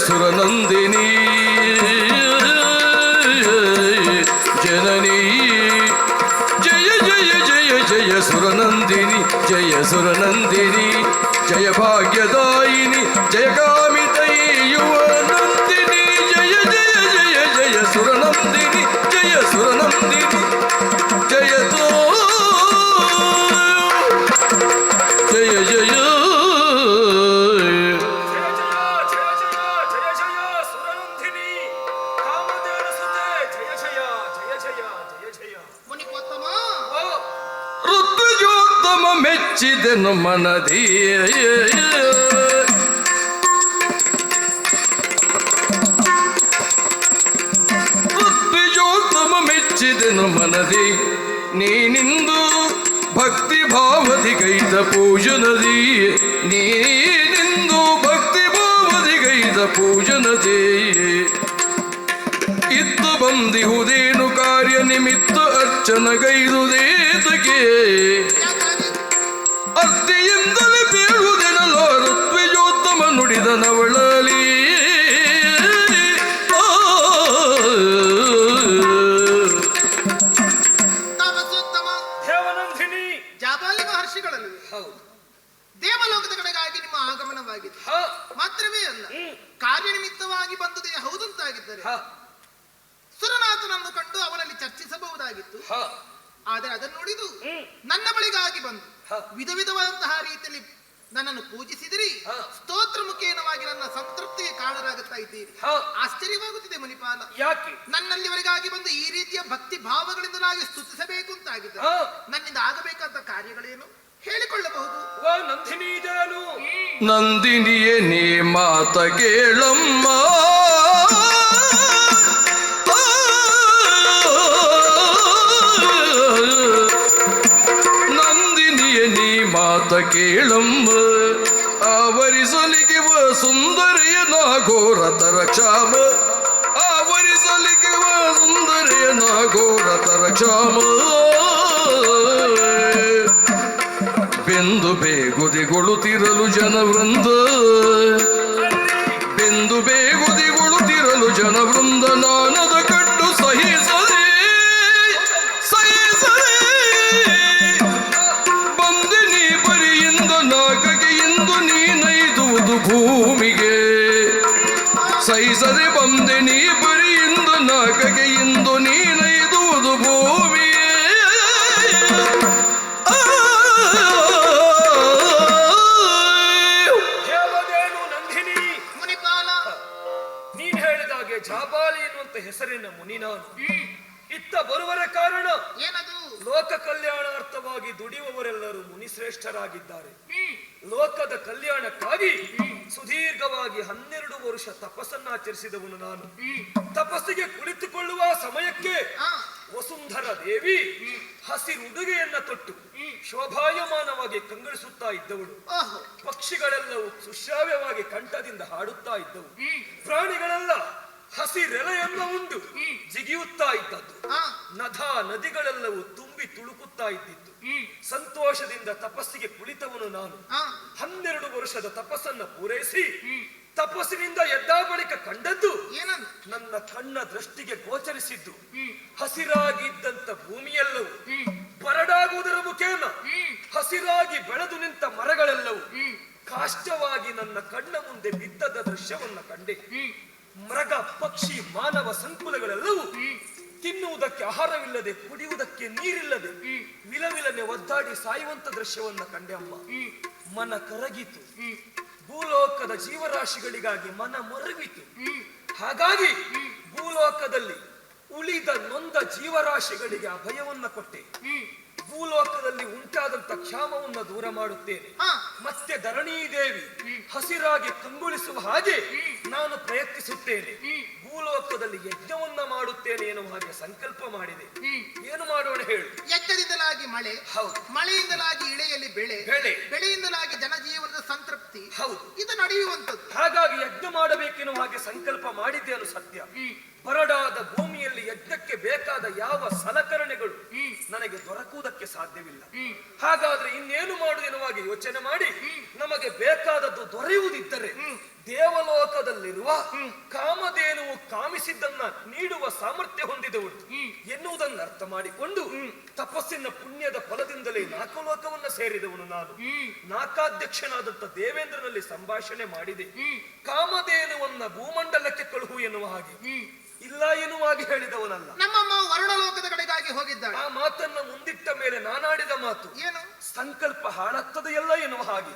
ಸುರನಂದಿನಿ ಜನನಿ ಜಯ ಜಯ ಜಯ ಜಯ ಸುರನಂದಿನಿ ಜಯ ಸುರನಂದಿನಿ ಜಯ ಭಾಗ್ಯದಾಯಿನಿ ಜಯ ಕಾಮಿತೈ ಯುವ ನಂದಿನಿ ಜಯ ಜಯ ಜಯ ಜಯ ಸುರನಂದಿನಿ ಜಯ ಸುರನಂದಿನಿ ಜಯತೋ ಜಯ ಜಯ ಋತುಜೋತ್ತಮ ಮೆಚ್ಚಿದೆನು ಮನದಿ ಋತುಜೋತ್ತಮ ಮೆಚ್ಚಿದೆನು ಮನದಿ ನೀನಿಂದು ಭಕ್ತಿ ಭಾವದಿ ಗೈದ ಪೂಜನದಿ ನೀನಿಂದು ಭಕ್ತಿ ಭಾವದಿ ಗೈದ ಪೂಜನದಿ ಇತ್ತು ಬಂದಿಹುದೇನು ಕಾರ್ಯ ನಿಮಿತ್ತ ಅರ್ಚನಗೈದುದೇತಕ್ಕೆ ಅರ್ತಿಯಿಂದಲೇ ಬೇಡುವುದೆನಲ್ಲ ಋತ್ವಿಜೋತ್ತಮ ನುಡಿದ ನವಳಲಿ ದೇವನಂದಿನಿ ಜಾಬಾಲಿ ಮಹರ್ಷಿಗಳಲ್ಲಿ ದೇವಲೋಕದ ಕಡೆಗಾಗಿ ನಿಮ್ಮ ಆಗಮನವಾಗಿದೆ ಮಾತ್ರವೇ ಅಲ್ಲ ಕಾರ್ಯನಿಮಿತ್ತವಾಗಿ ಬಂದುದೇ ಹೌದಂತಾಗಿದ್ದರೆ ಸುರನಾಥನನ್ನು ಕಂಡು ಅವನಲ್ಲಿ ಚರ್ಚಿಸಬಹುದಾಗಿತ್ತು. ಆದರೆ ಅದನ್ನು ನುಡಿದು ನನ್ನ ಬಳಿಗಾಗಿ ಬಂದು ವಿಧ ವಿಧವಾದಂತಹ ರೀತಿಯಲ್ಲಿ ನನ್ನನ್ನು ಪೂಜಿಸಿದಿರಿ, ಸ್ತೋತ್ರ ಮುಖೇನವಾಗಿ ನನ್ನ ಸಂತೃಪ್ತಿಗೆ ಕಾರಣರಾಗುತ್ತಾ ಇದ್ದೀರಿ. ಆಶ್ಚರ್ಯವಾಗುತ್ತಿದೆ ಮುನಿಪಾಲ, ಯಾಕೆ ನನ್ನಲ್ಲಿವರೆಗಾಗಿ ಬಂದು ಈ ರೀತಿಯ ಭಕ್ತಿ ಭಾವಗಳಿಂದಲಾಗಿ ಸ್ತುತಿಸಬೇಕು ಅಂತಾಗಿದೆ. ನನ್ನಿಂದ ಆಗಬೇಕಾದ ಕಾರ್ಯಗಳೇನು ಹೇಳಿಕೊಳ್ಳಬಹುದು? ನಂದಿನಿಯೇ ನೀ ಮಾತ ಕೇಳಮ್ಮ, ನಂದಿನಿಯೇ ನೀ ಮಾತ ಕೇಳಮ್ಮ, ಆವರಿಸಲಿಗೆ ಸುಂದರಿಯ ನಾಗೋರತರ ಕ್ಷಾಮ, ಆವರಿಸಲಿಗೆ ಸುಂದರಿಯ ನಾಗೋರತರ ಕ್ಷಾಮ. ಬೆಂದು ಬೇಗುದಿಗೊಳುತ್ತಿರಲು ಜನವೃಂದ, ಬೆಂದು ಬೇಗುದಿಗೊಳುತ್ತಿರಲು ಜನವೃಂದ, ನಾನದ ಕಟ್ಟು ಸಹಿಸದೆ ಸಹಿಸದೆ ಬಂದೆ ನೀ ಬರಿಯಿಂದ ನಾಗಗೆ ಎಂದು ನೀನೈದುವುದು ಭೂಮಿಗೆ, ಸಹಿಸದೆ ಬಂದೆ ನೀ ಬರಿಯಿಂದ ನಾಗಗೆ ಎಂದು ನೀನೈದುವುದು ಭೂಮಿಗೆ. ಜಾಬಾಲಿ ಎನ್ನುವಂತ ಹೆಸರಿನ ಮುನಿ ನಾನು. ಇತ್ತ ಬರುವರ ಕಾರಣ ಏನದು? ಲೋಕ ಕಲ್ಯಾಣಾರ್ಥವಾಗಿ ದುಡಿಯುವವರೆಲ್ಲರೂ ಮುನಿಶ್ರೇಷ್ಠರಾಗಿದ್ದಾರೆ. ಲೋಕದ ಕಲ್ಯಾಣಕ್ಕಾಗಿ ಸುದೀರ್ಘವಾಗಿ 12 ವರ್ಷ ತಪಸ್ಸನ್ನಾಚರಿಸಿದವನು ನಾನು. ತಪಸ್ಸಿಗೆ ಕುಳಿತುಕೊಳ್ಳುವ ಸಮಯಕ್ಕೆ ವಸುಂಧರ ದೇವಿ ಹಸಿರುಡುಗೆಯನ್ನ ತೊಟ್ಟು ಶೋಭಾಯಮಾನವಾಗಿ ಕಂಗೊಳಿಸುತ್ತಾ ಇದ್ದವಳು. ಪಕ್ಷಿಗಳೆಲ್ಲವೂ ಸುಶ್ರಾವ್ಯವಾಗಿ ಕಂಠದಿಂದ ಹಾಡುತ್ತಾ ಇದ್ದವು. ಪ್ರಾಣಿಗಳೆಲ್ಲ ಹಸಿರೆಲೆಯನ್ನು ಉಂಡು ಜಿಗಿಯುತ್ತಾ ಇದ್ದದ್ದು. ನದಿಗಳೆಲ್ಲವೂ ತುಂಬಿ ತುಳುಕುತ್ತಾ ಇದ್ದಿತ್ತು. ಸಂತೋಷದಿಂದ ತಪಸ್ಸಿಗೆ ಕುಳಿತವನು ನಾನು. 12 ವರ್ಷದ ತಪಸ್ಸನ್ನ ಪೂರೈಸಿ ತಪಸ್ಸಿನಿಂದ ಎದ್ದ ಬಳಿಕ ಕಂಡದ್ದು, ನನ್ನ ಕಣ್ಣ ದೃಷ್ಟಿಗೆ ಗೋಚರಿಸಿದ್ದು, ಹಸಿರಾಗಿದ್ದಂತ ಭೂಮಿಯೆಲ್ಲವೂ ಬರಡಾಗುವುದರ ಮುಖೇನ ಹಸಿರಾಗಿ ಬೆಳೆದು ನಿಂತ ಮರಗಳೆಲ್ಲವೂ ಕಾಷ್ಟವಾಗಿ ನನ್ನ ಕಣ್ಣ ಮುಂದೆ ಬಿದ್ದದ ದೃಶ್ಯವನ್ನ ಕಂಡೆ. ಮೃಗ ಪಕ್ಷಿ ಮಾನವ ಸಂಕುಲಗಳೆಲ್ಲವೂ ತಿನ್ನುವುದಕ್ಕೆ ಆಹಾರವಿಲ್ಲದೆ, ಕುಡಿಯುವುದಕ್ಕೆ ನೀರಿಲ್ಲದೆ ವಿಲವಿಲನೆ ಒದ್ದಾಡಿ ಸಾಯುವಂತ ದೃಶ್ಯವನ್ನ ಕಂಡೆ ಅಮ್ಮ. ಮನ ಕರಗಿತು. ಭೂಲೋಕದ ಜೀವರಾಶಿಗಳಿಗಾಗಿ ಮನ ಮರುಗಿತು. ಹಾಗಾಗಿ ಭೂಲೋಕದಲ್ಲಿ ಉಳಿದ ನೊಂದ ಜೀವರಾಶಿಗಳಿಗೆ ಅಭಯವನ್ನ ಕೊಟ್ಟೆ. ಭೂಲೋಕದಲ್ಲಿ ಉಂಟಾದಂತ ಕ್ಷಾಮವನ್ನ ದೂರ ಮಾಡುತ್ತೇನೆ. ಮತ್ತೆ ಧರಣೀ ದೇವಿ ಹಸಿರಾಗಿ ಕಂಗೊಳಿಸುವ ಹಾಗೆ ನಾನು ಪ್ರಯತ್ನಿಸುತ್ತೇನೆ. ಭೂಲೋಕದಲ್ಲಿ ಯಜ್ಞವನ್ನ ಮಾಡುತ್ತೇನೆ ಎನ್ನುವ ಹಾಗೆ ಸಂಕಲ್ಪ ಮಾಡಿದೆ. ಏನು ಮಾಡೋಣ ಹೇಳು? ಯಜ್ಞದಿಂದಲಾಗಿ ಮಳೆ, ಹೌದು. ಮಳೆಯಿಂದಲಾಗಿ ಇಳೆಯಲ್ಲಿ ಬೆಳೆ, ಬೆಳೆಯಿಂದಲಾಗಿ ಜನಜೀವನದ ಸಂತೃಪ್ತಿ, ಹೌದು. ಇದು ನಡೆಯುವಂಥದ್ದು. ಹಾಗಾಗಿ ಯಜ್ಞ ಮಾಡಬೇಕೆನ್ನುವ ಹಾಗೆ ಸಂಕಲ್ಪ ಮಾಡಿದ್ದೇನು ಸತ್ಯ. ಬರಡಾದ ಭೂಮಿಯಲ್ಲಿ ಯಜ್ಞಕ್ಕೆ ಬೇಕಾದ ಯಾವ ಸಲಕರಣೆಗಳು ನನಗೆ ದೊರಕುವುದಕ್ಕೆ ಸಾಧ್ಯ ಸಾಧ್ಯವಿಲ್ಲ. ಹಾಗಾದ್ರೆ ಇನ್ನೇನು ಮಾಡುವುದೆನ್ನುವಾಗಿ ಯೋಚನೆ ಮಾಡಿ ನಮಗೆ ಬೇಕಾದದ್ದು ದೊರೆಯುವುದಿದ್ದರೆ ದೇವಲೋಕದಲ್ಲಿರುವ ಕಾಮಧೇನುವು ಕಾಮಿಸಿದ್ದನ್ನ ನೀಡುವ ಸಾಮರ್ಥ್ಯ ಹೊಂದಿದವಳು ಎನ್ನುವುದನ್ನು ಅರ್ಥ ಮಾಡಿಕೊಂಡು ತಪಸ್ಸಿನ ಪುಣ್ಯದ ಫಲದಿಂದಲೇ ನಾಲ್ಕು ಲೋಕವನ್ನ ಸೇರಿದವನು ನಾನು. ನಾಕಾಧ್ಯಕ್ಷನಾದಂತ ದೇವೇಂದ್ರನಲ್ಲಿ ಸಂಭಾಷಣೆ ಮಾಡಿದೆ. ಕಾಮಧೇನುವನ್ನ ಭೂಮಂಡಲಕ್ಕೆ ಕಳುಹು ಎನ್ನುವ ಹಾಗೆ ಇಲ್ಲ ಎನ್ನುವಾಗಿ ಹೇಳಿದವನಲ್ಲ. ನಮ್ಮಮ್ಮ ವರುಣಲೋಕದ ಕಡೆಗಾಗಿ ಹೋಗಿದ್ದಾಳೆ. ಆ ಮಾತನ್ನ ಮುಂದಿಟ್ಟ ಮೇಲೆ ನಾನಾಡಿದ ಮಾತು ಏನು? ಸಂಕಲ್ಪ ಹಾಳಾಗ್ತದೆ ಎಲ್ಲ ಎನ್ನುವ ಹಾಗೆ.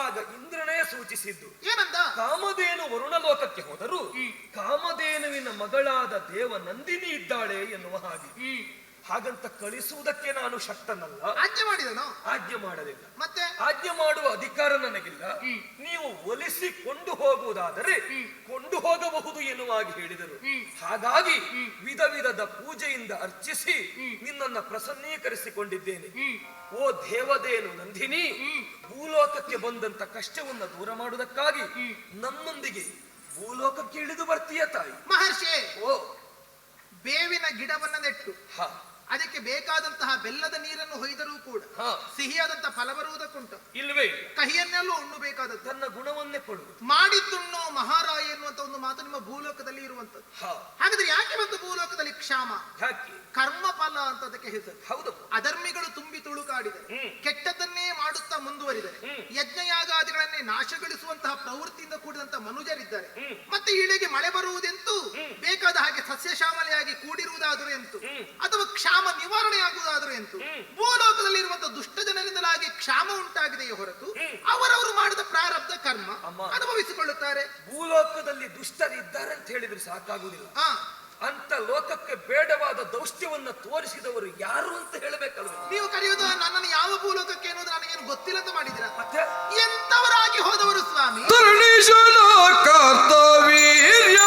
ಆಗ ಇಂದ್ರನೇ ಸೂಚಿಸಿದ್ದು ಏನಂದ? ಕಾಮಧೇನು ವರುಣಲೋಕಕ್ಕೆ ಹೋದರೂ ಕಾಮಧೇನುವಿನ ಮಗಳಾದ ದೇವ ನಂದಿನಿ ಇದ್ದಾಳೆ ಎನ್ನುವ ಹಾಗೆ. ಹಾಗಂತ ಕಳಿಸುವುದಕ್ಕೆ ನಾನು ಶಕ್ತನಲ್ಲ. ಆಜ್ಞೆ ಮಾಡಿದನು? ಆಜ್ಞೆ ಮಾಡಲಿಲ್ಲ. ಮತ್ತೆ ಆಜ್ಞೆ ಮಾಡುವ ಅಧಿಕಾರ ನನಗಿಲ್ಲ. ನೀವು ಒಲಿಸಿ ಕೊಂಡು ಹೋಗುವುದಾದರೆ ಕೊಂಡು ಹೋಗಬಹುದು ಎನ್ನುವಾಗಿ ಹೇಳಿದರು. ಹಾಗಾಗಿ ವಿಧ ವಿಧದ ಪೂಜೆಯಿಂದ ಅರ್ಚಿಸಿ ನಿನ್ನನ್ನ ಪ್ರಸನ್ನೀಕರಿಸಿಕೊಂಡಿದ್ದೇನೆ. ಓ ದೇವದೇನು ನಂದಿನಿ, ಭೂಲೋಕಕ್ಕೆ ಬಂದಂತ ಕಷ್ಟವನ್ನ ದೂರ ಮಾಡುವುದಕ್ಕಾಗಿ ನಮ್ಮೊಂದಿಗೆ ಭೂಲೋಕಕ್ಕೆ ಇಳಿದು ಬರ್ತೀಯ ತಾಯಿ. ಮಹರ್ಷಿ, ಓ ಬೇವಿನ ಗಿಡವನ್ನ ನೆಟ್ಟು ಹ ಅದಕ್ಕೆ ಬೇಕಾದಂತಹ ಬೆಲ್ಲದ ನೀರನ್ನು ಹೊಯ್ದರೂ ಕೂಡ ಸಿಹಿಯಾದಂತಹ ಫಲ ಬರುವುದಕ್ಕುಂಟು ಇಲ್ವೇ? ಕಹಿಯನ್ನೆಲ್ಲೂ ಉಣ್ಣಬೇಕಾದದ್ದು. ತನ್ನ ಗುಣವನ್ನೇ ಕೊಡುವುದು. ಮಾಡಿದ್ದುಣ್ಣು ಮಹಾರಾಯ ಎನ್ನುವಂತ ಒಂದು ಮಾತು ನಿಮ್ಮ ಭೂಲೋಕದಲ್ಲಿ ಇರುವಂತದ್ದು. ಹಾಗಾದ್ರೆ ಯಾಕೆ ಬಂತು ಭೂಲೋಕದಲ್ಲಿ ಕ್ಷಾಮ? ಯಾಕೆ? ಕರ್ಮಫಲ ಅಂತ ಅದಕ್ಕೆ ಹೆಸರು. ಹೌದು. ಅಧರ್ಮಿಗಳು ತುಂಬಿ ತುಳುಕಾಡಿದರೆ, ಕೆಟ್ಟದ್ದನ್ನೇ ಮಾಡುತ್ತಾ ಮುಂದುವರಿದರೆ, ಯಜ್ಞಯಾಗಾದಿಗಳನ್ನೇ ನಾಶಗೊಳಿಸುವಂತಹ ಪ್ರವೃತ್ತಿಯಿಂದ ಕೂಡಿದಂತಹ ಮನುಜರಿದ್ದಾರೆ. ಮತ್ತೆ ಇಳಿಗೆ ಮಳೆ ಬರುವುದೆಂತೂ ಬೇಕಾದ ಹಾಗೆ ಸಸ್ಯ ಶ್ಯಾಮಲೆಯಾಗಿ ಕೂಡಿರುವುದಾದರೂ ಎಂತು, ಅಥವಾ ಕ್ಷಾಮ ನಿವಾರಣೆ ಆಗುವುದಾದರೂ ಎಂತು, ಭೂಲೋಕದಲ್ಲಿ ಇರುವಂತಹ ದುಷ್ಟ ಜನರಿಂದಲಾಗಿ ಕ್ಷಾಮ ಉಂಟಾಗಿದೆಯೇ ಹೊರತು ಅವರವರು ಮಾಡಿದ ಪ್ರಾರಬ್ಧ ಕರ್ಮ ಅನುಭವಿಸಿಕೊಳ್ಳುತ್ತಾರೆ. ಭೂಲೋಕದಲ್ಲಿ ದುಷ್ಟರಿದ್ದಾರೆ ಅಂತ ಹೇಳಿದ್ರೆ ಸಾಕಾಗುವುದಿಲ್ಲ. ಅಂತ ಲೋಕಕ್ಕೆ ಬೇಡವಾದ ದೌಷ್ಟ್ಯವನ್ನ ತೋರಿಸಿದವರು ಯಾರು ಅಂತ ಹೇಳಬೇಕಲ್ವ? ನೀವು ಕರೆಯುವುದು ನನ್ನನ್ನು ಯಾವ ಭೂಲೋಕಕ್ಕೆ ಎನ್ನುವುದು ನನಗೇನು ಗೊತ್ತಿಲ್ಲ ಅಂತ ಮಾಡಿದಿರ? ಮತ್ತೆ ಎಂತವರಾಗಿ ಹೋದವರು ಸ್ವಾಮಿ? ಕರ್ತವೀರ್ಯ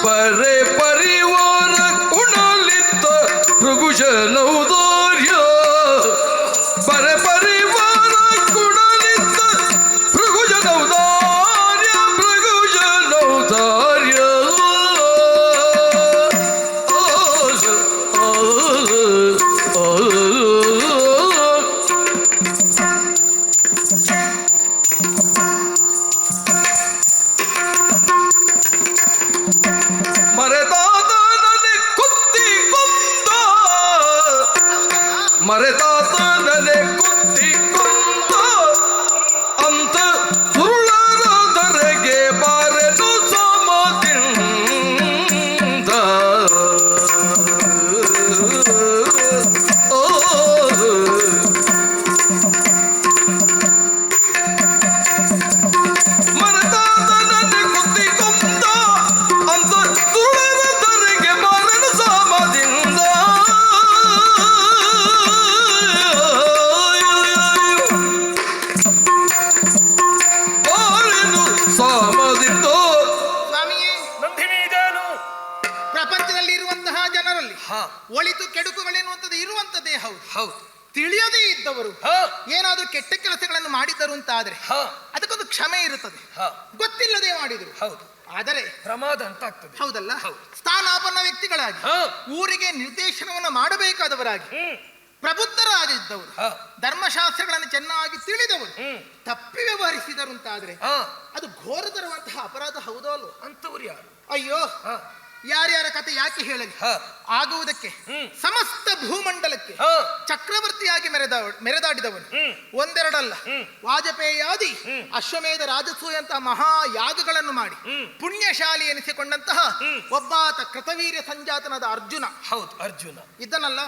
ಪರೆ ಪರಿವಾರ ಕುಣಲಿತ್ತ ಭೃಗುಜನೌದಾರ್ಯ, ಪರೆ ಪರಿವಾರ ಕುಣಲಿತ್ತ ಭೃಗುಜನೌದಾರ್ಯ, ಭೃಗುಜನೌದಾರ್ಯ. ಮರೆತಾತನನೆ ಕುತ್ತಿಕೊಂದ, ಮರೆತಾತನನೆ ಕುತ್ತಿಕೊಂದ ಅಂತ ಸುರುಳರದರೆಗೆ ಬಾರೆದು ಸಮದಿಂದ. ಮರೆತಾತನನೆ ಕುತ್ತಿಕೊಂದ ಅಂತ ಸುರುಳರದರೆಗೆ ಬಾರೆದು ಸಮದಿಂದ. ಬಾರೆದು ಸಮದಿಂದ. ಸ್ವಾಮಿಯೇ, ನಂದಿನಿ ಇದೇನು? ಪ್ರಪಂಚದಲ್ಲಿ ಇರುವಂತಹ ಜನರಲ್ಲಿ ಒಳಿತು ಕೆಡುಕುಗಳೇನುವಂಥದ್ದು ಇರುವಂತದ್ದೇ ಹೌದು. ಹೌದು. ತಿಳಿಯದೇ ಇದ್ದವರು ಏನಾದ್ರೂ ಕೆಟ್ಟ ಕೆಲಸಗಳನ್ನು ಮಾಡಿದರು ಅಂತ ಆದ್ರೆ ಅದಕ್ಕೊಂದು ಕ್ಷಮೆ ಇರುತ್ತದೆ. ಗೊತ್ತಿಲ್ಲದೆ ಮಾಡಿದರು. ಹೌದು. ಆದರೆ ಪ್ರಮಾದ ಅಂತ ಆಗ್ತದೆ. ಹೌದಲ್ಲ, ಸ್ಥಾನಾಪನ್ನ ವ್ಯಕ್ತಿಗಳಾಗಿ ಊರಿಗೆ ನಿರ್ದೇಶನವನ್ನು ಮಾಡಬೇಕಾದವರಾಗಿ ಪ್ರಬುದ್ಧರಾಗಿದ್ದವರು, ಧರ್ಮಶಾಸ್ತ್ರಗಳನ್ನು ಚೆನ್ನಾಗಿ ತಿಳಿದವರು ತಪ್ಪಿ ವ್ಯವಹರಿಸಿದರು ಅಂತಾದ್ರೆ ಅದು ಘೋರತರವಂತಹ ಅಪರಾಧ ಹೌದೋ ಅಲ್ವೋ? ಅಂತವರು ಯಾರು? ಅಯ್ಯೋ, ಯಾರ್ಯಾರ ಕತೆ ಯಾಕೆ ಹೇಳಲಿ? ಆಗುವುದಕ್ಕೆ ಸಮಸ್ತ ಭೂಮಂಡಲಕ್ಕೆ ಚಕ್ರವರ್ತಿಯಾಗಿ ಮೆರೆದಾಡಿದವನು ಒಂದೆರಡಲ್ಲ, ವಾಜಪೇಯಾದಿ ಅಶ್ವಮೇಧ ರಾಜಸೂಯ ಅಂತ ಮಹಾಯಾಗಗಳನ್ನು ಮಾಡಿ ಪುಣ್ಯಶಾಲಿ ಎನಿಸಿಕೊಂಡಂತಹ ಒಬ್ಬಾತ ಕೃತವೀರ್ಯ ಸಂಜಾತನಾದ ಅರ್ಜುನ. ಹೌದು, ಅರ್ಜುನ ಇದ್ದನಲ್ಲ,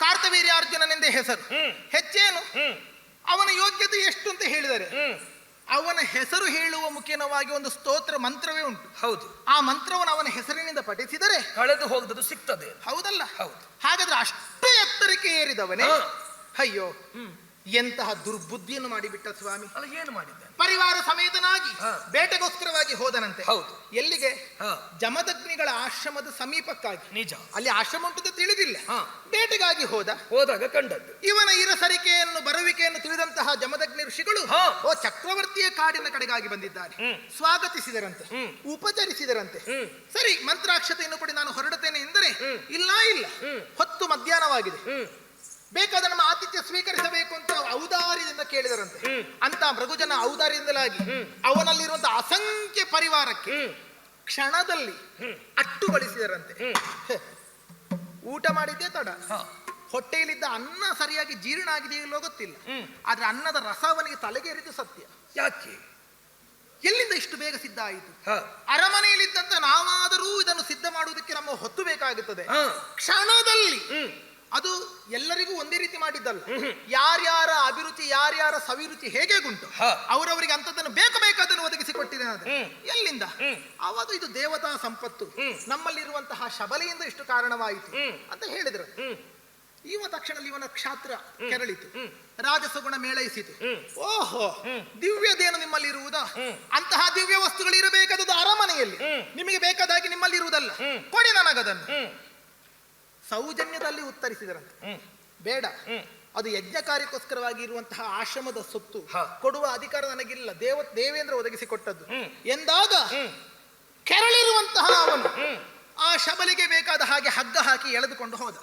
ಕಾರ್ತವೀರ್ಯ ಅರ್ಜುನನೆಂದೇ ಹೆಸರು. ಹೆಚ್ಚೇನು ಅವನ ಯೋಗ್ಯತೆ ಎಷ್ಟು ಅಂತ ಹೇಳಿದರೆ ಅವನ ಹೆಸರು ಹೇಳುವ ಮುಖೇನವಾಗಿ ಒಂದು ಸ್ತೋತ್ರ ಮಂತ್ರವೇ ಉಂಟು. ಹೌದು. ಆ ಮಂತ್ರವನ್ನು ಅವನ ಹೆಸರಿನಿಂದ ಪಠಿಸಿದರೆ ಕಳೆದು ಹೋಗದು ಸಿಗ್ತದೆ. ಹೌದಲ್ಲ? ಹೌದು. ಹಾಗಾದ್ರೆ ಅಷ್ಟು ಎತ್ತರಕ್ಕೆ ಏರಿದವನೇ ಅಯ್ಯೋ ಎಂತಹ ದುರ್ಬುದ್ಧಿಯನ್ನು ಮಾಡಿಬಿಟ್ಟ ಸ್ವಾಮಿ. ಅಲ್ಲ, ಏನು ಮಾಡಿದ್ದಾನೆ? ಪರಿವಾರ ಸಮೇತನಾಗಿ ಹಾ. ಬೇಟೆಗೋಸ್ಕರವಾಗಿ ಹೋದನಂತೆ. ಹೌದು. ಎಲ್ಲಿಗೆ? ಹಾ. ಜಮದಗ್ನಿಗಳ ಆಶ್ರಮದ ಸಮೀಪಕ್ಕಾಗಿ. ನಿಜ. ಅಲ್ಲಿ ಆಶ್ರಮ ಉಂಟು ತಿಳಿದಿಲ್ಲ. ಹಾ. ಬೇಟೆಗಾಗಿ ಹೋದಾಗ ಕಂಡದ್ದು ಇವನ ಇರಸರಿಕೆಯನ್ನು ಬರುವಿಕೆಯನ್ನು ತಿಳಿದಂತಹ ಜಮದಗ್ನಿ ಋಷಿಗಳು ಹಾ. ಓ ಚಕ್ರವರ್ತಿಯ ಕಾಡಿನ ಕಡೆಗಾಗಿ ಬಂದಿದ್ದಾರೆ, ಸ್ವಾಗತಿಸಿದರಂತೆ, ಉಪಚರಿಸಿದರಂತೆ. ಸರಿ, ಮಂತ್ರಾಕ್ಷತೆಯನ್ನು ಕೊಡಿ ನಾನು ಹೊರಡುತ್ತೇನೆ ಎಂದರೆ ಇಲ್ಲ ಹೊತ್ತು ಮಧ್ಯಾಹ್ನವಾಗಿದೆ, ಬೇಕಾದ ನಮ್ಮ ಆತಿಥ್ಯ ಸ್ವೀಕರಿಸಬೇಕು ಅಂತ ಔದಾರ್ಯದಿಂದ ಕೇಳಿದರಂತೆ. ಅಂತ ಮೃಗುಜನ ಔದಾರ್ಯದಿಂದಲಾಗಿ ಅವನಲ್ಲಿರುವಂತಹ ಅಸಂಖ್ಯ ಪರಿವಾರಕ್ಕೆ ಕ್ಷಣದಲ್ಲಿ ಅಟ್ಟುಗೊಳಿಸಿದರಂತೆ. ಊಟ ಮಾಡಿದ್ದೇ ತಡ, ಹೊಟ್ಟೆಯಲ್ಲಿದ್ದ ಅನ್ನ ಸರಿಯಾಗಿ ಜೀರ್ಣ ಆಗಿದೆಯೋ ಇಲ್ಲೋ ಗೊತ್ತಿಲ್ಲ, ಆದ್ರೆ ಅನ್ನದ ರಸ ಅವನಿಗೆ ತಲೆಗೆ ಎರಿದು ಸತ್ಯ. ಯಾಕೆ? ಎಲ್ಲಿಂದ ಇಷ್ಟು ಬೇಗ ಸಿದ್ಧ ಆಯಿತು? ಅರಮನೆಯಲ್ಲಿದ್ದಂತ ನಾವಾದರೂ ಇದನ್ನು ಸಿದ್ಧ ಮಾಡುವುದಕ್ಕೆ ನಮ್ಮ ಹೊತ್ತು ಬೇಕಾಗುತ್ತದೆ. ಕ್ಷಣದಲ್ಲಿ ಅದು ಎಲ್ಲರಿಗೂ ಒಂದೇ ರೀತಿ ಮಾಡಿದ್ದಲ್ಲ. ಯಾರ್ಯಾರ ಅಭಿರುಚಿ ಯಾರ್ಯಾರ ಸವಿರುಚಿ ಹೇಗೆ ಉಂಟು ಅವರವರಿಗೆ ಅಂತದನ್ನು ಬೇಕಾದನ್ನು ಒದಗಿಸಿಕೊಟ್ಟಿದ್ದೇನೆ. ಎಲ್ಲಿಂದ? ಆವಾಗ ಇದು ದೇವತಾ ಸಂಪತ್ತು, ನಮ್ಮಲ್ಲಿರುವಂತಹ ಶಬಲೆಯಿಂದ ಇಷ್ಟು ಕಾರಣವಾಯಿತು ಅಂತ ಹೇಳಿದ್ರು. ತಕ್ಷಣ ಇವನ ಕ್ಷಾತ್ರ ಕೆರಳಿತು, ರಾಜಸಗುಣ ಮೇಳೈಸಿತು. ಓಹೋ, ದಿವ್ಯದೇನು ನಿಮ್ಮಲ್ಲಿ ಇರುವುದಾ? ಅಂತಹ ದಿವ್ಯ ವಸ್ತುಗಳು ಇರಬೇಕಾದದ್ದು ಅರಮನೆಯಲ್ಲಿ, ನಿಮಗೆ ಬೇಕಾದಾಗಿ ನಿಮ್ಮಲ್ಲಿ ಇರುವುದಲ್ಲ, ಕೊಡಿ ನನಗದನ್ನು. ಸೌಜನ್ಯದಲ್ಲಿ ಉತ್ತರಿಸಿದರಂತೆ, ಬೇಡ, ಅದು ಯಜ್ಞ ಕಾರ್ಯಕ್ಕೋಸ್ಕರವಾಗಿ ಇರುವಂತಹ ಆಶ್ರಮದ ಸೊತ್ತು, ಕೊಡುವ ಅಧಿಕಾರ ನನಗಿಲ್ಲ, ದೇವೇಂದ್ರ ಒದಗಿಸಿಕೊಟ್ಟದ್ದು ಎಂದಾಗ ಕೆರಳಿರುವಂತಹ ಅವನು ಆ ಶಬಲಿಗೆ ಬೇಕಾದ ಹಾಗೆ ಹಗ್ಗ ಹಾಕಿ ಎಳೆದುಕೊಂಡು ಹೋದ.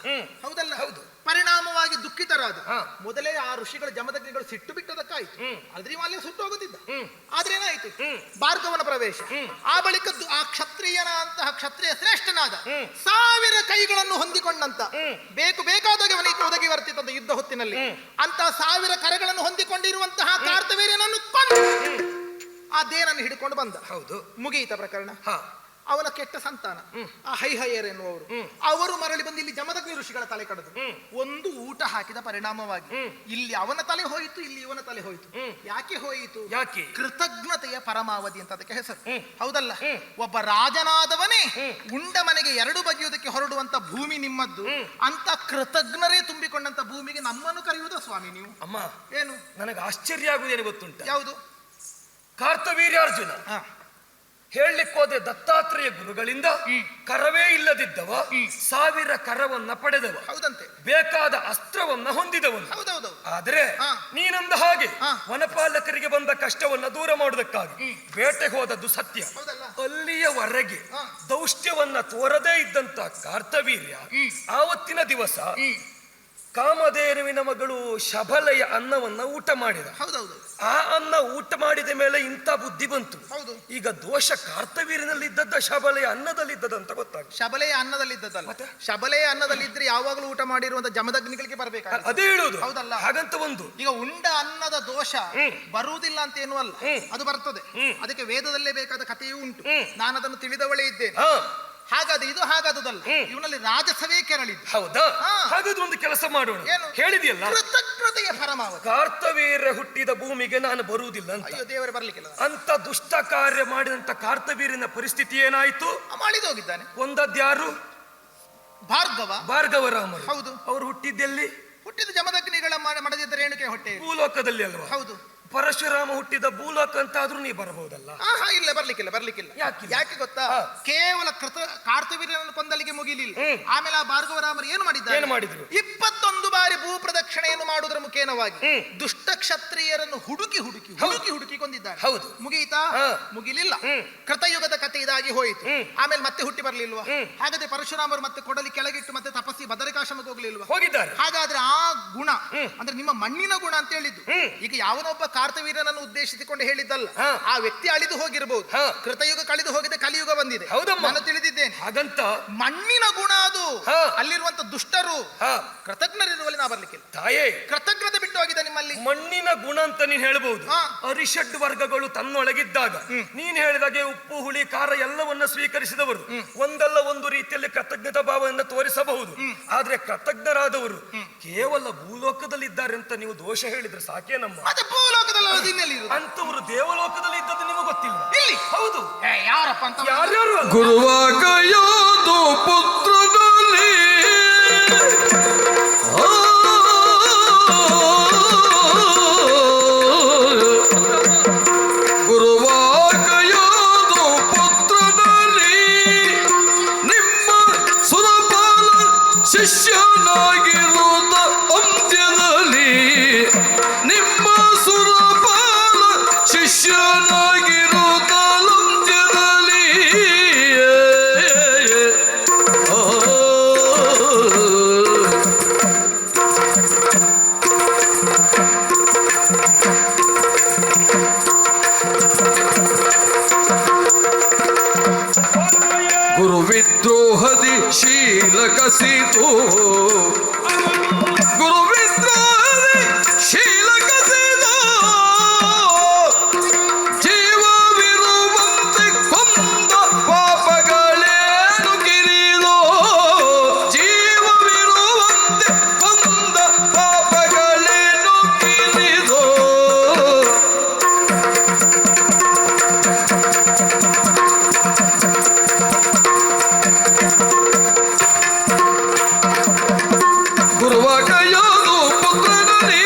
ಹೌದಲ್ಲ? ಹೌದು. ಪರಿಣಾಮವಾಗಿ ದುಃಖಿತರಾದ. ಮೊದಲೇ ಆ ಋಷಿಗಳ ಜಮದಗ್ನಿಗಳು ಸಿಟ್ಟು ಬಿಟ್ಟದಕ್ಕಾಯ್ತು, ಆದ್ರೆ ಇವಾಗಲೇ ಸುಟ್ಟು ಹೋಗುತ್ತಿದ್ದ. ಆದ್ರೆ ಏನಾಯ್ತು? ಭಾರ್ಗವನ ಪ್ರವೇಶ. ಆ ಬಳಿಕ ಆ ಕ್ಷತ್ರಿಯನ ಅಂತಹ ಕ್ಷತ್ರಿಯ ಶ್ರೇಷ್ಠನಾದ 1000 ಕೈಗಳನ್ನು ಹೊಂದಿಕೊಂಡಂತ ಬೇಕಾದಾಗ ಅವನಿಗೆ ಒದಗಿ ಬರ್ತಿದ್ದ ಯುದ್ಧ ಹೊತ್ತಿನಲ್ಲಿ ಅಂತಹ 1000 ಕರೆಗಳನ್ನು ಹೊಂದಿಕೊಂಡಿರುವಂತಹ ಕಾರ್ತವೀರ್ಯನನ್ನು ಕೊಂದು ಆ ದೇನನ್ನು ಹಿಡ್ಕೊಂಡು ಬಂದ. ಹೌದು, ಮುಗಿಯಿತ ಪ್ರಕರಣ. ಅವನ ಕೆಟ್ಟ ಸಂತಾನ ಆ ಹೈಹಯರ್ ಎನ್ನುವರು ಅವರು ಮರಳಿ ಬಂದು ಇಲ್ಲಿ ಜಮದಗ್ನಿ ಋಷಿಗಳ ತಲೆ ಕಡಿದ್ರು. ಒಂದು ಊಟ ಹಾಕಿದ ಪರಿಣಾಮವಾಗಿ ಇಲ್ಲಿ ಅವನ ತಲೆ ಹೋಯಿತು, ಇಲ್ಲಿ ಇವನ ತಲೆ ಹೋಯಿತು. ಯಾಕೆ ಹೋಯಿತು? ಯಾಕೆ? ಕೃತಜ್ಞತೆಯ ಪರಮಾವಧಿ ಅಂತ ಅದಕ್ಕೆ ಹೆಸರು. ಹೌದಲ್ಲ? ಒಬ್ಬ ರಾಜನಾದವನೇ ಉಂಡ ಮನೆಗೆ 2 ಬಗೆಯುವುದಕ್ಕೆ ಹೊರಡುವಂತ ಭೂಮಿ ನಿಮ್ಮದ್ದು, ಅಂತ ಕೃತಜ್ಞರೇ ತುಂಬಿಕೊಂಡಂತ ಭೂಮಿಗೆ ನಮ್ಮನ್ನು ಕರೆಯುವುದ ಸ್ವಾಮಿ ನೀವು? ಅಮ್ಮ, ಏನು ನನಗೆ ಆಶ್ಚರ್ಯ ಆಗುವುದೇನು ಗೊತ್ತುಂಟ? ಯಾವುದು? ಕಾರ್ತವೀರ್ಯಾರ್ಜುನ ಹೇಳಲಿಕ್ಕೋದೆ ದತ್ತಾತ್ರೇಯ ಗುರುಗಳಿಂದ ಕರವೇ ಇಲ್ಲದಿದ್ದವ 1000 ಕರವನ್ನ ಪಡೆದವ. ಹೌದಂತೆ. ಬೇಕಾದ ಅಸ್ತ್ರವನ್ನ ಹೊಂದಿದವನು. ಹೌದೌದು. ಆದ್ರೆ ನೀನಂದ ಹಾಗೆ ವನಪಾಲಕರಿಗೆ ಬಂದ ಕಷ್ಟವನ್ನ ದೂರ ಮಾಡುವುದಕ್ಕಾಗಿ ಬೇಟೆಗೆ ಹೋದದ್ದು ಸತ್ಯ. ಅಲ್ಲಿಯವರೆಗೆ ದೌಷ್ಟ್ಯವನ್ನ ತೋರದೇ ಇದ್ದಂತ ಕಾರ್ತವೀರ್ಯ ಆವತ್ತಿನ ದಿವಸ ಕಾಮಧೇನುವಿನ ಮಗಳು ಶಬಲೆಯ ಅನ್ನವನ್ನ ಊಟ ಮಾಡಿದ. ಹೌದೌದು. ಆ ಅನ್ನ ಊಟ ಮಾಡಿದ ಮೇಲೆ ಇಂಥ ಬುದ್ಧಿ ಬಂತು. ಹೌದು. ಈಗ ದೋಷ ಕಾರ್ತವೀರ್ಯನಲ್ಲಿದ್ದದ್ದ ಶಬಲೆಯ ಅನ್ನದಲ್ಲಿದ್ದದಂತ ಗೊತ್ತಾಗ. ಶಬಲೆಯ ಅನ್ನದಲ್ಲಿದ್ದದಲ್ಲ, ಶಬಲೆಯ ಅನ್ನದಲ್ಲಿದ್ರೆ ಯಾವಾಗಲೂ ಊಟ ಮಾಡಿರುವಂತ ಜಮದಗ್ನಿಗಳಿಗೆ ಬರ್ಬೇಕು. ಅದೇ ಹೇಳುವುದು. ಹೌದಲ್ಲ? ಹಾಗಂತ ಒಂದು ಈಗ ಉಂಡ ಅನ್ನದ ದೋಷ ಬರುವುದಿಲ್ಲ ಅಂತ ಏನೂ ಅಲ್ಲ, ಅದು ಬರ್ತದೆ. ಅದಕ್ಕೆ ವೇದದಲ್ಲೇ ಬೇಕಾದ ಕಥೆಯೂ ಉಂಟು, ನಾನು ಅದನ್ನು ತಿಳಿದವಳೇ ಇದ್ದೇನೆ. ಹಾಗಾದ ಇದು ಹಾಗಾದದಲ್ಲ, ಇವನಲ್ಲಿ ರಾಜಸವೇ ಕೆರಳಿದ್ದು. ಹೌದಾ? ಹಾಗಾದ್ರೆ ಒಂದು ಕೆಲಸ ಮಾಡೋಣ. ಹೇಳಿದೆಯಲ್ಲ, ಕೃತಜ್ಞತೆಯ ಪರಮಾವಧಿ. ಕಾರ್ತವೀರ್ಯ ಹುಟ್ಟಿದ ಭೂಮಿಗೆ ನಾನು ಬರುವುದಿಲ್ಲ ಅಂತ. ಅಯ್ಯೋ ದೇವರೇ, ಬರ್ಲಿಕ್ಕಿಲ್ಲ. ಅಂತ ದುಷ್ಟ ಕಾರ್ಯ ಮಾಡಿದಂತ ಕಾರ್ತವೀರ್ಯನ ಪರಿಸ್ಥಿತಿ ಏನಾಯ್ತು? ಮಾಡಿದೋಗಿದ್ದಾನೆ. ಒಂದದ್ಯಾರು? ಭಾರ್ಗವರಾಮರು. ಹೌದು. ಅವರು ಹುಟ್ಟಿದ್ದೆಲ್ಲಿ? ಹುಟ್ಟಿದ ಜಮದಗ್ನಿಗಳ ಮಡದಿದ್ದ ರೇಣುಕೆ ಹೊಟ್ಟೆ, ಭೂಲೋಕದಲ್ಲಿ ಅಲ್ವಾ? ಹೌದು. ಪರಶುರಾಮ ಹುಟ್ಟಿದ ಭೂಲೋಕ ಅಂತ ಆದ್ರೂ ನೀ ಬರಬಹುದಲ್ಲ? ಇಲ್ಲ, ಬರ್ಲಿಕ್ಕಿಲ್ಲ. ಯಾಕೆ ಗೊತ್ತಾ? ಕೇವಲ ಕಾರ್ತವೀರ್ಯನನ್ನು ಕೊಂದಲಿಗೆ ಮುಗಿಲಿಲ್ಲ. ಆಮೇಲೆ ಆ ಭಾರ್ಗವರಾಮರು ಏನು ಮಾಡಿದ್ರು? 21 ಬಾರಿ ಭೂ ಪ್ರದಕ್ಷಿಣೆಯನ್ನು ಮಾಡುವುದರ ಮುಖೇನವಾಗಿ ದುಷ್ಟ ಕ್ಷತ್ರಿಯರನ್ನು ಹುಡುಕಿ ಕೊಂದಿದ್ದಾರೆ. ಹೌದು. ಮುಗಿಯಿತಾ? ಮುಗಿಲಿಲ್ಲ. ಕೃತಯುಗದ ಕಥೆ ಇದಾಗಿ ಹೋಯಿತು. ಆಮೇಲೆ ಮತ್ತೆ ಹುಟ್ಟಿ ಬರ್ಲಿಲ್ವಾ? ಹಾಗಾದ್ರೆ ಪರಶುರಾಮರು ಮತ್ತೆ ಕೊಡಲಿ ಕೆಳಗಿಟ್ಟು ಮತ್ತೆ ತಪಸ್ಸಿ ಬದರಿಕಾಶ್ರಮಕ್ಕೆ ಹೋಗ್ಲಿಲ್ವಾ? ಹೋಗಿದ್ದಾರೆ. ಹಾಗಾದ್ರೆ ಆ ಗುಣ ಅಂದ್ರೆ ನಿಮ್ಮ ಮಣ್ಣಿನ ಗುಣ ಅಂತ ಹೇಳಿದ್ದು. ಈಗ ಯಾವನೊಬ್ಬ ಕಾರ್ತವೀರ್ಯನನ್ನು ಉದ್ದೇಶಿಸಿಕೊಂಡು ಹೇಳಿದ್ದಲ್ಲ, ಆ ವ್ಯಕ್ತಿ ಅಳಿದು ಹೋಗಿರಬಹುದು. ಕೃತಯುಗ ಕಳೆದು ಹೋಗಿದೆ, ಕಲಿಯುಗ ಬಂದಿದೆ. ನಾನು ತಿಳಿದಿದ್ದೇನೆ. ಹಾಗಂತ ಮಣ್ಣಿನ ಗುಣ ಅದು. ಅಲ್ಲಿರುವಂತ ದುಷ್ಟರು ಕೃತಜ್ಞರಿರುವಲ್ಲಿ ನಾ ಬರ್ಲಿಕ್ಕಿಲ್ಲ. ತಾಯೇ, ಕೃತಜ್ಞತೆ ಬಿಟ್ಟು ಹೋಗಿದೆ ನಿಮ್ಮಲ್ಲಿ. ಮಣ್ಣಿನ ಗುಣ ಅಂತ ನೀನ್ ಹೇಳ್ಬಹುದು. ಅರಿಷಡ್ ವರ್ಗಗಳು ತನ್ನೊಳಗಿದ್ದಾಗ ನೀನ್ ಹೇಳಿದಾಗೆ ಉಪ್ಪು ಹುಳಿ ಖಾರ ಎಲ್ಲವನ್ನ ಸ್ವೀಕರಿಸಿದವರು ಒಂದಲ್ಲ ಒಂದು ರೀತಿಯಲ್ಲಿ ಕೃತಜ್ಞತಾ ಭಾವವನ್ನು ತೋರಿಸಬಹುದು. ಆದ್ರೆ ಕೃತಜ್ಞರಾದವರು ಕೇವಲ ಭೂಲೋಕದಲ್ಲಿ ಇದ್ದಾರೆ ಅಂತ ನೀವು ದೋಷ ಹೇಳಿದ್ರೆ ಸಾಕೇನಮ್ಮ? ಅಂತವರು ದೇವಲೋಕದಲ್ಲಿ ಇದ್ದದ್ದು ನಿಮಗೆ ಗೊತ್ತಿಲ್ಲ. ಇಲ್ಲಿ ಹೌದು. ಯಾರಪ್ಪ ಅಂತ? ಯಾರ್ಯಾರು? ಗುರುವಾಗಯೋದು ಪುತ್ರದಲ್ಲಿ ಕಸಿತು ಗುರುವಿದ್ರಾದಿ ಶೀಲ ಕಸಿದು ಜೀವವಿರುವಂತೆ ಕೊಂದ ಪಾಪಗಳೇನು ಕಿರಿದು ಜೀವವಿರುವಂತೆ ಕೊಂದ ಪಾಪಗಳೇನು ಕಿರಿದು ಗುರುವ ಕೈಯೋದು ಪುತ್ರನಲ್ಲಿ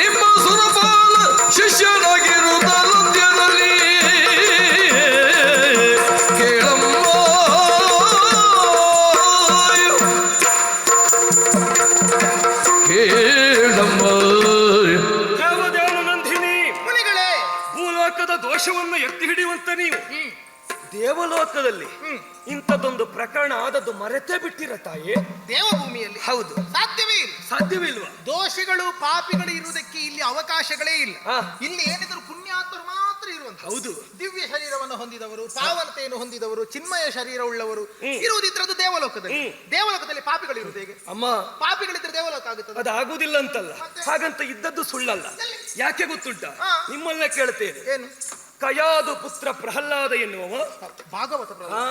ನಿಮ್ಮ ಸುರಪಾಲ ಶಿಷ್ಯನಾಗಿರುವುದಲ್ಲದ್ಯದಲ್ಲಿ ಕೇಳಮ್ಮ ಕೇಳಮ್ಮ ದೇವದೇವನ ನಂದಿನಿ, ಮುನಿಗಳೇ, ಭೂಲೋಕದ ದೋಷವನ್ನು ಎತ್ತಿ ಹಿಡಿಯುವಂತ ನೀವು ದೇವಲೋಕದಲ್ಲಿ ಇಂಥದ್ದೊಂದು ಪ್ರಕರಣ ಆದದ್ದು ಮರೆತೇ ಬಿಟ್ಟಿರ ತಾಯಿ. ದೇವಭೂಮಿಯಲ್ಲಿ ಹೌದು, ಸಾಧ್ಯವೇ ಇಲ್ಲ. ಸಾಧ್ಯವಿಲ್ವಾ? ದೋಷಗಳು ಪಾಪಿಗಳು ಇರುವುದಕ್ಕೆ ಇಲ್ಲಿ ಅವಕಾಶಗಳೇ ಇಲ್ಲ. ಹಾ. ಇಲ್ಲಿ ಏನಿದ್ರು ಪುಣ್ಯಾತ್ಮರು ಮಾತ್ರ ಇರುವಂತ. ಹೌದು, ದಿವ್ಯ ಶರೀರವನ್ನು ಹೊಂದಿದವರು, ಪಾವನತೆಯನ್ನು ಹೊಂದಿದವರು, ಚಿನ್ಮಯ ಶರೀರ ಉಳ್ಳವರು ಇರುವುದಿದ್ರದ್ದು ದೇವಲೋಕದಲ್ಲಿ. ದೇವಲೋಕದಲ್ಲಿ ಪಾಪಿಗಳು ಇರುವುದು ಹೇಗೆ? ಅಮ್ಮ, ಪಾಪಿಗಳಿದ್ರೆ ದೇವಲೋಕ ಆಗುತ್ತದೆ? ಅದು ಆಗುದಿಲ್ಲ ಅಂತಲ್ಲ, ಹಾಗಂತ ಇದ್ದದ್ದು ಸುಳ್ಳಲ್ಲ. ಯಾಕೆ ಗೊತ್ತುಂಟ? ಹಾ. ನಿಮ್ಮಲ್ಲೇ ಕೇಳ್ತೇನೆ. ಏನು? ಕಯಾದು ಪುತ್ರ ಪ್ರಹ್ಲಾದ ಎನ್ನುವವ, ಭಾಗವತ ಆ,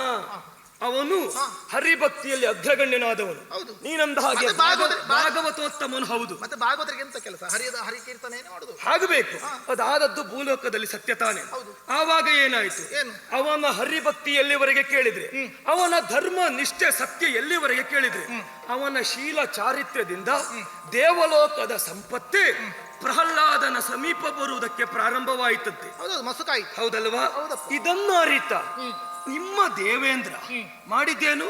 ಅವನು ಹರಿಭಕ್ತಿಯಲ್ಲಿ ಅಗ್ರಗಣ್ಯನಾದವನು. ಹೌದು. ನೀನಂದ ಹಾಗೆ ಮತ್ತೆ ಭಾಗವತೋತ್ತಮನು. ಹೌದು, ಮತ್ತೆ ಭಾಗವತರಿಗೆ ಎಂತ ಕೆಲಸ? ಹರಿಕೀರ್ತನೆ ಮಾಡುದು. ಆಗಬೇಕು. ಅದಾದದ್ದು ಭೂಲೋಕದಲ್ಲಿ ಸತ್ಯ ತಾನೆ. ಹೌದು. ಆವಾಗ ಏನಾಯ್ತು? ಏನು? ಅವನ ಹರಿಭಕ್ತಿ ಎಲ್ಲಿವರೆಗೆ ಕೇಳಿದ್ರೆ, ಅವನ ಧರ್ಮ ನಿಷ್ಠೆ ಸತ್ಯ ಎಲ್ಲಿವರೆಗೆ ಕೇಳಿದ್ರೆ, ಅವನ ಶೀಲ ಚಾರಿತ್ರ್ಯದಿಂದ ದೇವಲೋಕದ ಸಂಪತ್ತೇ ಪ್ರಹ್ಲಾದನ ಸಮೀಪ ಬರುವುದಕ್ಕೆ ಪ್ರಾರಂಭವಾಯಿತಂತೆ. ಹೌದೌದು, ಮಸುಕಾಯಿ. ಹೌದಲ್ವಾ? ಹೌದಪ್ಪ. ಇದನ್ನು ಅರಿತ ನಿಮ್ಮ ದೇವೇಂದ್ರ ಮಾಡಿದ್ದೇನು?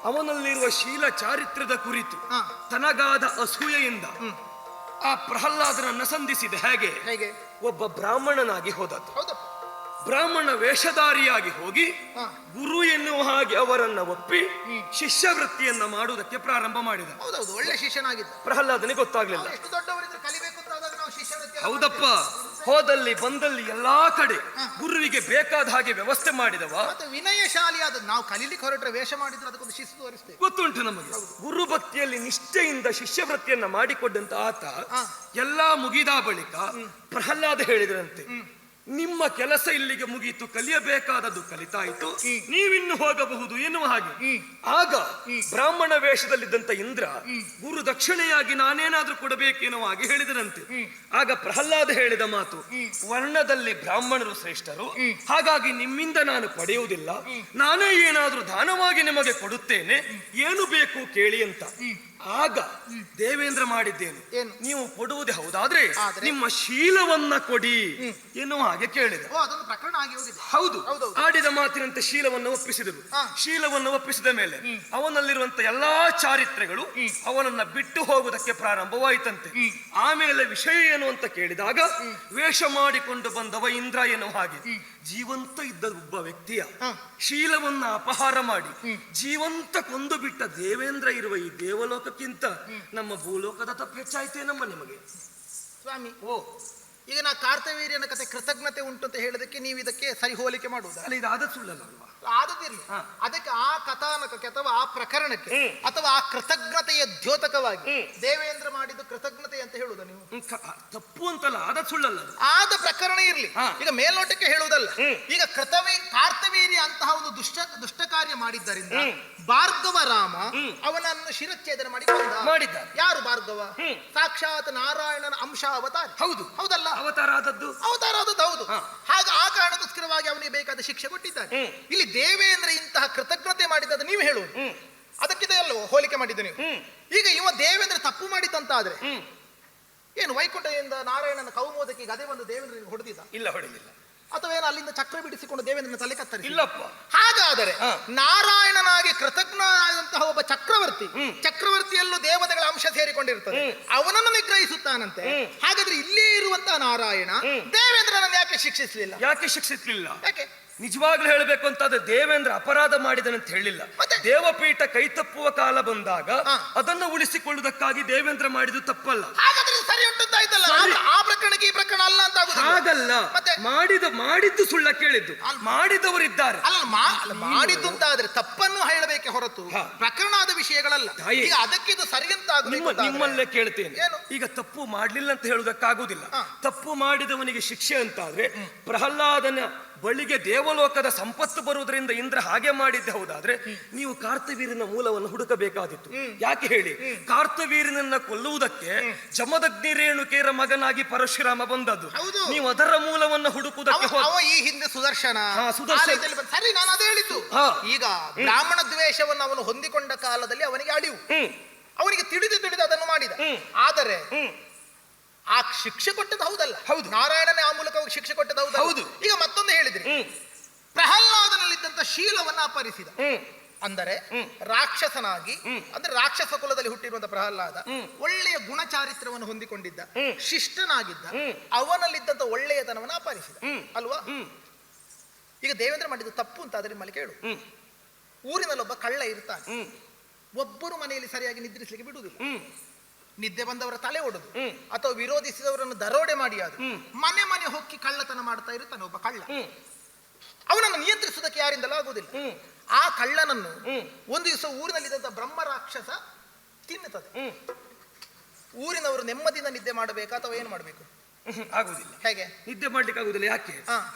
ಅವನಲ್ಲಿರುವ ಶೀಲ ಚಾರಿತ್ರ್ಯದ ಕುರಿತು ಹಾ. ತನಗಾದ ಅಸೂಯೆಯಿಂದ ಆ ಪ್ರಹ್ಲಾದನನ್ನ ಸಂಧಿಸಿದೆ. ಹೇಗೆ? ಹೇಗೆ? ಒಬ್ಬ ಬ್ರಾಹ್ಮಣನಾಗಿ ಹೋದದ್ದು. ಹೌದಪ್ಪ. ಬ್ರಾಹ್ಮಣ ವೇಷಧಾರಿಯಾಗಿ ಹೋಗಿ ಹಾ. ಗುರು ಎನ್ನುವ ಹಾಗೆ ಅವರನ್ನ ಒಪ್ಪಿ ಶಿಷ್ಯವೃತ್ತಿಯನ್ನ ಮಾಡುವುದಕ್ಕೆ ಪ್ರಾರಂಭ ಮಾಡಿದ. ಹೌದೌದು, ಒಳ್ಳೆ ಶಿಷ್ಯನಾಗಿದ್ದ. ಪ್ರಹ್ಲಾದನಿಗೆ ಗೊತ್ತಾಗ್ಲಿಲ್ಲ. ಎಷ್ಟು ದೊಡ್ಡವರಿದ್ರೆ ಕಲಿಬೇಕು ಅಂತ ಆದಾಗ ನಾವು ಶಿಷ್ಯವೃತ್ತಿ ಹೌದಪ್ಪ, ಹೋದಲ್ಲಿ ಬಂದಲ್ಲಿ ಎಲ್ಲಾ ಕಡೆ ಗುರುವಿಗೆ ಬೇಕಾದ ಹಾಗೆ ವ್ಯವಸ್ಥೆ ಮಾಡಿದವ. ಮತ್ತೆ ವಿನಯಶಾಲಿಯಾದ ನಾವು ಕಲೀಲಿಕ್ಕೆ ಹೊರಟ್ರೆ ವೇಷ ಮಾಡಿದ್ರೆ ಅದಕ್ಕೊಂದು ಶಿಸ್ತು ತೋರಿಸ್ತೇವೆ. ಗೊತ್ತುಂಟು ನಮಗೆ. ಗುರು ಭಕ್ತಿಯಲ್ಲಿ ನಿಷ್ಠೆಯಿಂದ ಶಿಷ್ಯವೃತ್ತಿಯನ್ನ ಮಾಡಿಕೊಂಡಂತ ಆತ ಎಲ್ಲಾ ಮುಗಿದ ಬಳಿಕ ಪ್ರಹ್ಲಾದ ಹೇಳಿದ್ರಂತೆ, ನಿಮ್ಮ ಕೆಲಸ ಇಲ್ಲಿಗೆ ಮುಗೀತು, ಕಲಿಯಬೇಕಾದದ್ದು ಕಲಿತಾಯಿತು, ನೀವಿನ್ನು ಹೋಗಬಹುದು ಎನ್ನುವ ಹಾಗೆ. ಆಗ ಬ್ರಾಹ್ಮಣ ವೇಷದಲ್ಲಿದ್ದಂತ ಇಂದ್ರ ಗುರು ದಕ್ಷಿಣೆಯಾಗಿ ನಾನೇನಾದ್ರೂ ಕೊಡಬೇಕೆನ್ನುವ ಹಾಗೆ ಹೇಳಿದರಂತೆ. ಆಗ ಪ್ರಹ್ಲಾದ ಹೇಳಿದ ಮಾತು, ವರ್ಣದಲ್ಲಿ ಬ್ರಾಹ್ಮಣರು ಶ್ರೇಷ್ಠರು, ಹಾಗಾಗಿ ನಿಮ್ಮಿಂದ ನಾನು ಪಡೆಯುವುದಿಲ್ಲ, ನಾನೇ ಏನಾದ್ರೂ ದಾನವಾಗಿ ನಿಮಗೆ ಕೊಡುತ್ತೇನೆ, ಏನು ಬೇಕು ಕೇಳಿ ಅಂತ. ಆಗ ದೇವೇಂದ್ರ ಮಾಡಿದ್ದೇನೆ, ನೀವು ಕೊಡುವುದೇ ಹೌದಾದ್ರೆ ನಿಮ್ಮ ಶೀಲವನ್ನ ಕೊಡಿ ಎನ್ನುವ ಹಾಗೆ ಕೇಳಿದ. ಅದೊಂದು ಪ್ರಕರಣ ಆಗಿ ಹೋಗಿದೆ. ಹೌದು, ಆಡಿದ ಮಾತಿನಂತೆ ಶೀಲವನ್ನು ಒಪ್ಪಿಸಿದರು. ಶೀಲವನ್ನು ಒಪ್ಪಿಸಿದ ಮೇಲೆ ಅವನಲ್ಲಿರುವಂತ ಎಲ್ಲಾ ಚಾರಿತ್ರ್ಯಗಳು ಅವನನ್ನ ಬಿಟ್ಟು ಹೋಗುವುದಕ್ಕೆ ಪ್ರಾರಂಭವಾಯಿತಂತೆ. ಆಮೇಲೆ ವಿಷಯ ಏನು ಅಂತ ಕೇಳಿದಾಗ ವೇಷ ಮಾಡಿಕೊಂಡು ಬಂದವ ಇಂದ್ರ ಎನ್ನುವ ಹಾಗೆ ಜೀವಂತ ಇದ್ದ ಒಬ್ಬ ವ್ಯಕ್ತಿಯ ಶೀಲವನ್ನ ಅಪಹಾರ ಮಾಡಿ ಜೀವಂತ ಕೊಂದು ಬಿಟ್ಟ ದೇವೇಂದ್ರ ಇರುವ ಈ ದೇವಲೋಕಕ್ಕಿಂತ ನಮ್ಮ ಭೂಲೋಕದ ತಪ್ಪು ಹೆಚ್ಚಾಯ್ತೇನಮ್ಮ ನಿಮಗೆ? ಸ್ವಾಮಿ, ಓ, ಈಗ ನಾ ಕಾರ್ತವೀರ್ಯನ ಕತೆ ಕೃತಜ್ಞತೆ ಉಂಟು ಅಂತ ಹೇಳೋದಕ್ಕೆ ನೀವು ಇದಕ್ಕೆ ಸರಿ ಹೋಲಿಕೆ ಮಾಡುವುದಾ? ಅಲ್ಲ, ಇದಾದ ಸುಳ್ಳಲ್ವಾ? ಆದದಿರ್ಲಿ, ಅದಕ್ಕೆ ಆ ಕಥಾನಕಕ್ಕೆ ಅಥವಾ ಆ ಪ್ರಕರಣಕ್ಕೆ ಅಥವಾ ಆ ಕೃತಜ್ಞತೆಯ ದ್ಯೋತಕವಾಗಿ ದೇವೇಂದ್ರ ಮಾಡಿದ್ದು ಕೃತಜ್ಞತೆ ಅಂತ ಹೇಳುವುದಾ ನೀವು? ತಪ್ಪು ಅಂತಲ್ಲ, ಆದ ಸುಳ್ಳಲ್ಲ. ಆದ ಪ್ರಕರಣ ಇರ್ಲಿ, ಈಗ ಮೇಲ್ನೋಟಕ್ಕೆ ಹೇಳುವುದಲ್ಲ. ಈಗ ಕಾರ್ತವೀರ್ಯ ಅಂತಹ ಒಂದು ದುಷ್ಟ ಕಾರ್ಯ ಮಾಡಿದ್ದರಿಂದ ಭಾರ್ಗವ ರಾಮ ಅವನನ್ನು ಶಿರಚ್ಛೇದನ ಮಾಡಿದ್ದ. ಯಾರು ಭಾರ್ಗವ? ಸಾಕ್ಷಾತ್ ನಾರಾಯಣನ ಅಂಶ ಅವತಾರ. ಹೌದು, ಹೌದಲ್ಲ? ಅವತಾರ ಆದದ್ದು ಹೌದು. ಹಾಗ ಆ ಕಾರಣಕ್ಕೋಸ್ಕರವಾಗಿ ಅವನಿಗೆ ಬೇಕಾದ ಶಿಕ್ಷೆ ಕೊಟ್ಟಿದ್ದಾನೆ. ಇಲ್ಲಿ ದೇವೇಂದ್ರ ಇಂತಹ ಕೃತಜ್ಞತೆ ಮಾಡಿದ್ದದು ನೀವು ಹೇಳುವುದು, ಅದಕ್ಕಿದೆ ಅಲ್ವೋ ಹೋಲಿಕೆ ಮಾಡಿದ್ದ ನೀವು. ಈಗ ಇವ ದೇವೇಂದ್ರ ತಪ್ಪು ಮಾಡಿದಂತಾದ್ರೆ ಏನು ವೈಕುಂಠದಿಂದ ನಾರಾಯಣನ ಕೌಮೋದಕ್ಕೆ ಗದೆ ಬಂದು ದೇವೇಂದ್ರನಿಗೆ ಹೊಡೆದಿದ್ದ? ಇಲ್ಲ, ಹೊಡೆದಿಲ್ಲ. ಅಥವಾ ಏನು ಅಲ್ಲಿಂದ ಚಕ್ರ ಬಿಡಿಸಿಕೊಂಡು ದೇವೇಂದ್ರನ ತಲೆ ಕತ್ತರಿಸಿ? ಇಲ್ಲಪ್ಪ. ಹಾಗಾದರೆ ನಾರಾಯಣನಾಗಿ ಕೃತಜ್ಞನಾದಂತಹ ಒಬ್ಬ ಚಕ್ರವರ್ತಿಯಲ್ಲೂ ದೇವತೆಗಳ ಅಂಶ ಸೇರಿಕೊಂಡಿರ್ತದೆ, ಅವನನ್ನು ನಿಗ್ರಹಿಸುತ್ತಾನಂತೆ. ಹಾಗಾದ್ರೆ ಇಲ್ಲೇ ಇರುವಂತಹ ನಾರಾಯಣ ದೇವೇಂದ್ರನನ್ನು ಯಾಕೆ ಶಿಕ್ಷಿಸಲಿಲ್ಲ? ಯಾಕೆ? ನಿಜವಾಗ್ಲೂ ಹೇಳಬೇಕು ಅಂತಾದ್ರೆ ದೇವೇಂದ್ರ ಅಪರಾಧ ಮಾಡಿದನಂತ ಹೇಳಿಲ್ಲ. ದೇವಪೀಠ ಕೈ ತಪ್ಪುವ ಕಾಲ ಬಂದಾಗ ಅದನ್ನು ಉಳಿಸಿಕೊಳ್ಳುವುದಕ್ಕಾಗಿ ದೇವೇಂದ್ರ ಮಾಡಿದ್ದು ತಪ್ಪಲ್ಲ. ಹಾಗಾದ್ರೆ ಸರಿ ಉಂಟುತ್ತಾಯ್ತಲ್ಲ. ಆ ಪ್ರಕರಣಕ್ಕೆ ಈ ಪ್ರಕರಣ ಅಲ್ಲ ಅಂತ ಆಗುದು. ಹಾಗಲ್ಲ, ಮತ್ತೆ? ಮಾಡಿದ್ದು ಸುಳ್ಳ ಕೇಳಿದ್ದು, ಮಾಡಿದವರಿದ್ದಾರೆ. ಅಲ್ಲ ಮಾಡಿದ್ದು ಅಂತ ಆದ್ರೆ ತಪ್ಪನ್ನು ಹೇಳಬೇಕೆ ಹೊರತು ಪ್ರಕರಣದ ವಿಷಯಗಳಲ್ಲ. ತಾಯಿ, ಈಗ ಅದಕ್ಕಿದು ಸರಿ ಅಂತ ನಿಮ್ಮಲ್ಲೇ ಕೇಳ್ತೇನೆ. ಏನು? ಈಗ ತಪ್ಪು ಮಾಡ್ಲಿಲ್ಲ ಅಂತ ಹೇಳುವುದಕ್ಕಾಗುದಿಲ್ಲ. ತಪ್ಪು ಮಾಡಿದವನಿಗೆ ಶಿಕ್ಷೆ ಅಂತ ಆದ್ರೆ ಪ್ರಹ್ಲಾದನ ಬಳಿಗೆ ದೇವಲೋಕದ ಸಂಪತ್ತು ಬರುವುದರಿಂದ ಇಂದ್ರ ಹಾಗೆ ಮಾಡಿದ್ದೆ ಹೌದಾದ್ರೆ ನೀವು ಕಾರ್ತವೀರ್ಯನ ಮೂಲವನ್ನು ಹುಡುಕಬೇಕಾದಿತ್ತು. ಯಾಕೆ ಹೇಳಿ? ಕಾರ್ತವೀರ್ಯನನ್ನ ಕೊಲ್ಲುವುದಕ್ಕೆ ಜಮದಗ್ನಿ ರೇಣುಕೆಯರ ಮಗನಾಗಿ ಪರಶುರಾಮ ಬಂದದ್ದು. ನೀವು ಅದರ ಮೂಲವನ್ನು ಹುಡುಕುವುದಕ್ಕೆ ಅವ ಈ ಹಿಂದೆ ಸುದರ್ಶನ ಸರಿ, ನಾನು ಅದೇ ಹೇಳಿದ್ದು. ಈಗ ಬ್ರಾಹ್ಮಣ ದ್ವೇಷವನ್ನು ಅವನು ಹೊಂದಿಕೊಂಡ ಕಾಲದಲ್ಲಿ ಅವನಿಗೆ ಅಳಿವು, ಅವನಿಗೆ ತಿಳಿದು ಅದನ್ನು ಮಾಡಿದ. ಆದರೆ ಆ ಶಿಕ್ಷೆ ಕೊಟ್ಟದ್ದು ಹೌದಲ್ಲ? ಹೌದು. ನಾರಾಯಣನೇ ಆ ಮೂಲಕ ಶಿಕ್ಷೆ ಕೊಟ್ಟದ್ದು ಹೌದು. ಹೌದು. ಈಗ ಮತ್ತೊಂದು ಹೇಳಿದ್ರಿ, ಪ್ರಹ್ಲಾದನಲ್ಲಿದ್ದಂತ ಶೀಲವನ್ನ ಅಪಹರಿಸಿದ. ಅಂದರೆ ರಾಕ್ಷಸನಾಗಿ, ಅಂದ್ರೆ ರಾಕ್ಷಸ ಕುಲದಲ್ಲಿ ಹುಟ್ಟಿರುವಂತ ಪ್ರಹ್ಲಾದ ಒಳ್ಳೆಯ ಗುಣಚಾರಿತ್ರವನ್ನು ಹೊಂದಿಕೊಂಡಿದ್ದ, ಶಿಷ್ಟನಾಗಿದ್ದ, ಅವನಲ್ಲಿದ್ದಂತ ಒಳ್ಳೆಯತನವನ್ನು ಅಪಹರಿಸಿದ ಅಲ್ವಾ? ಈಗ ದೇವೇಂದ್ರ ಮಾಡಿದ ತಪ್ಪು ಅಂತ ಆದ್ರೆ ನಿಮ್ಮಲ್ಲಿ ಕೇಳು. ಊರಿನಲ್ಲೊಬ್ಬ ಕಳ್ಳ ಇರ್ತಾನೆ, ಒಬ್ಬರು ಮನೆಯಲ್ಲಿ ಸರಿಯಾಗಿ ನಿದ್ರಿಸಲಿಕ್ಕೆ ಬಿಡುವುದಿಲ್ಲ. ನಿದ್ದೆ ಬಂದವರ ತಲೆ ಒಡೆದು ಅಥವಾ ವಿರೋಧಿಸಿದವರನ್ನು ದರೋಡೆ ಮಾಡಿ ಮನೆ ಮನೆ ಹೊಕ್ಕಿ ಕಳ್ಳತನ ಮಾಡ್ತಾ ಇರ್ತಾನೆ ಒಬ್ಬ ಕಳ್ಳ. ಅವನನ್ನು ನಿಯಂತ್ರಿಸುವುದಕ್ಕೆ ಯಾರಿಂದಲೂ ಆಗುವುದಿಲ್ಲ. ಆ ಕಳ್ಳನನ್ನು ಒಂದು ದಿವಸ ಊರಿನಲ್ಲಿದ್ದಂತ ಬ್ರಹ್ಮ ರಾಕ್ಷಸ ತಿನ್ನುತ್ತದೆ. ಊರಿನವರು ನೆಮ್ಮದಿಯಿಂದ ನಿದ್ದೆ ಮಾಡಬೇಕಾ ಅಥವಾ ಏನು ಮಾಡಬೇಕು? ಆಗುದಿಲ್ಲ. ಹೇಗೆ ನಿದ್ದೆ ಮಾಡ್ಲಿಕ್ಕೆ ಆಗುದಿಲ್ಲ? ಯಾಕೆ?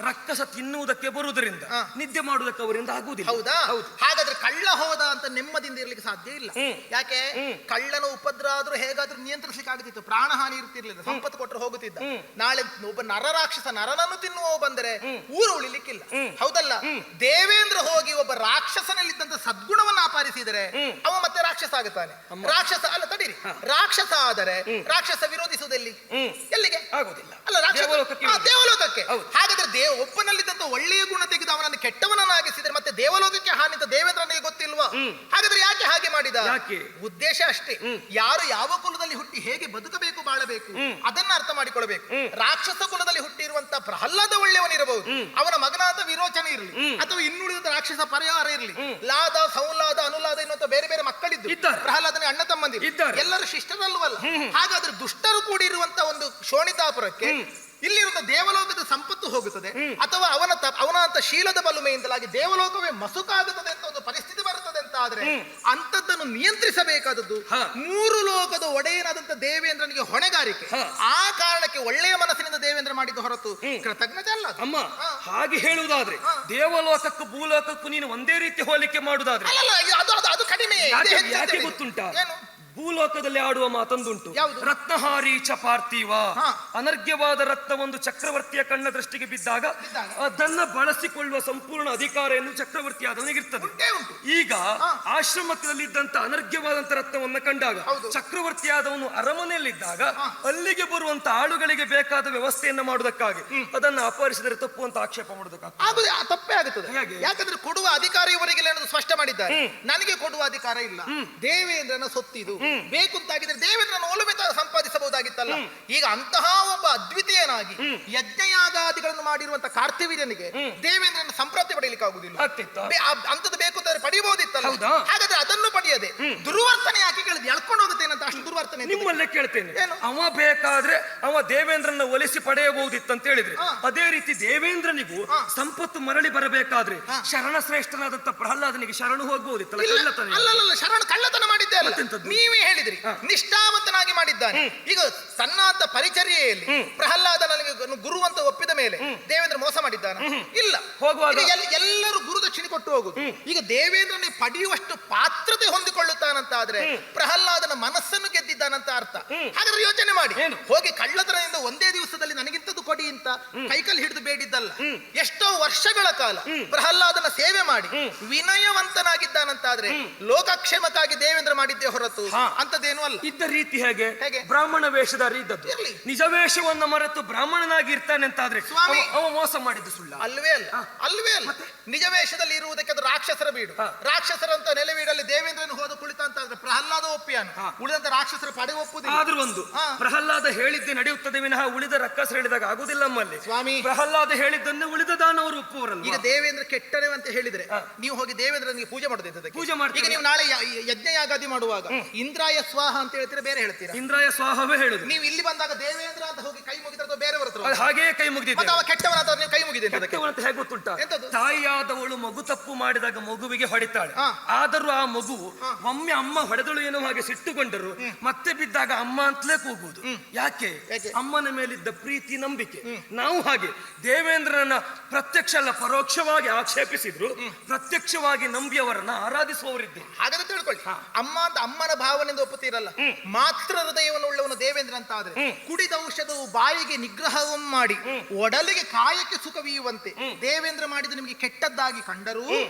ರಕ್ಕಸ ತಿನ್ನುವುದಕ್ಕೆ ಬರುವುದರಿಂದ ನಿದ್ದೆ ಮಾಡುವುದಕ್ಕೆ ಅವರಿಂದ ಆಗುದಿಲ್ಲ. ಹೌದಾ? ಹಾಗಾದ್ರೆ ಕಳ್ಳ ಹೋದ ಅಂತ ನೆಮ್ಮದಿಯಿಂದ ಇರ್ಲಿಕ್ಕೆ ಸಾಧ್ಯ ಇಲ್ಲ. ಯಾಕೆ? ಕಳ್ಳನ ಉಪದ್ರ ಆದ್ರೂ ಹೇಗಾದ್ರೂ ನಿಯಂತ್ರಿಸಲಿಕ್ಕೆ ಆಗ್ತಿತ್ತು, ಪ್ರಾಣಹಾನಿ ಇರ್ತಿರ್ಲಿಲ್ಲ, ಸಂಪತ್ತು ಕೊಟ್ಟರು ಹೋಗುತ್ತಿದ್ದ. ನಾಳೆ ಒಬ್ಬ ನರರಾಕ್ಷಸ ನರನನ್ನು ತಿನ್ನುವ ಬಂದರೆ ಊರು ಉಳಿಲಿಕ್ಕಿಲ್ಲ. ಹೌದಲ್ಲ? ದೇವೇಂದ್ರ ಹೋಗಿ ಒಬ್ಬ ರಾಕ್ಷಸನಲ್ಲಿದ್ದಂತ ಸದ್ಗುಣವನ್ನು ಅಪಹರಿಸಿದರೆ ಅವ ಮತ್ತೆ ರಾಕ್ಷಸ ಆಗುತ್ತಾನೆ. ರಾಕ್ಷಸ ಅಲ್ಲ, ತಡೀರಿ, ರಾಕ್ಷಸ ಆದರೆ ರಾಕ್ಷಸ ವಿರೋಧಿಸುವುದೆಲ್ಲಿ? ಎಲ್ಲಿಗೆ? ಅಲ್ಲ, ದೇವಲೋಕಕ್ಕೆ. ಹಾಗಾದ್ರೆ ಒಬ್ಬನಲ್ಲಿದ್ದಂತ ಒಳ್ಳೆಯ ಗುಣ ತೆಗೆದು ಅವನನ್ನು ಕೆಟ್ಟವನನ್ನಾಗಿಸಿದ್ರೆ ಮತ್ತೆ ದೇವಲೋಕಕ್ಕೆ ಹಾನಿ ಅಂತ ದೇವೇಂದ್ರನಿಗೆ ಗೊತ್ತಿಲ್ವಾ? ಹಾಗಾದ್ರೆ ಯಾಕೆ ಹಾಗೆ ಮಾಡಿದ? ಉದ್ದೇಶ ಅಷ್ಟೇ. ಯಾರು ಯಾವ ಕುಲದಲ್ಲಿ ಹುಟ್ಟಿ ಹೇಗೆ ಬದುಕಬೇಕು, ಬಾಳಬೇಕು ಅದನ್ನ ಅರ್ಥ ಮಾಡಿಕೊಳ್ಬೇಕು. ರಾಕ್ಷಸ ಕುಲದಲ್ಲಿ ಹುಟ್ಟಿರುವಂತ ಪ್ರಹ್ಲಾದ ಒಳ್ಳೆಯವನಿರಬಹುದು, ಅವನ ಮಗನಾದ ವಿರೋಚನ ಇರಲಿ ಅಥವಾ ಇನ್ನುಳಿದ ರಾಕ್ಷಸ ಪರಿಹಾರ ಇರಲಿ, ಲಾದ, ಸಂಲಾದ, ಅನುಲಾದ ಎನ್ನುವಂತ ಬೇರೆ ಬೇರೆ ಮಕ್ಕಳಿದ್ದು ಪ್ರಹ್ಲಾದನ ಅಣ್ಣ ತಮ್ಮಂದಿರು ಎಲ್ಲರೂ ಶಿಷ್ಟರಲ್ವಲ್ಲ. ಹಾಗಾದ್ರೆ ದುಷ್ಟರು ಕೂಡಿರುವಂತ ಒಂದು ಶೋಣಿತಾಪುರಕ್ಕೆ ಇಲ್ಲಿರುವ ದೇವಲೋಕದ ಸಂಪತ್ತು ಹೋಗುತ್ತದೆ ಅಥವಾ ಅವನ ಶೀಲದ ಬಲುಮೆಯಿಂದಲಾಗಿ ದೇವಲೋಕವೇ ಮಸುಕಾಗುತ್ತದೆ ಅಂತ ಒಂದು ಪರಿಸ್ಥಿತಿ ಬರುತ್ತದೆ ಅಂತ ಆದ್ರೆ ಅಂತದ್ದನ್ನು ನಿಯಂತ್ರಿಸಬೇಕಾದದ್ದು ಮೂರು ಲೋಕದ ಒಡೆಯನಾದಂತ ದೇವೇಂದ್ರನಿಗೆ ಹೊಣೆಗಾರಿಕೆ. ಆ ಕಾರಣಕ್ಕೆ ಒಳ್ಳೆಯ ಮನಸ್ಸಿನಿಂದ ದೇವೇಂದ್ರ ಮಾಡಿದ ಹೊರತು ಕೃತಜ್ಞತೆ ಅಲ್ಲ. ಅಮ್ಮ, ಹಾಗೆ ಹೇಳುವುದಾದ್ರೆ ದೇವಲೋಕಕ್ಕೂ ಭೂಲೋಕಕ್ಕೂ ನೀನು ಒಂದೇ ರೀತಿ ಹೋಲಿಕೆ ಮಾಡುವುದಾದ್ರೆ ಅದು ಕಡಿಮೆ. ಯಾಕೆ ಗೊತ್ತುಂಟಾ? ಭೂಲೋಕದಲ್ಲಿ ಆಡುವ ಮಾತೊಂದುಂಟು, ರತ್ನಹಾರಿ ಚ ಪಾರ್ಥಿವ. ಅನರ್ಘ್ಯವಾದ ರತ್ನವೊಂದು ಚಕ್ರವರ್ತಿಯ ಕಣ್ಣ ದೃಷ್ಟಿಗೆ ಬಿದ್ದಾಗ ಅದನ್ನ ಬಳಸಿಕೊಳ್ಳುವ ಸಂಪೂರ್ಣ ಅಧಿಕಾರ ಎಂದು ಚಕ್ರವರ್ತಿ ಆದವನಿಗಿರ್ತದೆ. ಈಗ ಆಶ್ರಮದಲ್ಲಿದ್ದಂತ ಅನರ್ಘ್ಯವಾದಂತ ರತ್ನವನ್ನ ಕಂಡಾಗ ಚಕ್ರವರ್ತಿ ಆದವನು ಅರಮನೆಯಲ್ಲಿದ್ದಾಗ ಅಲ್ಲಿಗೆ ಬರುವಂತ ಆಳುಗಳಿಗೆ ಬೇಕಾದ ವ್ಯವಸ್ಥೆಯನ್ನ ಮಾಡುವುದಕ್ಕಾಗಿ ಅದನ್ನ ಅಪಹರಿಸಿದರೆ ತಪ್ಪು ಅಂತ ಆಕ್ಷೇಪ ಮಾಡುವುದಕ್ಕಾಗ ತಪ್ಪೇ ಆಗುತ್ತದೆ. ಯಾಕಂದ್ರೆ ಕೊಡುವ ಅಧಿಕಾರ ಇವರಿಗೆ ಸ್ಪಷ್ಟ ಮಾಡಿದ್ದಾರೆ. ನನಗೆ ಕೊಡುವ ಅಧಿಕಾರ ಇಲ್ಲ, ದೇವೇಂದ್ರನ ಸೊತ್ತಿದು. ಬೇಕು ಅಂತಾಗಿದ್ರೆ ದೇವೇಂದ್ರನ ಒಲುಮೆ ಸಂಪಾದಿಸಬಹುದಾಗಿತ್ತಲ್ಲ. ಈಗ ಅಂತಹ ಒಬ್ಬ ಅದ್ವಿತೀಯನಾಗಿ ಯಜ್ಞಯಾಗಾದಿಗಳನ್ನು ಮಾಡಿರುವಂತ ಕಾರ್ತವೀರ್ಯನಿಗೆ ದೇವೇಂದ್ರನ ಸಂಪ್ರಾಪ್ತಿ ಪಡೆಯಲಿಕ್ಕೆ ಆಗುದಿಲ್ಲ. ಅಂತದ್ದು ಬೇಕು ಅಂತ ಪಡೆಯಬಹುದಿತ್ತಲ್ಲ. ಹಾಗಾದ್ರೆ ಅದನ್ನು ಪಡೆಯದೆ ದುರ್ವರ್ತನೆ ಯಾಕೆ ಕೇಳಿದ್ರೆ ಎಳ್ಕೊಂಡು ಹೋಗುತ್ತೇನಂತ ಅಷ್ಟು ದುರ್ವರ್ತನೆ ನಿಮ್ಮಲ್ಲೇ ಕೇಳ್ತೇನೆ. ಅವ ಬೇಕಾದ್ರೆ ಅವ ದೇವೇಂದ್ರನ ಒಲಿಸಿ ಪಡೆಯಬಹುದಿತ್ತು ಅಂತ ಹೇಳಿದ್ರೆ ಅದೇ ರೀತಿ ದೇವೇಂದ್ರನಿಗೂ ಸಂಪತ್ತು ಮರಳಿ ಬರಬೇಕಾದ್ರೆ ಶರಣ ಶ್ರೇಷ್ಠನಾದಂತ ಪ್ರಹ್ಲಾದನಿಗೆ ಶರಣು ಹೋಗಬಹುದಿತ್ತಲ್ಲ. ಶರಣ ಕಳ್ಳತನ ಮಾಡಿದ್ದೆ ಅಲ್ಲ, ನೀವೇ ಹೇಳಿದ್ರಿ. ನಿಷ್ಠಾವಂತನಾಗಿ ಮಾಡಿದ್ದಾನೆ. ಈಗ ಸನ್ನಾದ ಪರಿಚರ್ಯೆಯಲ್ಲಿ ಪ್ರಹ್ಲಾದ ನನಗೆ ಗುರು ಅಂತ ಒಪ್ಪಿದ ಮೇಲೆ ದೇವೇಂದ್ರ ಮೋಸ ಮಾಡಿದ್ದಾನೆ? ಇಲ್ಲ. ಹೋಗುವಾಗ ಎಲ್ಲರೂ ಗುರು ದಕ್ಷಿಣೆ ಕೊಟ್ಟು ಹೋಗುದು. ಈಗ ದೇವೇಂದ್ರನೇ ಪಡೆಯುವಷ್ಟು ಪಾತ್ರತೆ ಹೊಂದಿಕೊಳ್ಳುತ್ತಾನಂತ ಆದ್ರೆ ಪ್ರಹ್ಲಾದನ ಮನಸ್ಸನ್ನು ಗೆದ್ದಿದ್ದಾನಂತ ಅರ್ಥ. ಹಾಗಾದ್ರೆ ಯೋಚನೆ ಮಾಡಿ, ಹೋಗಿ ಕಳ್ಳತನದಿಂದ ಒಂದೇ ದಿವಸದಲ್ಲಿ ನನಗಿಂತದ್ದು ಕೊಡಿ ಅಂತ ಕೈಕಲ್ ಹಿಡಿದು ಬೇಡಿದ್ದಲ್ಲ. ಎಷ್ಟೋ ವರ್ಷಗಳ ಕಾಲ ಪ್ರಹ್ಲಾದನ ಸೇವೆ ಮಾಡಿ ವಿನಯವಂತನಾಗಿದ್ದಾನಂತಾದ್ರೆ ಲೋಕಕ್ಷೇಮಕ್ಕಾಗಿ ದೇವೇಂದ್ರ ಮಾಡಿದ್ದೇ ಹೊರತು ಅಂತದೇನು ಅಲ್ಲ. ಇದ್ದ ರೀತಿ ಹೇಗೆ ಬ್ರಾಹ್ಮಣ ವೇಷಧಾರಿ ಇದ್ದದ್ದು ನಿಜ ವೇಷವನ್ನ ಮರೆತು ಬ್ರಾಹ್ಮಣನಾಗಿ ಇರ್ತಾನೆ ಅಂತಾದ್ರೆ ಅವ ಮೋಸ ಮಾಡಿದ್ದು ಸುಳ್ಳ? ಅಲ್ವೇ ಅಲ್ಲ. ನಿಜ ವೇಷದಲ್ಲಿ ಇರುವುದಕ್ಕೆ ಅದು ರಾಕ್ಷಸರ ಬೀಡು. ರಾಕ್ಷಸರಂತ ನೆಲೆವೀಡಲ್ಲಿ ದೇವೇಂದ್ರನು ಹೋದ ಕುಳಿತ ಅಂತಾದ್ರೆ ಪ್ರಹ್ಲಾದ ಒಪ್ಪಿಯಾನು, ಉಳಿದಂತ ರಾಕ್ಷಸರ ಪಡೆ ಒಪ್ಪುದಿಲ್ಲ. ಆದ್ರೂ ಒಂದು ಪ್ರಹ್ಲಾದ ಹೇಳಿದ್ದೆ ನಡೆಯುತ್ತದೆ ವಿನಃ ಉಳಿದ ರಕ್ಕಸರು ಹೇಳಿದಾಗ ಆಗುದಿಲ್ಲ. ನಮ್ಮಲ್ಲಿ ಸ್ವಾಮಿ ಪ್ರಹ್ಲಾದ ಹೇಳಿದ್ದನ್ನು ಉಳಿದ ದಾನವರು ಒಪ್ಪುವರಲ್ಲ. ಈಗ ದೇವೇಂದ್ರ ಕೆಟ್ಟರೆ ಅಂತ ಹೇಳಿದ್ರೆ ನೀವು ಹೋಗಿ ದೇವೇಂದ್ರನಿಗೆ ಪೂಜೆ ಮಾಡೋದು. ಪೂಜೆ ಮಾಡ್ತೀವಿ. ಈಗ ನೀವು ನಾಳೆ ಯಜ್ಞ ಯಾಗಾದಿ ಮಾಡುವಾಗ ಇಂದ್ರಾಯ ಸ್ವಾಹ ಅಂತ ಹೇಳ್ತೀರಾ, ಬೇರೆ ಹೇಳ್ತೀರಾ? ಇಂದ್ರಾಯ ಸ್ವಾಹವೇ ಹೇಳುದು. ನೀವು ಇಲ್ಲಿ ಬಂದಾಗ ದೇವೇಂದ್ರ ಅಂತ ಹೋಗಿ ಕೈ ಮುಗಿದ್ರೆ ಬೇರೆಯವರ ಹತ್ರ ಹಾಗೇ ಕೈ ಮುಗಿದಿದೆ. ಅವ ಕೆಟ್ಟವನಾದ ನೀವು ಕೈ ಮುಗಿದೆ ಕೆಟ್ಟವನಂತ ಹೇಗೆ ಗೊತ್ತುಂಟ? ತಾಯಿಯಾದವಳು ಮಗು ತಪ್ಪು ಮಾಡಿದಾಗ ಮಗುವಿಗೆ ಹೊಡಿತಾಳೆ. ಆದರೂ ಆ ಮಗು ಒಮ್ಮೆ ಅಮ್ಮ ಹೊಡೆದಳು ಏನೋ ಹಾಗೆ ಸಿಟ್ಟುಕೊಂಡರು ಮತ್ತೆ ಬಿದ್ದಾಗ ಅಮ್ಮ ಅಂತಲೇ ಕೂಗುವುದು. ಯಾಕೆ? ಅಮ್ಮನ ಮೇಲಿದ್ದ ಪ್ರೀತಿ, ನಂಬಿಕೆ. ನಾವು ಹಾಗೆ ದೇವೇಂದ್ರನ ಪ್ರತ್ಯಕ್ಷ ಅಲ್ಲ ಪರೋಕ್ಷವಾಗಿ ಆಕ್ಷೇಪಿಸಿದ್ರು, ಪ್ರತ್ಯಕ್ಷವಾಗಿ ನಂಬಿಯವರನ್ನ ಆರಾಧಿಸುವವರಿದ್ದೇವೆ. ಹಾಗಾದ್ರೆ ತಿಳ್ಕೊಳ್ಳಿ, ಅಮ್ಮ ಅಂತ ಅಮ್ಮನ ಭಾವನೆಯಿಂದ ಒಪ್ಪುತ್ತೀರಲ್ಲ. ಮಾತ್ರ ಹೃದಯವನ್ನು ಉಳ್ಳವನು ದೇವೇಂದ್ರ ಅಂತ ಆದ್ರೆ ಕುಡಿದ ಔಷಧವು ಬಾಯಿಗೆ ನಿಗ್ರಹವನ್ನು ಮಾಡಿ ಒಡಲಿಗೆ ಕಾಯಕ್ಕೆ ಸುಖವೀಯುವಂತೆ ದೇವೇಂದ್ರ ಮಾಡಿದ ನಿಮಗೆ ಕೆಟ್ಟದ್ದಾಗಿ ಕಂಡರೂ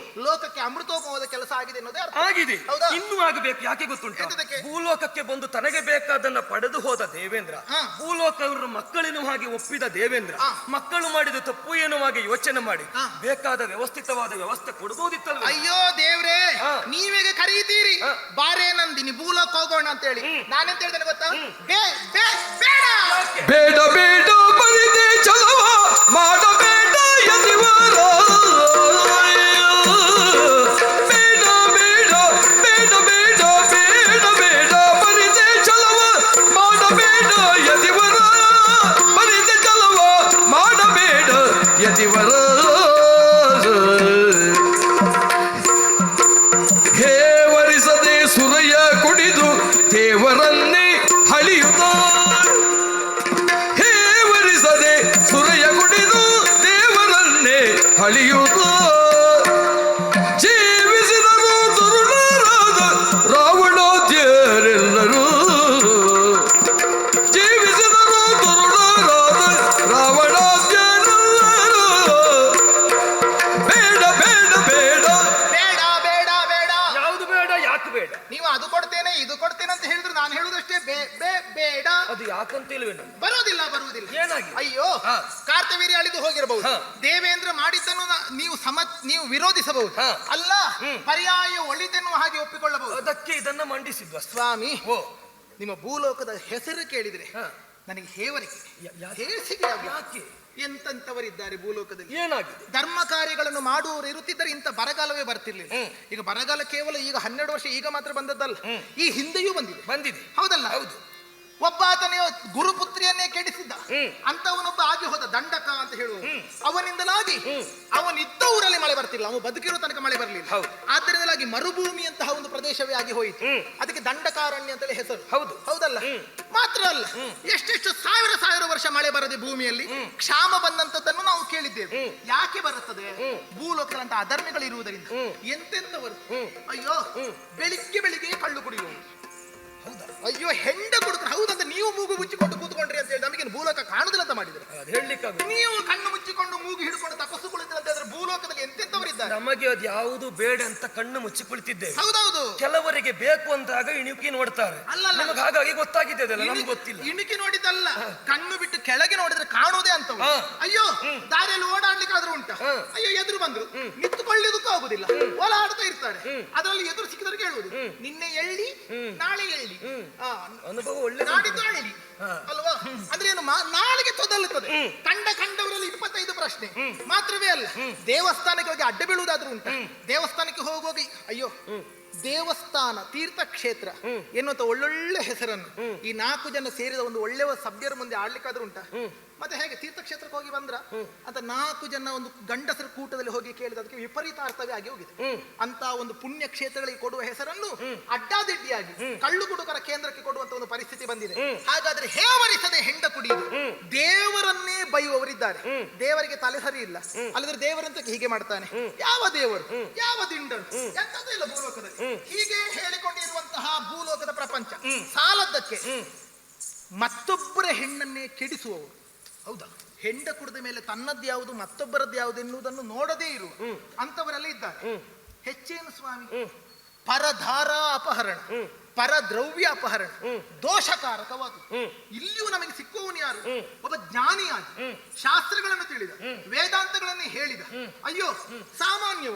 ಲೋಕಕ್ಕೆ ಅಮೃತೋಪಮವಾದ ಕೆಲಸ ಆಗಿದೆ ಅನ್ನೋದೇ ಆಗಿದೆ. ಇನ್ನೂ ಆಗಬೇಕು. ಯಾಕೆ ಗೊತ್ತುಂಟ? ಭೂಲೋಕಕ್ಕೆ ಬಂದು ತನಗೆ ಬೇಕಾದನ್ನ ಪಡೆದು ಹೋದ ದೇವೇಂದ್ರ, ಭೂಲೋಕವರ ಮಕ್ಕಳಿನ ಹಾಗೆ ಒಪ್ಪಿದ ದೇವೇಂದ್ರ, ಮಕ್ಕಳು ಮಾಡಿದ ತಪ್ಪು ಏನೋ ಹಾಗೆ ಯೋಚನೆ ಮಾಡಿ ಬೇಕಾದ ವ್ಯವಸ್ಥಿತವಾದ ವ್ಯವಸ್ಥೆ ಕೊಡಬಹುದಿತ್ತಲ್ಲ. ಅಯ್ಯೋ ದೇವ್ರೇ, ನೀವೀಗ ಕರೀತೀರಿ ಬಾರೇ ನಂದಿನಿ ಭೂಲೋಕ ಹೋಗೋಣ ಅಂತ ಹೇಳಿ, ನಾನೆಂತ ಹೇಳ್ತೇನೆ ಗೊತ್ತಾ? ಬೇಡ ಬೇಡ ಬರಿದೆ ಚಲವ ಮಾಡಬೇಡ ಯತಿವರ. ಬೇಡ ಬೇಡ ಬೇಡ ಬೇಡ ಬೇಡ ಬೇಡ ಬರಿದೆ ಚಲವ ಮಾಡಬೇಡ ಯತಿವರ. ಬರಿದೆ ಚಲವ ಮಾಡಬೇಡ ಯತಿವರ. ಹೇವರಿಸದೆ ಸುರಯ ಕುಡಿದು ದೇವರನ್ನೇ ಹಳಿಯುತ್ತ. ಹೇವರಿಸದೆ ಸುರಯ ಕುಡಿದು ದೇವರನ್ನೇ ಹಳಿಯುತ್ತ. ಜೀವಿಸಿದರು ತರುಣರಾದ ರಾವಣೋದ್ಯರೆಲ್ಲರೂ. ಜೀವಿಸಿದರು ತರುಣರಾದ ರಾವಣೋದ್ಯರೆಲ್ಲರೂ. ಬೇಡ ಬೇಡ ಬೇಡ ಬೇಡ ಬೇಡ ಬೇಡ. ಯಾವುದು ಬೇಡ? ಯಾಕೆ ಬೇಡ? ನೀವು ಅದು ಕೊಡ್ತೇನೆ ಇದು ಕೊಡ್ತೇನೆ ಅಂತ ಹೇಳಿದ್ರೆ ನಾನು ಹೇಳುದಷ್ಟೇ ಬೇಡ. ಅದು ಯಾಕಂತ ಇಲ್ವೇನು? ಬರುವುದಿಲ್ಲ. ಏನಾಗಿ? ಅಯ್ಯೋ, ಕಾರ್ತವೀರ್ಯ ಅಳಿದು ಹೋಗಿರಬಹುದು. ದೇವೇಂದ್ರ ಮಾಡಿದ್ದನ್ನು ನೀವು ವಿರೋಧಿಸಬಹುದು. ಅಲ್ಲ, ಪರ್ಯಾಯ ಒಳಿತೆನ್ನುವ ಹಾಗೆ ಒಪ್ಪಿಕೊಳ್ಳಬಹುದು. ಅದಕ್ಕೆ ಇದನ್ನ ಮಂಡಿಸಿದ್ವ ಸ್ವಾಮಿ. ನಿಮ್ಮ ಭೂಲೋಕದ ಹೆಸರು ಕೇಳಿದ್ರೆ ನನಗೆ ಹೇವರಿಕೆ, ಹೇಸಿಗೆ. ಯಾಕೆ? ಎಂತವರಿದ್ದಾರೆ ಭೂಲೋಕದಲ್ಲಿ. ಏನಾಗಿದೆ? ಧರ್ಮ ಕಾರ್ಯಗಳನ್ನು ಮಾಡುವವರು ಇರುತ್ತಿದ್ದರೆ ಇಂಥ ಬರಗಾಲವೇ ಬರ್ತಿರ್ಲಿಲ್ಲ. ಈಗ ಬರಗಾಲ ಕೇವಲ ಈಗ 12 ವರ್ಷ ಈಗ ಮಾತ್ರ ಬಂದದ್ದಲ್ಲ, ಈ ಹಿಂದೆಯೂ ಬಂದಿದೆ. ಹೌದಲ್ಲ? ಹೌದು. ಒಬ್ಬ ಆತನೇ ಗುರುಪುತ್ರಿಯನ್ನೇ ಕೆಡಿಸಿದ್ದ, ಅಂತವನೊಬ್ಬ ಆಗಿ ಹೋದ ದಂಡಕ ಅಂತ ಹೇಳುವ. ಅವನಿಂದಲಾಗಿ ಅವನಿದ್ದ ಊರಲ್ಲಿ ಮಳೆ ಬರ್ತಿಲ್ಲ, ಅವನು ಬದುಕಿರೋ ತನಕ ಮಳೆ ಬರಲಿಲ್ಲ. ಆದ್ದರಿಂದಲಾಗಿ ಮರುಭೂಮಿಯಂತಹ ಒಂದು ಪ್ರದೇಶವೇ ಆಗಿ ಹೋಯಿತು. ಅದಕ್ಕೆ ದಂಡಕಾರಣ್ಯ ಅಂತೇಳಿ ಹೆಸರು. ಹೌದಲ್ಲ? ಮಾತ್ರ ಅಲ್ಲ, ಎಷ್ಟೆಷ್ಟು ಸಾವಿರ ವರ್ಷ ಮಳೆ ಬರದೆ ಭೂಮಿಯಲ್ಲಿ ಕ್ಷಾಮ ಬಂದಂತದ್ದನ್ನು ನಾವು ಕೇಳಿದ್ದೇವೆ. ಯಾಕೆ ಬರುತ್ತದೆ? ಭೂಲೋಕದಂತ ಅಧರ್ಮಿಗಳು ಇರುವುದರಿಂದ. ಎಂತೆಂತವರು ಅಯ್ಯೋ ಬೆಳಿಗ್ಗೆ ಕಳ್ಳು ಕುಡಿಯುವುದು. ಅಯ್ಯೋ ಹೆಂಡ ಕೊಡುತ್ತಾರೆ. ಹೌದಂತ ನೀವು ಮೂಗು ಮುಚ್ಚಿಕೊಂಡು ಕೂತ್ಕೊಂಡ್ರಿ ಅಂತ ಹೇಳಿ ನಮಗೆ ಭೂಲೋಕ ಕಾಣುದಿಲ್ಲ ಅಂತ ಮಾಡಿದ್ರೆ ನೀವು ಕಣ್ಣು ಮುಚ್ಚಿಕೊಂಡು ಮೂಗು ಹಿಡ್ಕೊಂಡು ತಪಸ್ಸು ಕುಳಿತೀರ ಅಂತ ಹೇಳಿದ್ರೆ ಭೂಲೋಕದಲ್ಲಿ ಎಂತೆಂತವರಿದ್ದಾರೆ. ನಮಗೆ ಅದು ಯಾವುದು ಬೇಡ ಅಂತ ಕಣ್ಣು ಮುಚ್ಚಿ ಕುಳಿತಿದ್ದೇವೆ. ಹೌದೌದು. ಕೆಲವರಿಗೆ ಬೇಕು ಅಂದಾಗ ಇಣುಕಿ ನೋಡ್ತಾರೆ. ನಮಗೆ ಹಾಗಾಗಿ ಗೊತ್ತಾಗಿದೆ ಅದೆಲ್ಲ, ನಮ್ಗೆ ಗೊತ್ತಿಲ್ಲ. ಇಣುಕಿ ನೋಡಿದ್ದಲ್ಲ, ಕಣ್ಣು ಬಿಟ್ಟು ಕೆಳಗೆ ನೋಡಿದ್ರೆ ಕಾಣೋದೇ ಅಂತ. ಅಯ್ಯೋ ದಾರಿಯಲ್ಲಿ ಓಡಾಡ್ಲಿಕ್ಕಾದ್ರೂ ಉಂಟ. ಅಯ್ಯೋ ಎದುರು ಬಂದ್ರು ನಿಂತುಕೊಳ್ಳಿದಕ್ಕೂ ಆಗುದಿಲ್ಲ, ಓಲಾಡ್ತಾ ಇರ್ತಾರೆ. ಅದರಲ್ಲಿ ಎದುರು ಸಿಕ್ಕಿದವ್ರಿಗೆ ಹೇಳುವುದು ನಿನ್ನೆ ಎಳ್ಳಿ ನಾಳೆ ಎಳ್ಳಿ, ಅನುಭವ ಒಳ್ಳೆ ನಾಡಿದ್ದು ಎಳ್ಳಿ ಅಲ್ವಾ? ಅಂದ್ರೆ ಏನು, ನಾಳೆಗೆ ತೊದಲುತ್ತದೆ. ಕಂಡವರಲ್ಲಿ 25 ಪ್ರಶ್ನೆ. ಮಾತ್ರವೇ ಅಲ್ಲ, ದೇವಸ್ಥಾನಕ್ಕೆ ಹೋಗಿ ಅಡ್ಡ ಬೀಳುವುದಾದ್ರೂ ಉಂಟ. ದೇವಸ್ಥಾನಕ್ಕೆ ಹೋಗಿ ಅಯ್ಯೋ ದೇವಸ್ಥಾನ ತೀರ್ಥಕ್ಷೇತ್ರ ಎನ್ನುವಂತ ಒಳ್ಳೊಳ್ಳೆ ಹೆಸರನ್ನು ಈ 4 ಜನ ಸೇರಿದ ಒಂದು ಒಳ್ಳೆಯ ಸಭ್ಯರ ಮುಂದೆ ಆಡ್ಲಿಕ್ಕಾದ್ರೂ ಉಂಟ. ಮತ್ತೆ ಹೇಗೆ ತೀರ್ಥಕ್ಷೇತ್ರಕ್ಕೆ ಹೋಗಿ ಬಂದ್ರ ಅಂತ 4 ಜನ ಒಂದು ಗಂಡಸರ ಕೂಟದಲ್ಲಿ ಹೋಗಿ ಕೇಳಿದ ಅದಕ್ಕೆ ವಿಪರೀತ ಅರ್ಥವೇ ಆಗಿ ಹೋಗಿದೆ. ಅಂತ ಒಂದು ಪುಣ್ಯ ಕ್ಷೇತ್ರಗಳಿಗೆ ಕೊಡುವ ಹೆಸರನ್ನು ಅಡ್ಡಾದಿಡ್ಡಿಯಾಗಿ ಕಳ್ಳು ಕುಡುಕರ ಕೇಂದ್ರಕ್ಕೆ ಕೊಡುವಂತ ಒಂದು ಪರಿಸ್ಥಿತಿ ಬಂದಿದೆ. ಹಾಗಾದ್ರೆ ಹೇವರಿಸದೆ ಹೆಂಡ ಕುಡಿಯುವುದು, ದೇವರನ್ನೇ ಬೈಯುವವರಿದ್ದಾರೆ. ದೇವರಿಗೆ ತಲೆ ಸರಿ ಇಲ್ಲ, ಅಲ್ಲದ್ರೆ ದೇವರಂತ ಹೀಗೆ ಮಾಡ್ತಾನೆ, ಯಾವ ದೇವರು ಯಾವ ದಿಂಡರು ಎಂತದೂ ಇಲ್ಲ ಭೂಲೋಕದಲ್ಲಿ. ಹೀಗೆ ಹೇಳಿಕೊಂಡಿರುವಂತಹ ಭೂಲೋಕದ ಪ್ರಪಂಚ ಸಾಲದ್ದಕ್ಕೆ ಮತ್ತೊಬ್ಬರ ಹೆಣ್ಣನ್ನೇ ಕೆಡಿಸುವವರು. ಹೌದಾ? ಹೆಂಡ ಕುಡಿದ ಮೇಲೆ ತನ್ನದ್ದು ಯಾವುದು ಮತ್ತೊಬ್ಬರದ್ದು ಯಾವುದು ಎನ್ನುವುದನ್ನು ನೋಡದೇ ಇರುವ ಅಂತವರೆಲ್ಲ ಇದ್ದಾರೆ. ಹೆಚ್ಚೇನು ಸ್ವಾಮಿ? ಪರಧಾರ ಅಪಹರಣ, ಪರದ್ರವ್ಯ ಅಪಹರಣ ದೋಷಕಾರಕವಾದ. ಇಲ್ಲಿಯೂ ನಮಗೆ ಸಿಕ್ಕುವವನು ಯಾರು? ಒಬ್ಬ ಜ್ಞಾನಿಯಾಗಿ ಶಾಸ್ತ್ರಗಳನ್ನು ತಿಳಿದ, ವೇದಾಂತಗಳನ್ನು ಹೇಳಿದ. ಅಯ್ಯೋ ಸಾಮಾನ್ಯವ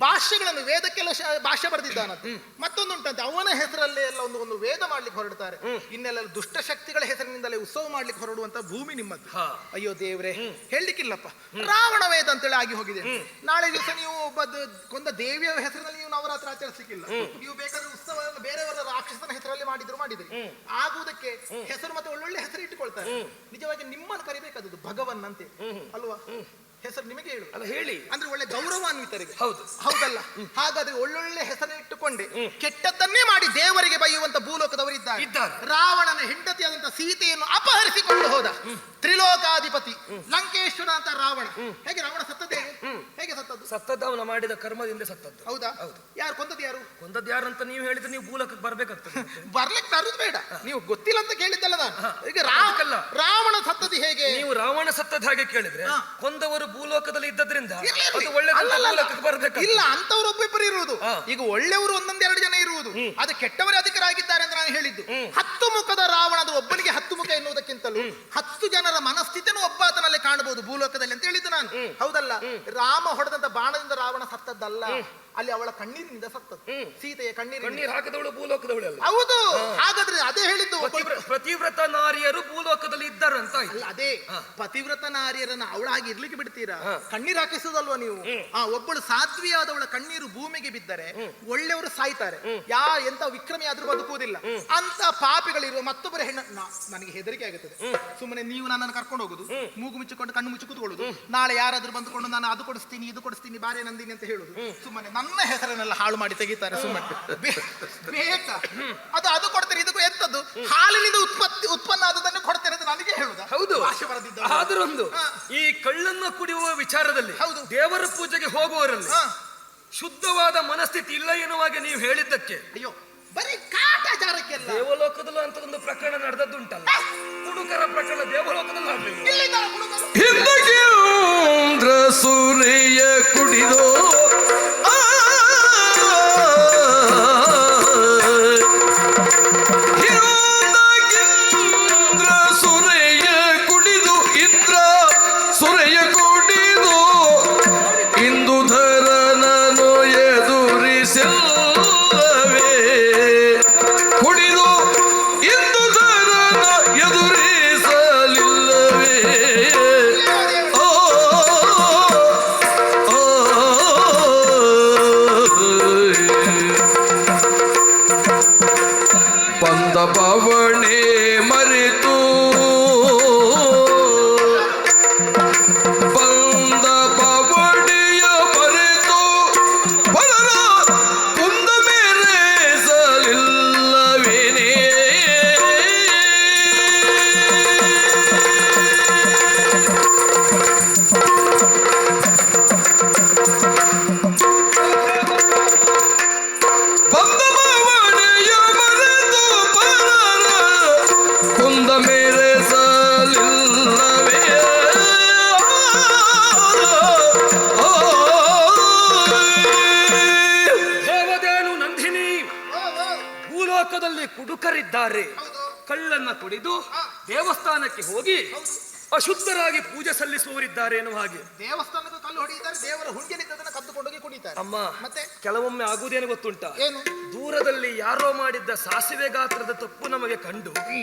ಭಾಷ್ಯಗಳನ್ನು, ವೇದಕ್ಕೆಲ್ಲ ಭಾಷ್ಯ ಬರೆದಿದ್ದಾನಂತೆ. ಮತ್ತೊಂದುಂಟಂತೆ, ಅವನ ಹೆಸರಲ್ಲೇ ಎಲ್ಲ ಒಂದು ವೇದ ಮಾಡ್ಲಿಕ್ಕೆ ಹೊರಡ್ತಾರೆ. ಇನ್ನೆಲ್ಲ ದುಷ್ಟಶಕ್ತಿಗಳ ಹೆಸರಿನಿಂದಲೇ ಉತ್ಸವ ಮಾಡ್ಲಿಕ್ಕೆ ಹೊರಡುವಂತ ಭೂಮಿ ನಿಮ್ಮದು. ಅಯ್ಯೋ ದೇವ್ರೆ, ಹೇಳಲಿಕ್ಕಿಲ್ಲಪ್ಪ. ರಾವಣ ವೇದ ಅಂತೇಳಿ ಆಗಿ ಹೋಗಿದೆ. ನಾಳೆ ದಿವಸ ನೀವು ಒಬ್ಬ ಕೊಂದ ದೇವಿಯ ಹೆಸರಿನಲ್ಲಿ ನೀವು ನವರಾತ್ರಿ ಆಚರಿಸಲಿಕ್ಕಿಲ್ಲ. ನೀವು ಬೇಕಾದ್ರೆ ಉತ್ಸವವನ್ನು ಬೇರೆಯವರ ರಾಕ್ಷಸನ ಹೆಸರಲ್ಲಿ ಮಾಡಿದ್ರಿ. ಆಗುವುದಕ್ಕೆ ಹೆಸರು ಮತ್ತೆ ಒಳ್ಳೊಳ್ಳೆ ಹೆಸರು ಇಟ್ಟುಕೊಳ್ತಾರೆ. ನಿಜವಾಗಿ ನಿಮ್ಮನ್ನು ಕರಿಬೇಕಾದದ್ದು ಭಗವನ್ ಅಂತೆ ಅಲ್ವಾ? ಹೆಸರು ನಿಮಗೆ ಹೇಳು ಅಲ್ಲ, ಹೇಳಿ ಅಂದ್ರೆ ಒಳ್ಳೆ ಗೌರವಾನ್ವಿತರಿಗೆ. ಹೌದಲ್ಲ? ಹಾಗಾದ್ರೆ ಒಳ್ಳೊಳ್ಳೆ ಹೆಸರು ಇಟ್ಟುಕೊಂಡೆ ಕೆಟ್ಟದ್ದನ್ನೇ ಮಾಡಿ ದೇವರಿಗೆ ಬೈಯುವಂತ ಭೂಲೋಕದವರಿದ್ದಾರೆ. ರಾವಣನ ಹೆಂಡತಿಯಾದಂತ ಸೀತೆಯನ್ನು ಅಪಹರಿಸಿಕೊಂಡು ಹೋದ ತ್ರಿಲೋಕಾಧಿಪತಿ ಲಂಕೇಶ್ವರ ಅಂತ ರಾವಣ. ಹೇಗೆ ರಾವಣ ಸತ್ತದ್ದೇ? ಹೇಗೆ ಸತ್ತದ್ದು? ಸತ್ತದ್ದು ಅವನ ಮಾಡಿದ ಕರ್ಮದಿಂದ ಸತ್ತದ್ದು. ಹೌದಾ? ಯಾರು ಕೊಂದದ್ದು? ಕೊಂದದ್ದು ಯಾರು ಅಂತ ನೀವು ಹೇಳಿದ್ರೆ ನೀವು ಭೂಲೋಕಕ್ಕೆ ಬರ್ಬೇಕಾಗ್ತದೆ. ಬರ್ಲಿಕ್ಕೆ ತರುದು ಬೇಡ, ನೀವು ಗೊತ್ತಿಲ್ಲ ಅಂತ ಕೇಳಿದ್ದಲ್ಲ ನಾನು. ಈಗ ರಾವಣ ಸತ್ತದ್ದು ಹೇಗೆ? ನೀವು ರಾವಣ ಸತ್ತದ ಹಾಗೆ ಕೇಳಿದ್ರೆ ಕೊಂದವರು ಭೂಲೋಕದಲ್ಲಿ ಇದ್ದದ್ರಿಂದ ಇಲ್ಲ, ಅಂತವ್ರು ಒಬ್ಬೊಬ್ಬರು ಇರುವುದು. ಈಗ ಒಳ್ಳೆಯವರು ಒಂದೊಂದೆರಡು ಜನ ಇರುವುದು, ಅದು ಕೆಟ್ಟವರೇ ಅಧಿಕರಾಗಿದ್ದಾರೆ ಅಂತ ನಾನು ಹೇಳಿದ್ದು. 10 ಮುಖದ ರಾವಣ, ಅದು ಒಬ್ಬನಿಗೆ 10 ಮುಖ ಎನ್ನುವುದಕ್ಕಿಂತಲೂ 10 ಜನರ ಮನಸ್ಥಿತಿಯನ್ನು ಒಬ್ಬಾತನಲ್ಲೇ ಕಾಣಬಹುದು ಭೂಲೋಕದಲ್ಲಿ ಅಂತ ಹೇಳಿದ್ದು ನಾನು. ಹೌದಲ್ಲ? ರಾಮ ಹೊಡೆದಂತ ಬಾಣದಿಂದ ರಾವಣ ಸತ್ತದ್ದಲ್ಲ, ಅಲ್ಲಿ ಅವಳ ಕಣ್ಣೀರಿನಿಂದ ಸತ್ತದ್ದು. ಸೀತೆಯ ಕಣ್ಣೀರು ಹಾಕಿದವಳು ಭೂಲೋಕದವಳು. ಹೌದು. ಹಾಗಾದ್ರೆ ಅದೇ ಹೇಳಿದ್ದು, ಪತಿವ್ರತ ನಾರಿಯರು ಭೂಲೋಕದಲ್ಲಿ ಇದ್ದಾರಂತ. ಅದೇ ಪತಿವ್ರತ ನಾರಿಯರನ್ನ ಅವಳಾಗಿ ಇರ್ಲಿಕ್ಕೆ ಬಿಡ್ತೀರಾ? ಕಣ್ಣೀರು ಹಾಕಿಸುದಲ್ವಾ ನೀವು? ಒಬ್ಬಳು ಸಾಧ್ವಿಯಾದವಳ ಕಣ್ಣೀರು ಭೂಮಿಗೆ ಬಿದ್ದರೆ ಒಳ್ಳೆಯವರು ಸಾಯ್ತಾರೆ. ಎಂತ ವಿಕ್ರಮಿ ಆದ್ರೂ ಬದುಕುವುದಿಲ್ಲ. ಅಂತ ಪಾಪಿಗಳಿರುವ ಮತ್ತೊಬ್ಬರ ನನಗೆ ಹೆದರಿಕೆ ಆಗುತ್ತದೆ. ಸುಮ್ಮನೆ ನೀವು ನನ್ನನ್ನು ಕರ್ಕೊಂಡು ಹೋಗುದು, ಮೂಗು ಮುಚ್ಚಿಕೊಂಡು ಕಣ್ಣು ಮುಚ್ಚಿ ಕೂತ್ಕೊಳ್ಳುದು, ನಾಳೆ ಯಾರಾದ್ರೂ ಬಂದುಕೊಂಡು ನಾನು ಅದು ಕೊಡಿಸ್ತೀನಿ ಇದು ಕೊಡಿಸ್ತೀನಿ ಬಾರೆ ನಂದಿನಿ ಅಂತ ಹೇಳುದು. ಸುಮ್ಮನೆ ನನ್ನ ಹೆಸರನ್ನೆಲ್ಲ ಹಾಳು ಮಾಡಿ ತೆಗಿತಾರೆ. ಸುಮ್ಮನೆ ಬೇಕಾ? ಅದು ಕೊಡ್ತೇನೆ, ಇದಕ್ಕೂ ಎಂತದ್ದು? ಹಾಲಿನಿಂದ ಉತ್ಪನ್ನ ಆದದನ್ನು ಕೊಡ್ತೇನೆ ಅಂತ ನನಗೆ ಹೇಳುದು. ಹೌದು. ಆದ್ರೊಂದು ಈ ಕಳ್ಳನ್ನು ಕುಡಿಯುವ ವಿಚಾರದಲ್ಲಿ ದೇವರ ಪೂಜೆಗೆ ಹೋಗುವವರಲ್ಲಿ ಶುದ್ಧವಾದ ಮನಸ್ಥಿತಿ ಇಲ್ಲ ಎನ್ನುವಾಗ ನೀವು ಹೇಳಿದ್ದಕ್ಕೆ ಅಯ್ಯೋ ಬರೀ ಕಾಟಾಚಾರಕ್ಕೆಲ್ಲ ದೇವಲೋಕದಲ್ಲೂ ಅಂತ ಒಂದು ಪ್ರಕರಣ ನಡೆದದ್ದುಂಟಲ್ಲ, ಕುಡುಕರ ಪ್ರಕರಣ ದೇವಲೋಕದಲ್ಲಿ ಆಗಲಿಲ್ಲ. ಹಿಂದಗೇಂದ್ರ ಸೂರ್ಯ ಕುಡಿದೋ ಪವಣೆ ಮರೆತು ಬಂದ ಪವಣೆಯ ಮರೆತು ಪರರ ಕುಂದ ಮೇರೆಸಲಿಲ್ಲವೇನೇ? ಬಂದ ಪವಣೆಯ ಮರೆತು ಕುಂದ ಮೇರೆಸಲಿಲ್ಲವೇ? ದೇವದೇನು ನಂದಿನಿ, ಭೂಲೋಕದಲ್ಲಿ ಕುಡುಕರಿದ್ದಾರೆ. ಕಳ್ಳನ್ನ ಕುಡಿದು ದೇವಸ್ಥಾನಕ್ಕೆ ಹೋಗಿ ಅಶುದ್ಧರಾಗಿ ಪೂಜೆ ಸಲ್ಲಿಸುವವರಿದ್ದಾರೆ ಎನ್ನುವ ಹಾಗೆ. ದೇವಸ್ಥಾನಕ್ಕೆ ಕಲ್ಲು ಹೊಡೆಯುತ್ತಾರೆ, ದೇವರ ಹುಂಡಿಯಲ್ಲಿದ್ದದನ್ನ ಕದ್ದುಕೊಂಡೋಗಿ ಕುಡಿತಾರೆ. ಅಮ್ಮ, ಮತ್ತೆ ಕೆಲವೊಮ್ಮೆ ಆಗುವುದೇನು ಗೊತ್ತುಂಟ? ಏನು? ದೂರದಲ್ಲಿ ಯಾರೋ ಮಾಡಿದ್ದ ಸಾಸಿವೆ ಗಾತ್ರದ ತಪ್ಪು ನಮಗೆ ಕಂಡು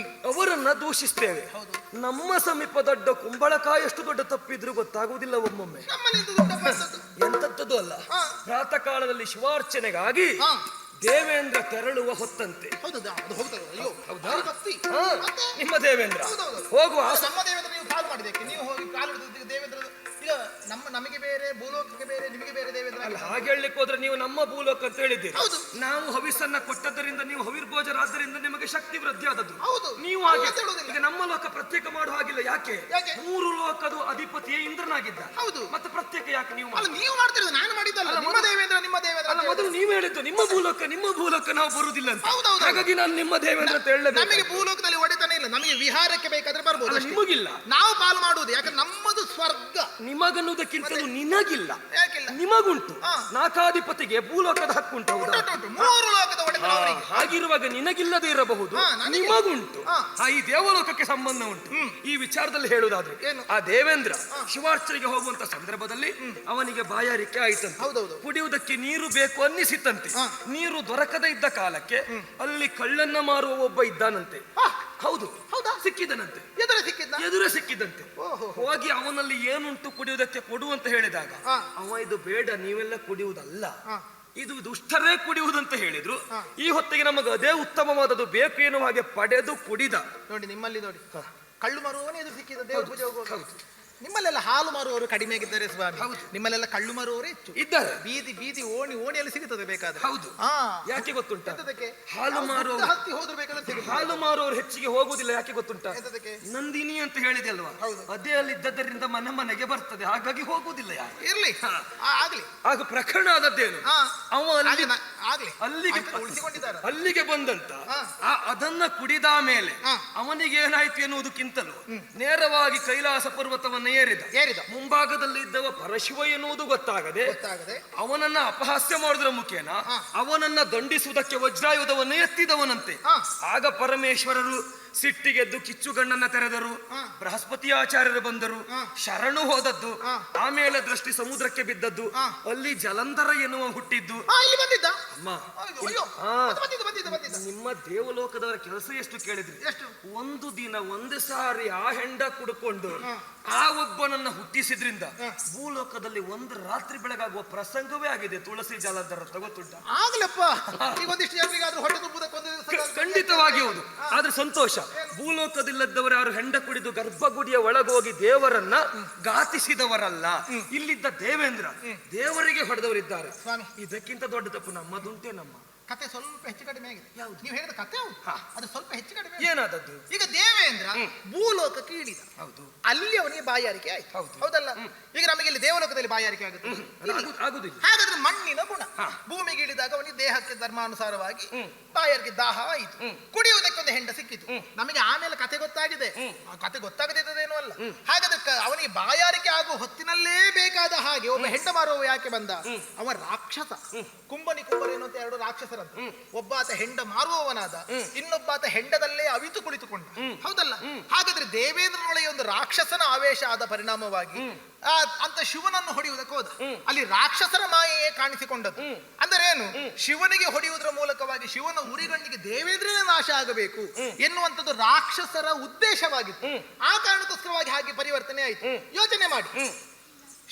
ಅವರನ್ನ ದೂಷಿಸ್ತೇವೆ. ನಮ್ಮ ಸಮೀಪ ದೊಡ್ಡ ಕುಂಬಳಕಾಯಷ್ಟು ದೊಡ್ಡ ತಪ್ಪಿದ್ರು ಗೊತ್ತಾಗುವುದಿಲ್ಲ ಒಮ್ಮೊಮ್ಮೆ. ಎಂತದ್ದು ಅಲ್ಲ, ಪ್ರಾತಃ ಕಾಲದಲ್ಲಿ ಶಿವಾರ್ಚನೆಗಾಗಿ ದೇವೇಂದ್ರ ತೆರಳುವ ಹೊತ್ತಂತೆ. ನಿಮ್ಮ ದೇವೇಂದ್ರ ಹೋಗುವ ನಮ್ಮ ದೇವೇಂದ್ರ ನೀವು ಕಾಲ್ ಮಾಡಿದಕ್ಕೆ ನೀವು ಹೋಗಿ ಕಾಲು ದೇವೇಂದ್ರ ಈಗ ನಮಗೆ ಬೇರೆ ಭೂಲೋಕಕ್ಕೆ ಬೇರೆ ನಿಮಗೆ ಬೇರೆ ದೇವೇಂದ್ರ ಅಲ್ಲ. ಹಾಗೆ ಹೇಳಲಿಕ್ಕೆ ಹೋದ್ರೆ ನೀವು ನಮ್ಮ ಭೂಲೋಕ ಅಂತ ಹೇಳಿದ್ದೀರಿ. ನಾವು ಹವಿಸನ್ನ ಕೊಟ್ಟದ್ದರಿಂದ ನೀವು ಹವಿರ್ಭೋಜರಾದ್ದರಿಂದ ನಿಮಗೆ ಶಕ್ತಿ ವೃದ್ಧಿ ಆದದ್ದು. ನೀವು ಹಾಗೆ ಈಗ ನಮ್ಮ ಲೋಕ ಪ್ರತ್ಯೇಕ ಮಾಡುವ ಹಾಗಿಲ್ಲ. ಯಾಕೆ? 3 ಲೋಕದ ಅಧಿಪತಿಯೇ ಇಂದ್ರನಾಗಿದ್ದ. ಮತ್ತೆ ಪ್ರತ್ಯೇಕ ಯಾಕೆ ನೀವು ಮಾಡ್ತಿರೋದು? ನಾನು ಮಾಡಿದ್ದಲ್ಲ. ನಿಮ್ಮ ದೇವೇಂದ್ರ ಅಲ್ಲ, ಮೊದಲು ನೀವು ಹೇಳಿದ್ದು ನಿಮ್ಮ ಭೂಲೋಕ ನಾವು ಬರುವುದಿಲ್ಲ ಅಂತ. ಹಾಗಾಗಿ ನಾನು ನಿಮ್ಮ ದೇವೇಂದ್ರ ಅಂತ ಹೇಳಬೇಕು. ನಮಗೆ ಭೂಲೋಕದಲ್ಲಿ ಒಡೆತನ ಇಲ್ಲ, ನಮಗೆ ವಿಹಾರಕ್ಕೆ ಬೇಕಾದ್ರೆ ಬರ್ಬೋದು ಅಲ್ಲ, ಅಷ್ಟೇ. ನಿಮಗಿಲ್ಲ. ನಾವು ಪಾಲು ಮಾಡುವುದು ಯಾಕಂದ್ರೆ ನಮ್ಮದು ಸ್ವರ್ಗ. ನಿಮಗನ್ನುವುದಕ್ಕಿಂತಲೂ ನಿನಗಿಲ್ಲ, ಯಾಕಿಲ್ಲ? ನಿಮಗುಂಟು. ಹಾ. ನಾಕಾಧಿಪತಿಗೆ ಭೂಲೋಕದ ಹಕ್ಕುಂಟು, ಹೌದಾ? ಉಂಟು, ಮೂರು ಲೋಕದ ಒಡೆತನ ಅವರಿಗೆ. ಹಾಗಿರುವಾಗ ನಿನಗಿಲ್ಲದೆ ಇರಬಹುದು, ಹಾ, ನನಗೆ. ನಿಮಗುಂಟು. ಹಾ. ಈ ದೇವಲೋಕಕ್ಕೆ ಸಂಬಂಧ ಉಂಟು. ಈ ವಿಚಾರದಲ್ಲಿ ಹೇಳುವುದಾದ್ರೆ ಏನು? ಆ ದೇವೇಂದ್ರ ಶಿವಾರ್ಚನೆಗೆ ಹೋಗುವಂತ ಸಂದರ್ಭದಲ್ಲಿ ಅವನಿಗೆ ಬಾಯಾರಿಕೆ ಆಯ್ತಂತೆ. ಹೌದೌದು. ಕುಡಿಯುವುದಕ್ಕೆ ನೀರು ಬೇಕು ಅನ್ನಿಸಿತ್ತಂತೆ. ಹಾ. ನೀರು ದೊರಕದೇ ಇದ್ದ ಕಾಲಕ್ಕೆ ಅಲ್ಲಿ ಕಳ್ಳನ್ನ ಮಾರುವ ಒಬ್ಬ ಇದ್ದಾನಂತೆ. ಹಾ. ಹೌದು, ಹೌದಾ? ಸಿಕ್ಕಿದನಂತೆ, ಎದುರು ಸಿಕ್ಕಿದ್ದ. ಎದುರೇ ಸಿಕ್ಕಿದಂತೆ. ಓಹೋ. ಹೋಗಿ ಅವನಲ್ಲಿ ಏನುಂಟು ಕುಡಿಯುವುದಕ್ಕೆ ಕೊಡು ಅಂತ ಹೇಳಿದಾಗ ಹಾ. ಅವ ಇದು ಬೇಡ, ನೀವೆಲ್ಲ ಕುಡಿಯುವುದಲ್ಲ, ಹಾ. ಇದು ದುಷ್ಟರೇ ಕುಡಿಯುವುದಂತ ಹೇಳಿದ್ರು. ಹಾ. ಈ ಹೊತ್ತಿಗೆ ನಮಗೆ ಅದೇ ಉತ್ತಮವಾದದ್ದು ಬೇಕು ಎನ್ನುವ ಹಾಗೆ ಪಡೆದು ಕುಡಿದ. ನೋಡಿ ನಿಮ್ಮಲ್ಲಿ ನೋಡಿ, ಕಳ್ಳು ಮಾರುವವನೇ ಎದುರು ಸಿಕ್ಕಿದ ದೇವ್ರ ಪೂಜೆ ಹೋಗುವಾಗ. ಹೌದು. ನಿಮ್ಮಲ್ಲೆಲ್ಲ ಹಾಲು ಮಾರುವವರು ಕಡಿಮೆ ಆಗಿದ್ದಾರೆ ಸ್ವಾಮಿ. ಹೌದು. ನಿಮ್ಮಲ್ಲೆಲ್ಲ ಕಳ್ಳು ಮಾರುವವರೇ ಹೆಚ್ಚು ಇದ್ದಾರೆ. ಬೀದಿ ಬೀದಿ ಓಣಿಯಲ್ಲಿ ಸಿಗುತ್ತದೆ ಬೇಕಾದ್ರೆ. ಹೌದು. ಹಾ. ಯಾಕೆ ಗೊತ್ತುಂಟ? ಎಂತದಕ್ಕೆ? ಹಾಲು ನಾವು ಮಾರುವವರು ಗುಡ್ಡ ಹತ್ತಿ ಹೋದ್ರು ಬೇಕಾದ್ರೆ ಸಿಗುತ್ತೆ. ಹಾಲು ಮಾರುವವರು ಹೆಚ್ಚಿಗೆ ಹೋಗುದಿಲ್ಲ. ಯಾಕೆ ಗೊತ್ತುಂಟ? ಎಂತದಕ್ಕೆ? ನಂದಿನಿ ಅಂತ ಹೇಳಿದೆ ಅಲ್ವಾ, ಹೌದು. ಅದೇ ಅಲ್ಲಿ ಇದ್ದದರಿಂದ ಮನೆಗೆ ಬರ್ತದೆ, ಹಾಗಾಗಿ ಹೋಗುದಿಲ್ಲ ಯಾರು. ಇರ್ಲಿ. ಹಾ. ಆಗ್ಲಿ. ಆಗ ಪ್ರಕರಣ ಆದದ್ದೇನು? ಹಾ. ಅವ ಅಲ್ಲಿ ಆಗ್ಲಿ. ಅಲ್ಲಿಗೆ ಉಳಿಸಿಕೊಂಡಿದ್ದಾರೆ. ಅಲ್ಲಿಗೆ ಬಂದಂತ ಹಾ. ಅದನ್ನ ಕುಡಿದ ಮೇಲೆ ಹಾ. ಅವನಿಗೆ ಏನಾಯ್ತು ಎನ್ನುವುದಕ್ಕಿಂತಲೂ ನೇರವಾಗಿ ಕೈಲಾಸ ಪರ್ವತವನ್ನ ಏರಿದ. ಮುಂಭಾಗದಲ್ಲಿ ಇದ್ದವ ಪರಶಿವ ಎನ್ನುವುದು ಗೊತ್ತಾಗದೆ ಅವನನ್ನ ಅಪಹಾಸ್ಯ ಮಾಡುವುದರ ಮುಖೇನ ಅವನನ್ನ ದಂಡಿಸುವುದಕ್ಕೆ ವಜ್ರಾಯುಧವನ್ನು ಎತ್ತಿದವನಂತೆ. ಆಗ ಪರಮೇಶ್ವರರು ಸಿಟ್ಟಿಗೆದ್ದು ಕಿಚ್ಚುಗಣ್ಣನ್ನ ತೆರೆದರು. ಬೃಹಸ್ಪತಿ ಆಚಾರ್ಯರು ಬಂದರು, ಶರಣು ಹೋದದ್ದು. ಆಮೇಲೆ ದೃಷ್ಟಿ ಸಮುದ್ರಕ್ಕೆ ಬಿದ್ದದ್ದು. ಅಲ್ಲಿ ಜಲಂಧರ ಎನ್ನುವ ಹುಟ್ಟಿದ್ದು. ಅಮ್ಮ, ನಿಮ್ಮ ದೇವಲೋಕದವರ ಕೆಲಸ ಎಷ್ಟು ಕೇಳಿದ್ರಿ? ಒಂದು ದಿನ ಒಂದು ಸಾರಿ ಆ ಹೆಂಡ ಕುಡ್ಕೊಂಡು ಆ ಒಬ್ಬನನ್ನ ಹುಟ್ಟಿಸಿದ್ರಿಂದ ಭೂಲೋಕದಲ್ಲಿ ಒಂದು ರಾತ್ರಿ ಬೆಳಗಾಗುವ ಪ್ರಸಂಗವೇ ಆಗಿದೆ. ತುಳಸಿ ಜಲಂಧರ ಗೊತ್ತುಂಟ? ಆಗ್ಲಪ್ಪ, ಈಗೊಂದಿಷ್ಟು ಜನರಿಗಾದ್ರೂ ಹೊಟ್ಟೆ ತುಂಬುವುದಕ್ಕೆ ಖಂಡಿತವಾಗಿ ಹೌದು. ಆದ್ರೆ ಸಂತೋಷ, ಭೂಲೋಕದಿಲ್ಲದವರು ಯಾರು ಹೆಂಡ ಕುಡಿದು ಗರ್ಭಗುಡಿಯ ಒಳಗೋಗಿ ದೇವರನ್ನ ಘಾತಿಸಿದವರಲ್ಲ. ಇಲ್ಲಿದ್ದ ದೇವೇಂದ್ರ ದೇವರಿಗೆ ಹೊಡೆದವರಿದ್ದಾರೆ. ಇದಕ್ಕಿಂತ ದೊಡ್ಡ ತಪ್ಪು ನಮ್ಮದುಂಟೆ. ನಮ್ಮ ಕತೆ ಸ್ವಲ್ಪ ಹೆಚ್ಚು ಕಡಿಮೆ ಆಗಿದೆ. ನೀವು ಹೇಳಿದ ಕತೆ ಅದು ಸ್ವಲ್ಪ ಹೆಚ್ಚು ಕಡಿಮೆ. ಏನಾದದ್ದು? ಈಗ ದೇವೇಂದ್ರ ಭೂಲೋಕಕ್ಕೆ ಇಳಿದ. ಹೌದು. ಅಲ್ಲಿ ಅವನಿಗೆ ಬಾಯಾರಿಕೆ ಆಯ್ತು. ಹೌದಲ್ಲ? ಈಗ ನಮಗೆ ಇಲ್ಲಿ ದೇವಲೋಕದಲ್ಲಿ ಬಾಯಾರಿಕೆ ಆಗುತ್ತೆ ಆಗುದಿಲ್ಲ. ಹಾಗಾದ್ರೆ ಮಣ್ಣಿನ ಗುಣ. ಭೂಮಿಗೆ ಇಳಿದಾಗ ಅವನಿಗೆ ದೇಹಕ್ಕೆ ಧರ್ಮಾನುಸಾರವಾಗಿ ಬಾಯಾರಿಕೆ, ದಾಹ ಆಯಿತು. ಕುಡಿಯುವುದಕ್ಕೆ ಒಂದು ಹೆಂಡ ಸಿಕ್ಕಿತು. ನಮಗೆ ಆಮೇಲೆ ಕತೆ ಗೊತ್ತಾಗಿದೆ. ಆ ಕತೆ ಗೊತ್ತಾಗದಿದ್ದೇನೂ ಅಲ್ಲ. ಹಾಗಾದ್ರೆ ಅವನಿಗೆ ಬಾಯಾರಿಕೆ ಆಗುವ ಹೊತ್ತಿನಲ್ಲೇ ಬೇಕಾದ ಹಾಗೆ ಒಬ್ಬ ಹೆಂಡ ಮಾರುವವ ಯಾಕೆ ಬಂದ? ಅವ ರಾಕ್ಷಸ. ಕುಂಬರೇನು ಅಂತ ಎರಡು ರಾಕ್ಷಸರಂತ. ಒಬ್ಬಾತ ಹೆಂಡ ಮಾರುವವನಾದ, ಇನ್ನೊಬ್ಬಾತ ಹೆಂಡದಲ್ಲೇ ಅವಿತು ಕುಳಿತುಕೊಂಡ. ಹೌದಲ್ಲ? ಹಾಗಾದ್ರೆ ದೇವೇಂದ್ರನೊಳಗೆ ಒಂದು ರಾಕ್ಷಸನ ಆವೇಶ ಆದ ಪರಿಣಾಮವಾಗಿ ಅಂತ ಶಿವನನ್ನು ಹೊಡೆಯುವುದಕ್ಕೆ ಹೋದ. ಅಲ್ಲಿ ರಾಕ್ಷಸರ ಮಾಯೆಯೇ ಕಾಣಿಸಿಕೊಂಡದ್ದು. ಅಂದರೆ ಏನು? ಶಿವನಿಗೆ ಹೊಡೆಯುವುದರ ಮೂಲಕವಾಗಿ ಶಿವನ ಉರಿಗಣ್ಣಿಗೆ ದೇವೇಂದ್ರನೇ ನಾಶ ಆಗಬೇಕು ಎನ್ನುವಂಥದ್ದು ರಾಕ್ಷಸರ ಉದ್ದೇಶವಾಗಿತ್ತು. ಆ ಕಾರಣಕ್ಕೋಸ್ಕರವಾಗಿ ಹಾಗೆ ಪರಿವರ್ತನೆ ಆಯಿತು. ಯೋಚನೆ ಮಾಡಿ,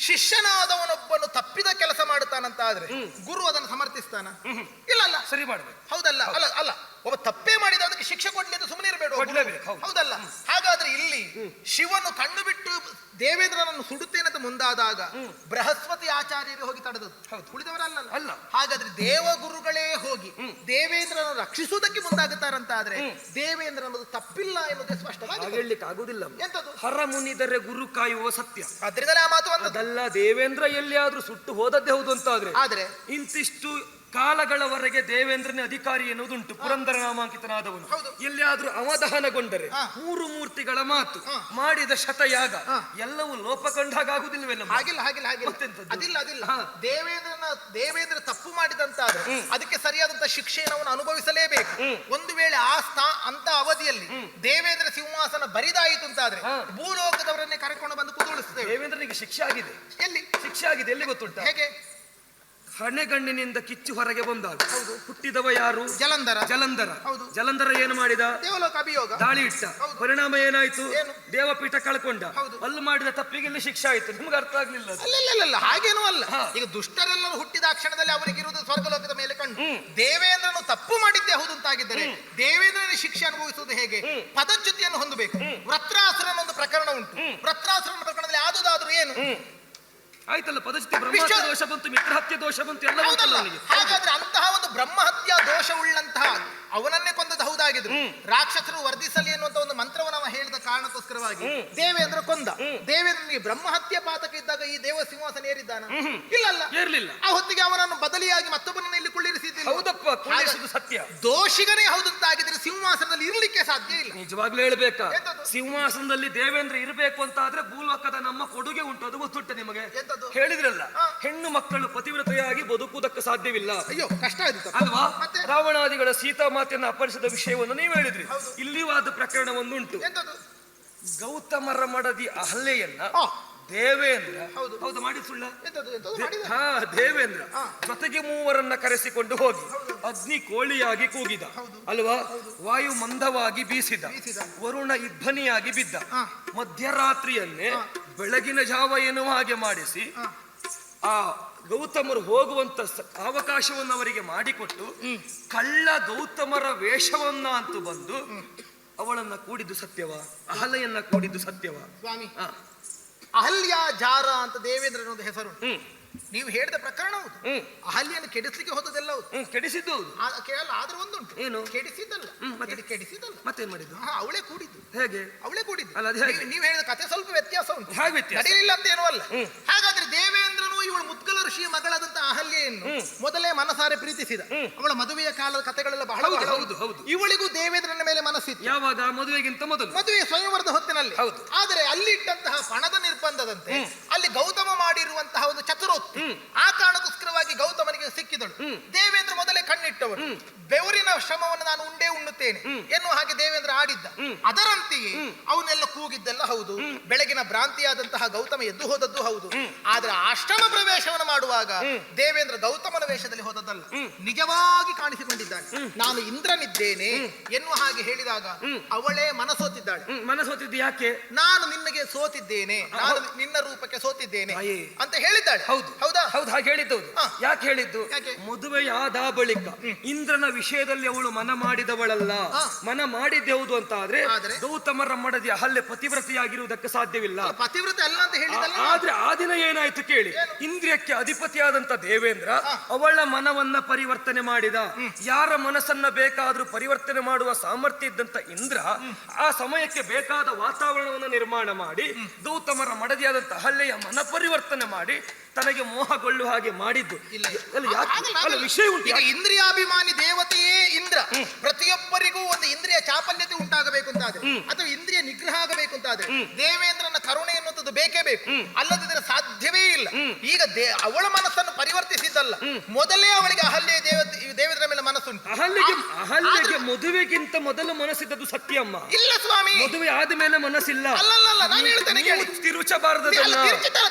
ಶಿಷ್ಯನಾದವನೊಬ್ಬನು ತಪ್ಪಿದ ಕೆಲಸ ಮಾಡುತ್ತಾನಂತ ಆದ್ರೆ ಗುರು ಅದನ್ನು ಸಮರ್ಥಿಸ್ತಾನ? ಇಲ್ಲ. ಸರಿ ಮಾಡಬೇಕು. ಹೌದಲ್ಲ? ಅಲ್ಲ, ಒಬ್ಬ ತಪ್ಪೇ ಮಾಡಿದ ಅದಕ್ಕೆ ಶಿಕ್ಷೆ ಕೊಡ್ಲಿ ಅಂತ ಸುಮ್ಮನೆ ಇರಬೇಡ. ಹೌದಲ್ಲ? ಹಾಗಾದ್ರೆ ಇಲ್ಲಿ ಶಿವನು ಕಣ್ಣು ಬಿಟ್ಟು ದೇವೇಂದ್ರನನ್ನು ಸುಡುತ್ತೇನಂತ ಮುಂದಾದಾಗ ಬೃಹಸ್ಪತಿ ಆಚಾರ್ಯರು ಹೋಗಿ ತಡೆದದ್ದು, ಉಳಿದವರಲ್ಲ. ಹಾಗಾದ್ರೆ ದೇವಗುರುಗಳೇ ಹೋಗಿ ದೇವೇಂದ್ರನ ರಕ್ಷಿಸುವುದಕ್ಕೆ ಮುಂದಾಗುತ್ತಾರಂತ ಆದ್ರೆ ದೇವೇಂದ್ರ ಅನ್ನೋದು ತಪ್ಪಿಲ್ಲ ಎನ್ನುವುದೇ ಸ್ಪಷ್ಟವಾಗಿ ಹೇಳಲಿಕ್ಕೆ ಆಗುದಿಲ್ಲ. ಎಂತದು? ಹರ ಮುನಿದರೆ ಗುರು ಕಾಯುವ ಸತ್ಯ. ಅದರಿಂದಲೇ ಆ ಮಾತು ಅದಲ್ಲ. ದೇವೇಂದ್ರ ಎಲ್ಲಿಯಾದ್ರೂ ಸುಟ್ಟು ಹೋದದ್ದೇ ಹೌದು ಅಂತ ಆದ್ರೆ ಇಂತಿಷ್ಟು ಕಾಲಗಳವರೆಗೆ ದೇವೇಂದ್ರನೇ ಅಧಿಕಾರಿ ಎನ್ನುವುದುಂಟು. ಪುರಂದರ ನಾಮಾಂಕಿತನಾದವನು ಎಲ್ಲಿಯಾದ್ರೂ ಅವಧಾನಗೊಂಡರೆ 3 ಮೂರ್ತಿಗಳ ಮಾತು ಮಾಡಿದ ಶತಯಾಗ ಎಲ್ಲವೂ ಲೋಪ ಕಂಡಾಗುದಿಲ್ವೇನೋ? ಅದಿಲ್ಲ. ದೇವೇಂದ್ರ ತಪ್ಪು ಮಾಡಿದಂತಾದ್ರೆ ಅದಕ್ಕೆ ಸರಿಯಾದಂತ ಶಿಕ್ಷೆಯನ್ನು ಅವನು ಅನುಭವಿಸಲೇಬೇಕು. ಒಂದು ವೇಳೆ ಅಂತ ಅವಧಿಯಲ್ಲಿ ದೇವೇಂದ್ರ ಸಿಂಹಾಸನ ಬರಿದಾಯಿತು ಅಂತಾದ್ರೆ ಭೂಲೋಕದವರನ್ನೇ ಕರೆಕೊಂಡು ಬಂದು ಕುದುಳಿಸ್ತೇವೆ. ದೇವೇಂದ್ರನಿಗೆ ಶಿಕ್ಷೆ ಆಗಿದೆ. ಎಲ್ಲಿ ಶಿಕ್ಷೆ ಆಗಿದೆ? ಎಲ್ಲಿ ಗೊತ್ತುಂಟ? ಹೇಗೆ? ಹಣೆಗಣ್ಣಿನಿಂದ ಕಿಚ್ಚು ಹೊರಗೆ ಬಂದಾಗ ಹುಟ್ಟಿದವ ಯಾರು? ಜಲಂಧರ. ಜಲಂಧರ ಏನು ಮಾಡಿದ? ದೇವಲೋಕ ಅಭಿಯೋಗ ದಾಳಿ ಇಟ್ಟ. ಪರಿಣಾಮ ಏನಾಯ್ತು? ದೇವಪೀಠ ಕಳ್ಕೊಂಡ. ಅಲ್ಲಿ ಮಾಡಿದ ತಪ್ಪಿಗೆ ಇಲ್ಲಿ ಶಿಕ್ಷೆ ಆಯ್ತು. ನಿಮ್ಗೆ ಅರ್ಥ ಆಗ್ಲಿಲ್ಲ? ಅಲ್ಲ, ಹಾಗೇನೂ ಅಲ್ಲ. ಈಗ ದುಷ್ಟರೆಲ್ಲರೂ ಹುಟ್ಟಿದ ಕ್ಷಣದಲ್ಲಿ ಅವರಿಗಿರುವುದು ಸ್ವರ್ಗಲೋಕದ ಮೇಲೆ ಕಂಡು ದೇವೇಂದ್ರನು ತಪ್ಪು ಮಾಡಿದ್ದೇ ಹೌದು ಅಂತಾಗಿದ್ದರೆ ದೇವೇಂದ್ರನ ಶಿಕ್ಷೆ ಅನುಭವಿಸುವುದು ಹೇಗೆ? ಪದಚ್ಯುತಿಯನ್ನು ಹೊಂದಬೇಕು. ವೃತ್ರಾಸುರನ ಒಂದು ಪ್ರಕರಣ ಉಂಟು. ವೃತ್ರಾಸುರನ ಪ್ರಕರಣದಲ್ಲಿ ಆದುದಾದ್ರೂ ಏನು ಆಯ್ತಲ್ಲ? ಪದಚ್ಯುತಿ ಬ್ರಹ್ಮಹತ್ಯೆ ದೋಷ ಬಂತು, ಮಿತ್ರಹತ್ಯೆ ದೋಷ ಬಂತು, ಎಲ್ಲ. ಹಾಗಾದ್ರೆ ಅಂತಹ ಒಂದು ಬ್ರಹ್ಮಹತ್ಯಾ ದೋಷವುಳ್ಳಂತಹ ಅವನನ್ನೇ ಕೊಂದದ್ದು ಹೌದಾಗಿದ್ರು ರಾಕ್ಷಸರು ವರ್ಧಿಸಲಿ ಎನ್ನುವಂತ ಒಂದು ಮಂತ್ರವನ್ನು ಅವ ಹೇಳಿದ ಕಾರಣಕ್ಕೋಸ್ಕರವಾಗಿ ದೇವೇಂದ್ರ ಕೊಂದ. ದೇವೇಂದ್ರನಿಗೆ ಬ್ರಹ್ಮಹತ್ಯೆ ಪಾತಕ ಇದ್ದಾಗ ಈ ದೇವ ಸಿಂಹಾಸನ ಏರಿದ್ದಾನ? ಇಲ್ಲಲ್ಲ, ಇರ್ಲಿಲ್ಲ. ಆ ಹೊತ್ತಿಗೆ ಅವನನ್ನು ಬದಲಿಯಾಗಿ ಮತ್ತೊಬ್ಬನನ್ನು ಇಲ್ಲಿ ಕುಳ್ಳಿರಿಸಿದ್ದಿಲ್ಲ. ಹೌದಪ್ಪ, ಕುಳ್ಳಿರಿಸುವುದು ಸತ್ಯ. ದೋಷಿಗನೇ ಹೌದಂತಾಗಿದ್ರೆ ಸಿಂಹಾಸನದಲ್ಲಿ ಇರ್ಲಿಕ್ಕೆ ಸಾಧ್ಯ ಇಲ್ಲ. ನಿಜವಾಗ್ಲೂ ಹೇಳ್ಬೇಕಾ? ಎಂತದು? ಸಿಂಹಾಸನದಲ್ಲಿ ದೇವೇಂದ್ರ ಇರಬೇಕು ಅಂತ ಆದ್ರೆ ಭೂಲೋಕದ ನಮ್ಮ ಕೊಡುಗೆ ಉಂಟು, ಅದು ಗೊತ್ತುಂಟು ನಿಮಗೆ? ಎಂತದು? ಹೇಳಿದ್ರಲ್ಲ, ಹೆಣ್ಣು ಮಕ್ಕಳು ಪತಿವ್ರತೆಯಾಗಿ ಬದುಕುವುದಕ್ಕೆ ಸಾಧ್ಯವಿಲ್ಲ. ಅಯ್ಯೋ, ಕಷ್ಟ ಆಯ್ತು ಅಲ್ವಾ? ಮತ್ತೆ ರಾವಣಾದಿಗಳ ಸೀತಾ ಮಾತೆಯನ್ನು ಅಪಹರಿಸಿದ ವಿಷಯವನ್ನು ನೀವು ಹೇಳಿದ್ರಿ. ಇಲ್ಲಿವಾದ ಪ್ರಕರಣ ಒಂದುಂಟು. ಎಂತದು? ಗೌತಮರ ಮಡದಿ ಅಹಲ್ಯೆಯನ್ನ ಆ, ದೇವೇಂದ್ರ ಹೌದು. ಹೌದು ಮಾಡಿ ಸುಳ್ಳ? ಎಂತದು? ಎಂತದು ಮಾಡಿದ? ಹಾ, ದೇವೇಂದ್ರ ಜೊತೆಗೆ ಮೂವರನ್ನ ಕರೆಸಿಕೊಂಡು ಹೋಗಿ ಅಗ್ನಿ ಕೋಳಿಯಾಗಿ ಕೂಗಿದ, ಅಲ್ವಾ? ವಾಯು ಮಂದವಾಗಿ ಬೀಸಿದ, ವರುಣ ಇಬ್ಬನಿಯಾಗಿ ಬಿದ್ದ. ಮಧ್ಯರಾತ್ರಿಯನ್ನೇ ಬೆಳಗಿನ ಜಾವ ಎನ್ನುವ ಹಾಗೆ ಮಾಡಿಸಿ ಆ ಗೌತಮರು ಹೋಗುವಂತ ಅವಕಾಶವನ್ನು ಅವರಿಗೆ ಮಾಡಿಕೊಟ್ಟು ಕಳ್ಳ ಗೌತಮರ ವೇಷವನ್ನ ಅಂತೂ ಬಂದು ಅವಳನ್ನ ಕೂಡಿದ್ದು ಸತ್ಯವ? ಅಹಲ್ಯೆಯನ್ನ ಕೂಡಿದ್ದು ಸತ್ಯವ? ಸ್ವಾಮಿ, ಅಹಲ್ಯ ಜಾರ ಅಂತ ದೇವೇಂದ್ರ ಅನ್ನೋದು ಹೆಸರು. ನೀವು ಹೇಳಿದ ಪ್ರಕರಣ ಹೌದು. ಅಹಲ್ಯನ್ನು ಕೆಡಿಸ್ಲಿಕ್ಕೆ ಹೋದದೆಲ್ಲ ಹೌದು. ಕೆಡಿಸಿದ್ದು ಹೌದು. ಕೇಳಲ್ಲ, ಆದ್ರೆ ಒಂದುಂಟು. ಏನು? ಕೆಡಿಸಿದ್ದಲ್ಲ. ಕೆಡಿಸಿದ್ದಲ್ಲ, ಮತ್ತೇನ್ ಮಾಡಿದ್ದು? ಅವಳೇ ಕೂಡಿದ್ದು. ಹೇಗೆ? ಅವಳೇ ಕೂಡಿದ್ದು. ಅಲ್ಲ, ಅದು ಹೇಗೆ? ನೀವು ಹೇಳಿದ ಕಥೆ ಸ್ವಲ್ಪ ವ್ಯತ್ಯಾಸ ಉಂಟು. ಹೇಗೆ ವ್ಯತ್ಯಾಸ? ನಡೆಯಲಿಲ್ಲ ಅಂತ ಏನೂ ಅಲ್ಲ. ಹಾಗಾದ್ರೆ ದೇವೇಂದ್ರನು ಇವಳು ಮುದ್ಗಲ ಋಷಿಯ ಮಗಳಾದಂತ ಅಹಲ್ಯೆಯನ್ನು ಮೊದಲೇ ಮನಸಾರೆ ಪ್ರೀತಿಸಿದ. ಅವಳ ಮದುವೆಯ ಕಾಲದ ಕಥೆಗಳೆಲ್ಲ ಬಹಳ ಬಹಳ ಹೌದು, ಹೌದು. ಇವಳಿಗೂ ದೇವೇಂದ್ರನ ಮೇಲೆ ಮನಸ್ಸಿತ್ತು. ಯಾವಾಗ? ಮದುವೆಗಿಂತ ಮೊದಲು. ಮದುವೆ ಸ್ವಯಂವರದ ಹೊತ್ತಿನಲ್ಲಿ. ಹೌದು. ಆದರೆ ಅಲ್ಲಿಟ್ಟಂತಹ ಪಣದ ನಿರ್ಬಂಧದಂತೆ ಅಲ್ಲಿ ಗೌತಮ ಮಾಡಿರುವಂತಹ ಒಂದು ಚತುರೋಕ್ತಿ, ಆ ಕಾರಣಕ್ಕೋಸ್ಕರವಾಗಿ ಗೌತಮನಿಗೆ ಸಿಕ್ಕಿದಳು. ದೇವೇಂದ್ರ ಮೊದಲೇ ಕಣ್ಣಿಟ್ಟವಳು. ಬೆವರಿನ ಶ್ರಮವನ್ನು ನಾನು ಉಂಡೇ ಉಣ್ಣುತ್ತೇನೆ ಎನ್ನುವ ಹಾಗೆ ದೇವೇಂದ್ರ ಆಡಿದ್ದ. ಅದರಂತೆಯೇ ಅವನ್ನೆಲ್ಲ ಕೂಗಿದ್ದೆಲ್ಲ ಹೌದು. ಬೆಳಗಿನ ಭ್ರಾಂತಿಯಾದಂತಹ ಗೌತಮ ಎದ್ದು ಹೋದದ್ದು ಹೌದು. ಆದ್ರೆ ಆಶ್ರಮ ಪ್ರವೇಶವನ್ನು ಮಾಡುವಾಗ ದೇವೇಂದ್ರ ಗೌತಮನ ವೇಷದಲ್ಲಿ ಹೋದದ್ದಲ್ಲ, ನಿಜವಾಗಿ ಕಾಣಿಸಿಕೊಂಡಿದ್ದಾನೆ. ನಾನು ಇಂದ್ರನಿದ್ದೇನೆ ಎನ್ನುವ ಹಾಗೆ ಹೇಳಿದಾಗ ಅವಳೇ ಮನಸೋತಿದ್ದಾಳೆ. ಮನಸ್ಸೋತಿದ್ದು ಯಾಕೆ? ನಾನು ನಿನ್ನಗೆ ಸೋತಿದ್ದೇನೆ, ನಾನು ನಿನ್ನ ರೂಪಕ್ಕೆ ಸೋತಿದ್ದೇನೆ ಅಂತ ಹೇಳಿದ್ದಾಳೆ. ಹೌದು, ಹೌದಾ? ಹೌದು, ಹಾಗೆ ಹೇಳಿದ್ದು. ಯಾಕೆ ಹೇಳಿದ್ದು? ಯಾಕೆ? ಮದುವೆಯಾದ ಬಳಿಕ ಇಂದ್ರನ ವಿಷಯದಲ್ಲಿ ಅವಳು ಮನ ಮಾಡಿದವಳಲ್ಲ. ಮನ ಮಾಡಿದ್ದೆವುದು ಅಂತ ಆದ್ರೆ ಗೌತಮರ ಮಡದಿ ಅಹಲ್ಯೆ ಪತಿವ್ರತೆಯಾಗಿರುವುದಕ್ಕೆ ಸಾಧ್ಯವಿಲ್ಲ. ಪತಿವ್ರತೆ ಅಲ್ಲ ಅಂತ ಹೇಳಿದಲ್ಲ. ಆದ್ರೆ ಆ ದಿನ ಏನಾಯ್ತು ಕೇಳಿ. ಇಂದ್ರಿಯಕ್ಕೆ ಅಧಿಪತಿಯಾದಂತ ದೇವೇಂದ್ರ ಅವಳ ಮನವನ್ನ ಪರಿವರ್ತನೆ ಮಾಡಿದ. ಯಾರ ಮನಸ್ಸನ್ನ ಬೇಕಾದ್ರೂ ಪರಿವರ್ತನೆ ಮಾಡುವ ಸಾಮರ್ಥ್ಯ ಇದ್ದಂತ ಇಂದ್ರ ಆ ಸಮಯಕ್ಕೆ ಬೇಕಾದ ವಾತಾವರಣವನ್ನು ನಿರ್ಮಾಣ ಮಾಡಿ ಗೌತಮರ ಮಡದಿಯಾದಂತ ಅಹಲ್ಯೆಯ ಮನ ಪರಿವರ್ತನೆ ಮಾಡಿ ತನಗೆ ಮೋಹಗೊಳ್ಳುವ ಹಾಗೆ ಮಾಡಿದ್ದು. ವಿಷಯ ಉಂಟು. ಈಗ ಇಂದ್ರಿಯಾಭಿಮಾನಿ ದೇವತೆಯೇ ಇಂದ್ರ. ಪ್ರತಿಯೊಬ್ಬರಿಗೂ ಒಂದು ಇಂದ್ರಿಯ ಚಾಪಲ್ಯತೆ ಉಂಟಾಗಬೇಕು ಅಂತಾದ್ರೆ ಅಥವಾ ಇಂದ್ರಿಯ ನಿಗ್ರಹ ಆಗಬೇಕು ಅಂತಾದ್ರೆ ದೇವೇಂದ್ರನ ಕರುಣೆ ಎನ್ನುವಂಥದ್ದು ಬೇಕೇ ಬೇಕು, ಅಲ್ಲದಿದ್ರೆ ಸಾಧ್ಯವೇ ಇಲ್ಲ. ಈಗ ಅವಳ ಮನಸ್ಸನ್ನು ಪರಿವರ್ತಿಸಿದ್ದಲ್ಲ, ಮೊದಲೇ ಅವಳಿಗೆ ಅಹಲ್ಯ ದೇವೇಂದ್ರ ಮೇಲೆ ಮನಸ್ಸುಂಟು. ಅಹಲ್ಯೆಗೆ ಮದುವೆಗಿಂತ ಮೊದಲು ಮನಸ್ಸಿದ್ದದ್ದು ಸತ್ಯಮ್ಮ. ಇಲ್ಲ ಸ್ವಾಮಿ, ಮದುವೆ ಆದ ಮೇಲೆ ಮನಸ್ಸಿಲ್ಲ. ಅಲ್ಲಲ್ಲ, ನಾನು ಹೇಳ್ತೇನೆ ಕೇಳಿ.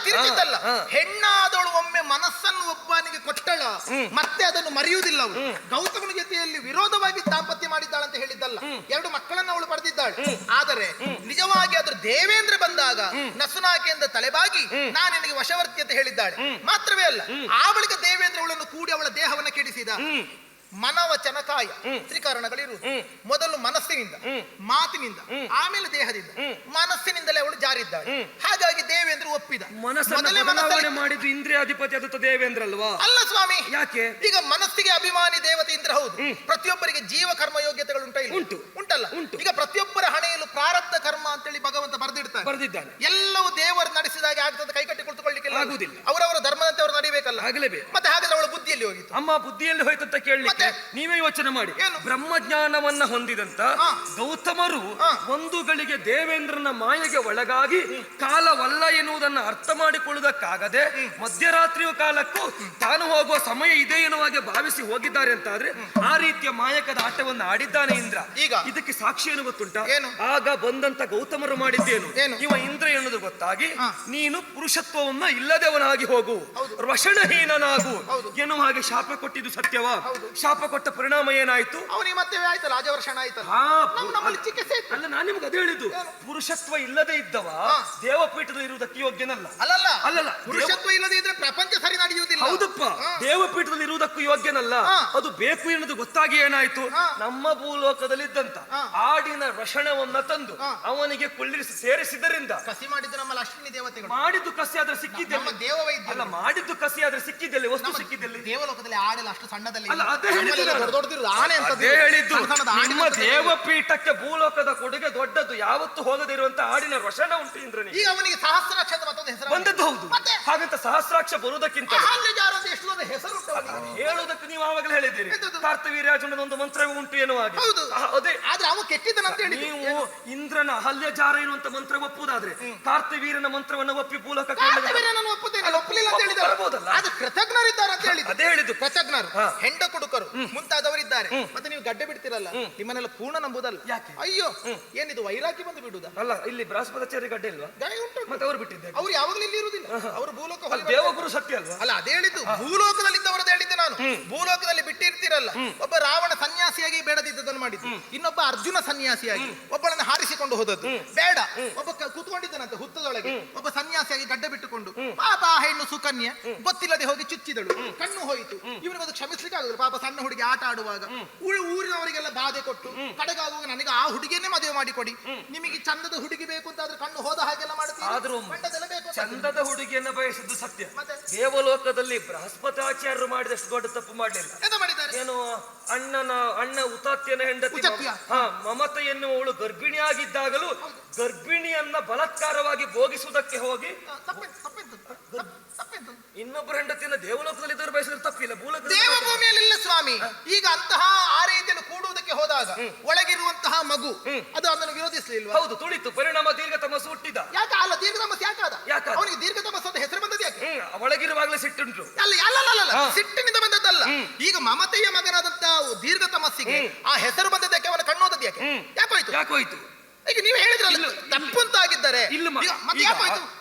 ತಿರುಚದಲ್ಲ. ಹೆಣ್ಣಾದವಳು ಒಮ್ಮೆ ಮನಸ್ಸನ್ನು ಒಬ್ಬನಿಗೆ ಕೊಟ್ಟಳ, ಮತ್ತೆ ಅದನ್ನು ಮರೆಯುವುದಿಲ್ಲ ಅವಳು. ಗೌತಮನ ಜೊತೆಯಲ್ಲಿ ವಿರೋಧವಾಗಿ ದಾಂಪತ್ಯ ಮಾಡಿದ್ದಾಳೆ ಅಂತ ಹೇಳಿದ್ದಲ್ಲ, 2 ಮಕ್ಕಳನ್ನು ಅವಳು ಪಡೆದಿದ್ದಾಳೆ. ಆದರೆ ನಿಜವಾಗಿ ಅದ್ರ ದೇವೇಂದ್ರ ಬಂದಾಗ ನಸುನಾಕೆಯಿಂದ ತಲೆಬಾಗಿ ನಾನು ನಿನಗೆ ವಶವರ್ತಿ ಅಂತ ಹೇಳಿದ್ದಾಳೆ. ಮಾತ್ರವೇ ಅಲ್ಲ, ಆ ಬಳಿಕ ದೇವೇಂದ್ರ ಅವಳನ್ನು ಕೂಡಿ ಅವಳ ದೇಹವನ್ನು ಕೆಡಿಸಿದ. ಮನವಚನಕಾಯ ತ್ರಿಕಾರಣಗಳಿರುವುದು. ಮೊದಲು ಮನಸ್ಸಿನಿಂದ, ಮಾತಿನಿಂದ, ಆಮೇಲೆ ದೇಹದಿಂದ. ಮನಸ್ಸಿನಿಂದಲೇ ಅವಳು ಜಾರಿದ್ದಾಳೆ. ಹಾಗಾಗಿ ದೇವೇಂದ್ರ ಒಪ್ಪಿದ. ಮನಸ್ಸನ್ನು ಮಾಡಿದ್ದು ಇಂದ್ರಿಯಾಧಿಪತಿ ಆದ ದೇವೇಂದ್ರ ಅಲ್ವಾ? ಅಲ್ಲ ಸ್ವಾಮಿ. ಯಾಕೆ? ಈಗ ಮನಸ್ಸಿಗೆ ಅಭಿಮಾನಿ ದೇವತೆ ಇಂದ್ರ ಹೌದು. ಪ್ರತಿಯೊಬ್ಬರಿಗೆ ಜೀವ ಕರ್ಮ ಯೋಗ್ಯತೆಗಳು ಉಂಟಲ್ಲ. ಈಗ ಪ್ರತಿಯೊಬ್ಬರ ಹಣೆಯಲ್ಲೂ ಪ್ರಾರಬ್ಧ ಕರ್ಮ ಅಂತೇಳಿ ಭಗವಂತ ಬರೆದಿದ್ದಾನೆ. ಎಲ್ಲವೂ ದೇವರು ನಡೆಸಿದಾಗ ಆಗ್ತದೆ, ಕೈಕಟ್ಟಿ ಕುಳಿತುಕೊಳ್ಳಿಕ್ಕೆ ಆಗುದಿಲ್ಲ. ಅವರವರ ಧರ್ಮದಂತೆ ಅವರು ನಡಿಬೇಕಲ್ಲ. ಮತ್ತೆ ಹಾಗಾದ್ರೆ ಅವಳ ಬುದ್ಧಿಯಲ್ಲಿ ಹೋಗಿತ್ತು. ಅಮ್ಮ ಬುದ್ಧಿಯಲ್ಲಿ ಹೋಯ್ತು ಅಂತ ಕೇಳಲಿಕ್ಕೆ ನೀವೇ ಯೋಚನೆ ಮಾಡಿ. ಬ್ರಹ್ಮಜ್ಞಾನವನ್ನ ಹೊಂದಿದಂತ ಗೌತಮರು ಒಂದು ಗಳಿಗೆ ದೇವೇಂದ್ರನ ಮಾಯೆಗೆ ಒಳಗಾಗಿ ಕಾಲವಲ್ಲ ಎನ್ನುವುದನ್ನು ಅರ್ಥ ಮಾಡಿಕೊಳ್ಳುವುದಕ್ಕಾಗದೆ ಮಧ್ಯರಾತ್ರಿಯ ಕಾಲಕ್ಕೂ ತಾನು ಹೋಗುವ ಸಮಯ ಇದೆ ಎನ್ನುವಾಗೆ ಭಾವಿಸಿ ಹೋಗಿದ್ದಾರೆ ಅಂತಾದ್ರೆ ಆ ರೀತಿಯ ಮಾಯಕದ ಆಟವನ್ನು ಆಡಿದ್ದಾನೆ ಇಂದ್ರ. ಈಗ ಇದಕ್ಕೆ ಸಾಕ್ಷಿ ಏನು ಗೊತ್ತುಂಟ? ಆಗ ಬಂದಂತ ಗೌತಮರು ಮಾಡಿದ್ದೇನು? ಇವ ಇಂದ್ರ ಎನ್ನುವುದು ಗೊತ್ತಾಗಿ ನೀನು ಪುರುಷತ್ವವನ್ನ ಇಲ್ಲದವನಾಗಿ ಹೋಗು, ವಶಣಹೀನನಾಗು ಎನ್ನುವ ಹಾಗೆ ಶಾಪ ಕೊಟ್ಟಿದ್ದು ಸತ್ಯವಾ? ಶಾಪ ಕೊಟ್ಟ ಪರಿಣಾಮ ಏನಾಯ್ತು? ಅವನಿಗೆ ಮತ್ತೆ ಆಯ್ತಲ್ಲ, ರಾಜವರ್ಷಣ ಆಯ್ತಲ್ಲ. ಅಲ್ಲ, ನಾನು ನಿಮ್ಗೆ ಅದೇ ಹೇಳಿದ್ದು, ಪುರುಷತ್ವ ಇಲ್ಲದೆ ಇದ್ದವ ದೇವಪೀಠದಲ್ಲಿ ಇರುವುದಕ್ಕೆ ಯೋಗ್ಯನಲ್ಲ. ಅಲ್ಲಲ್ಲ, ಪುರುಷತ್ವ ಇಲ್ಲದೆ ಇದ್ರೆ ಪ್ರಪಂಚ ಸರಿ ನಡೆಯುವುದಿಲ್ಲ. ಹೌದಪ್ಪ, ದೇವಪೀಠದಲ್ಲಿ ಇರುವುದಕ್ಕೂ ಯೋಗ್ಯನಲ್ಲ. ಅದು ಬೇಕು ಎನ್ನುವುದು ಗೊತ್ತಾಗಿ ಏನಾಯ್ತು? ನಮ್ಮ ಭೂಲೋಕದಲ್ಲಿದ್ದಂತ ಆಡಿನ ವಶಣವನ್ನ ತಂದು ಅವನಿಗೆ ಕೊಳ್ಳಿರಿಸಿ ಸೇರಿಸಿದ್ದರಿಂದ ಕಸಿ ಮಾಡಿದ್ದು ನಮ್ಮಲ್ಲಿ ಅಶ್ವಿನಿ ದೇವತೆಗಳು ಮಾಡಿದ್ದು ಕಸಿ ಆದ್ರೆ ಸಿಕ್ಕಿದ್ದೆ. ದೇವವೈದ್ಯ ಅಲ್ಲ, ಮಾಡಿದ್ದು ಕಸಿ ಆದ್ರೆ ಹಾಗಾದ್ರೆ ಸಿಕ್ಕಿದ್ದಲ್ಲಿ ವಸ್ತು ಸಿಕ್ಕಿದ್ದಲ್ಲಿ ದೇವಲೋಕದಲ್ಲಿ ಆಡಲ್ಲ ಅಷ್ಟು ಸಣ್ಣದಲ್ಲಿ ಅಲ್ಲ, ಅದೇ ನಮ್ಮಲ್ಲಿ ಹೇಳಿದ್ದು ದೊಡ್ಡ ದೊಡ್ಡದಿರುವುದು ಆನೆ ಅಂತ ಅದೇ ಹೇಳಿದ್ದು ಸಣ್ಣ ಸಣ್ಣದು ಆಡಿನ ನಿಮ್ಮ ಅಂತ ದೇವಪೀಠಕ್ಕೆ ಭೂಲೋಕದ ಕೊಡುಗೆ ದೊಡ್ಡದು, ಯಾವತ್ತು ಹೋಗದಿರುವಂತ ಆಡಿನ ರೊಷಣ ಉಂಟು ಇಂದ್ರನಿಗೆ. ಈಗ ಅವನಿಗೆ ಸಹಸ್ರಾಕ್ಷ ಅಂತ ಮತ್ತೊಂದು ಹೆಸರು ಬಂದದ್ದು ಹೌದು. ಮತ್ತೆ? ಹಾಗಂತ ಸಹಸ್ರಾಕ್ಷ ಬರುವುದಕ್ಕಿಂತ ಅಹಲ್ಯಜಾರ ಅಂತ ಎಷ್ಟು ದೊಡ್ಡ ಹೆಸರು ಉಂಟು ಅವನಿಗೆ. ಹೇಳುವುದಕ್ಕೆ ನೀವು ಆವಾಗಲೇ ಹೇಳಿದ್ದೀರಿ ಎಂತದು? ಕಾರ್ತವೀರ್ಯಾರ್ಜುನನ ಒಂದು ಮಂತ್ರವೇ ಉಂಟು ಎನ್ನುವ ಹಾಗೆ. ಹೌದು. ಅದೇ ಆದ್ರೆ ಅವ ಕೆಟ್ಟಿದ್ದನಂತ ಹೇಳಿ ನೀವು ಇಂದ್ರನ ಅಹಲ್ಯಜಾರ ಎನ್ನುವಂತ ಮಂತ್ರ ಒಪ್ಪುವುದಾದ್ರೆ ಕಾರ್ತವೀರ್ಯನ ಮಂತ್ರವನ್ನು ಒಪ್ಪಿ ಭೂಲೋಕ ನಾನು ಒಪ್ಪುತ್ತೇನೆ, ಒಪ್ಪಲಿಲ್ಲ ಅಂತ ಹೇಳಿದ್ದಾರೆ. ಬರ್ಬೋದಲ್ಲ? ಅದು ಕೃತಜ್ಞರಿದ್ದಾರೆ ಅಂತ ಹೇಳಿದ್ರು. ಅದೇ ಹೇಳಿದ್ದು. ಕೃತಜ್ಞರು, ಹಾ. ಹೆಂಡ ಕುಡುಕರು ಮುಂತಾದವರಿದ್ದಾರೆ. ಮತ್ತೆ ನೀವು ಗಡ್ಡೆ ಬಿಡ್ತಿರಲ್ಲ, ನಿಮ್ಮನ್ನೆಲ್ಲ ಪೂರ್ಣ ನಂಬುದಲ್ಲ. ಯಾಕೆ? ಅಯ್ಯೋ, ಏನಿದು ವೈರಾಗ್ಯ ಬಂದು ಬಿಡುದ? ಅಲ್ಲ, ಇಲ್ಲಿ ಬೃಹಸ್ಪತಾಚಾರ್ಯ ಗಡ್ಡೆ ಇಲ್ವಾ? ಗಾಯ ಉಂಟು. ಮತ್ತೆ ಅವ್ರು ಬಿಟ್ಟಿದ್ದೆ ಅವ್ರು ಯಾವಾಗಲೂ ಇಲ್ಲಿ ಇರುವುದಿಲ್ಲ, ಅವರು ಭೂಲೋಕ ಅಲ್ಲಿ ದೇವಗುರು ಸತ್ಯ ಅಲ್ವಾ? ಅಲ್ಲ, ಅದೇ ಹೇಳಿದ್ದು ಭೂಲೋಕದಲ್ಲಿ ಇದ್ದವರದ್ದು ಹೇಳಿದ್ದೆ ನಾನು. ಭೂಲೋಕದಲ್ಲಿ ಬಿಟ್ಟಿರ್ತೀರಲ್ಲ, ಒಬ್ಬ ರಾವಣ ಸನ್ಯಾಸಿಯಾಗಿ ಬೇಡದಿದ್ದದನ್ನು ಮಾಡಿದ್ದು, ಇನ್ನೊಬ್ಬ ಅರ್ಜುನ ಸನ್ಯಾಸಿಯಾಗಿ ಒಬ್ಬಳನ್ನು ಹಾರಿಸಿಕೊಂಡು ಹೋದದ್ದು. ಬೇಡ, ಒಬ್ಬ ಕೂತ್ಕೊಂಡಿದ್ದನಂತೆ ಹುತ್ತದೊಳಗೆ, ಒಬ್ಬ ಸನ್ಯಾಸಿಯಾಗಿ ಗಡ್ಡೆ ಬಿಟ್ಟುಕೊಂಡು. ಪಾಪ ಆ ಹೆಣ್ಣು ಸುಕನ್ಯೆ ಗೊತ್ತಿಲ್ಲದೆ ಹೋಗಿ ಚುಚ್ಚಿದಳು, ಕಣ್ಣು ಹೋಯಿತು. ಇವನಿಗೆ ಕ್ಷಮಿಸ್ಲಿಕ್ಕೆ ಆಗುದಿಲ್ಲ. ಪಾಪ ಸಣ್ಣ ಹುಡುಗಿ ಆಟ ಆಡುವಾಗ ಊರಿನವರಿಗೆಲ್ಲ ಬಾಧೆ ಕೊಟ್ಟು ಕಡೆಗಾಗುವಾಗ ನನಗೆ ಆ ಹುಡುಗಿಯನ್ನೇ ಮದುವೆ ಮಾಡಿಕೊಡಿ, ನಿಮಗೆ ಚಂದದ ಹುಡುಗಿ ಬೇಕು ಅಂತ ಆದ್ರೆ ಕಣ್ಣು ಹೋದ ಹಾಗೆಲ್ಲ ಮಾಡ್ತೀವಿ. ಆದ್ರೂ ಬೇಕು ಚಂದದ ಹುಡುಗಿಯನ್ನ ಬಯಸಿದ್ದು ಸತ್ಯ. ಮತ್ತೆ? ದೇವಲೋಕದಲ್ಲಿ ಬೃಹಸ್ಪತಾಚಾರ್ಯರು ಮಾಡಿದಷ್ಟು ದೊಡ್ಡ ತಪ್ಪು ಮಾಡಲಿಲ್ಲ. ಎಂತ ಮಾಡಿದ್ದಾರೆ? ಏನು ಅಣ್ಣ ಉತಾತ್ಯನ ಹೆಂಡತಿ ಉಚತ್ಯ. ಮಮತೆ ಎನ್ನುವಳು ಗರ್ಭಿಣಿಯಾಗಿದ್ದಾಗಲೂ ಗರ್ಭಿಣಿಯನ್ನ ಬಲಾತ್ಕಾರವಾಗಿ ಭೋಗಿಸುವುದಕ್ಕೆ ಹೋಗಿ ಇನ್ನೊಬ್ಬರ ಹೆಂಡತಿಯನ್ನ ದೇವಲೋಕದಲ್ಲಿ ಇದ್ದವರು ಬಯಸಿದ್ರೆ ತಪ್ಪಿಲ್ಲ. ದೇವಭೂಮಿಯಲ್ಲಿಲ್ಲ ಸ್ವಾಮಿ. ಈಗ ಅಂತಹ ಆ ರೀತಿಯಲ್ಲಿ ಕೂಡುವುದಕ್ಕೆ ಹೋದಾಗ ಒಳಗಿರುವಂತಹ ಮಗು ಅದು ಅದನ್ನು ವಿರೋಧಿಸಲಿಲ್ವಾ? ಹೌದು, ತುಳಿತು. ಪರಿಣಾಮ ದೀರ್ಘ ತಮಸ್ಸು ಹುಟ್ಟಿದ. ಯಾಕೆ? ಅಲ್ಲ, ದೀರ್ಘ ತಮಸ್ಸು ಯಾಕಾದ? ಅವನಿಗೆ ದೀರ್ಘ ತಮಸ್ಸು ಅಂತ ಹೆಸರು ಬಂದದ್ದು ಯಾಕೆ? ಒಳಗಿರುವಾಗಲೇ ಸಿಟ್ಟುಂಟು. ಅಲ್ಲ, ಸಿಟ್ಟಿನಿಂದ ಬಂದದ್ದಲ್ಲ. ಈಗ ಮಮತೆಯ ಮಗನಾದಂತ ದೀರ್ಘ ತಮಸ್ಸಿಗೆ ಆ ಹೆಸರು ಬಂದದ್ದಕ್ಕೆ, ಅವನ ಕಣ್ಣೋದದ್ದು ಯಾಕೆ? ಯಾಕೋಯ್ತು? ಈಗ ನೀವು ಹೇಳಿದ್ರಲ್ಲ ತಪ್ಪು ಅಂತ ಆಗಿದ್ದಾರೆ.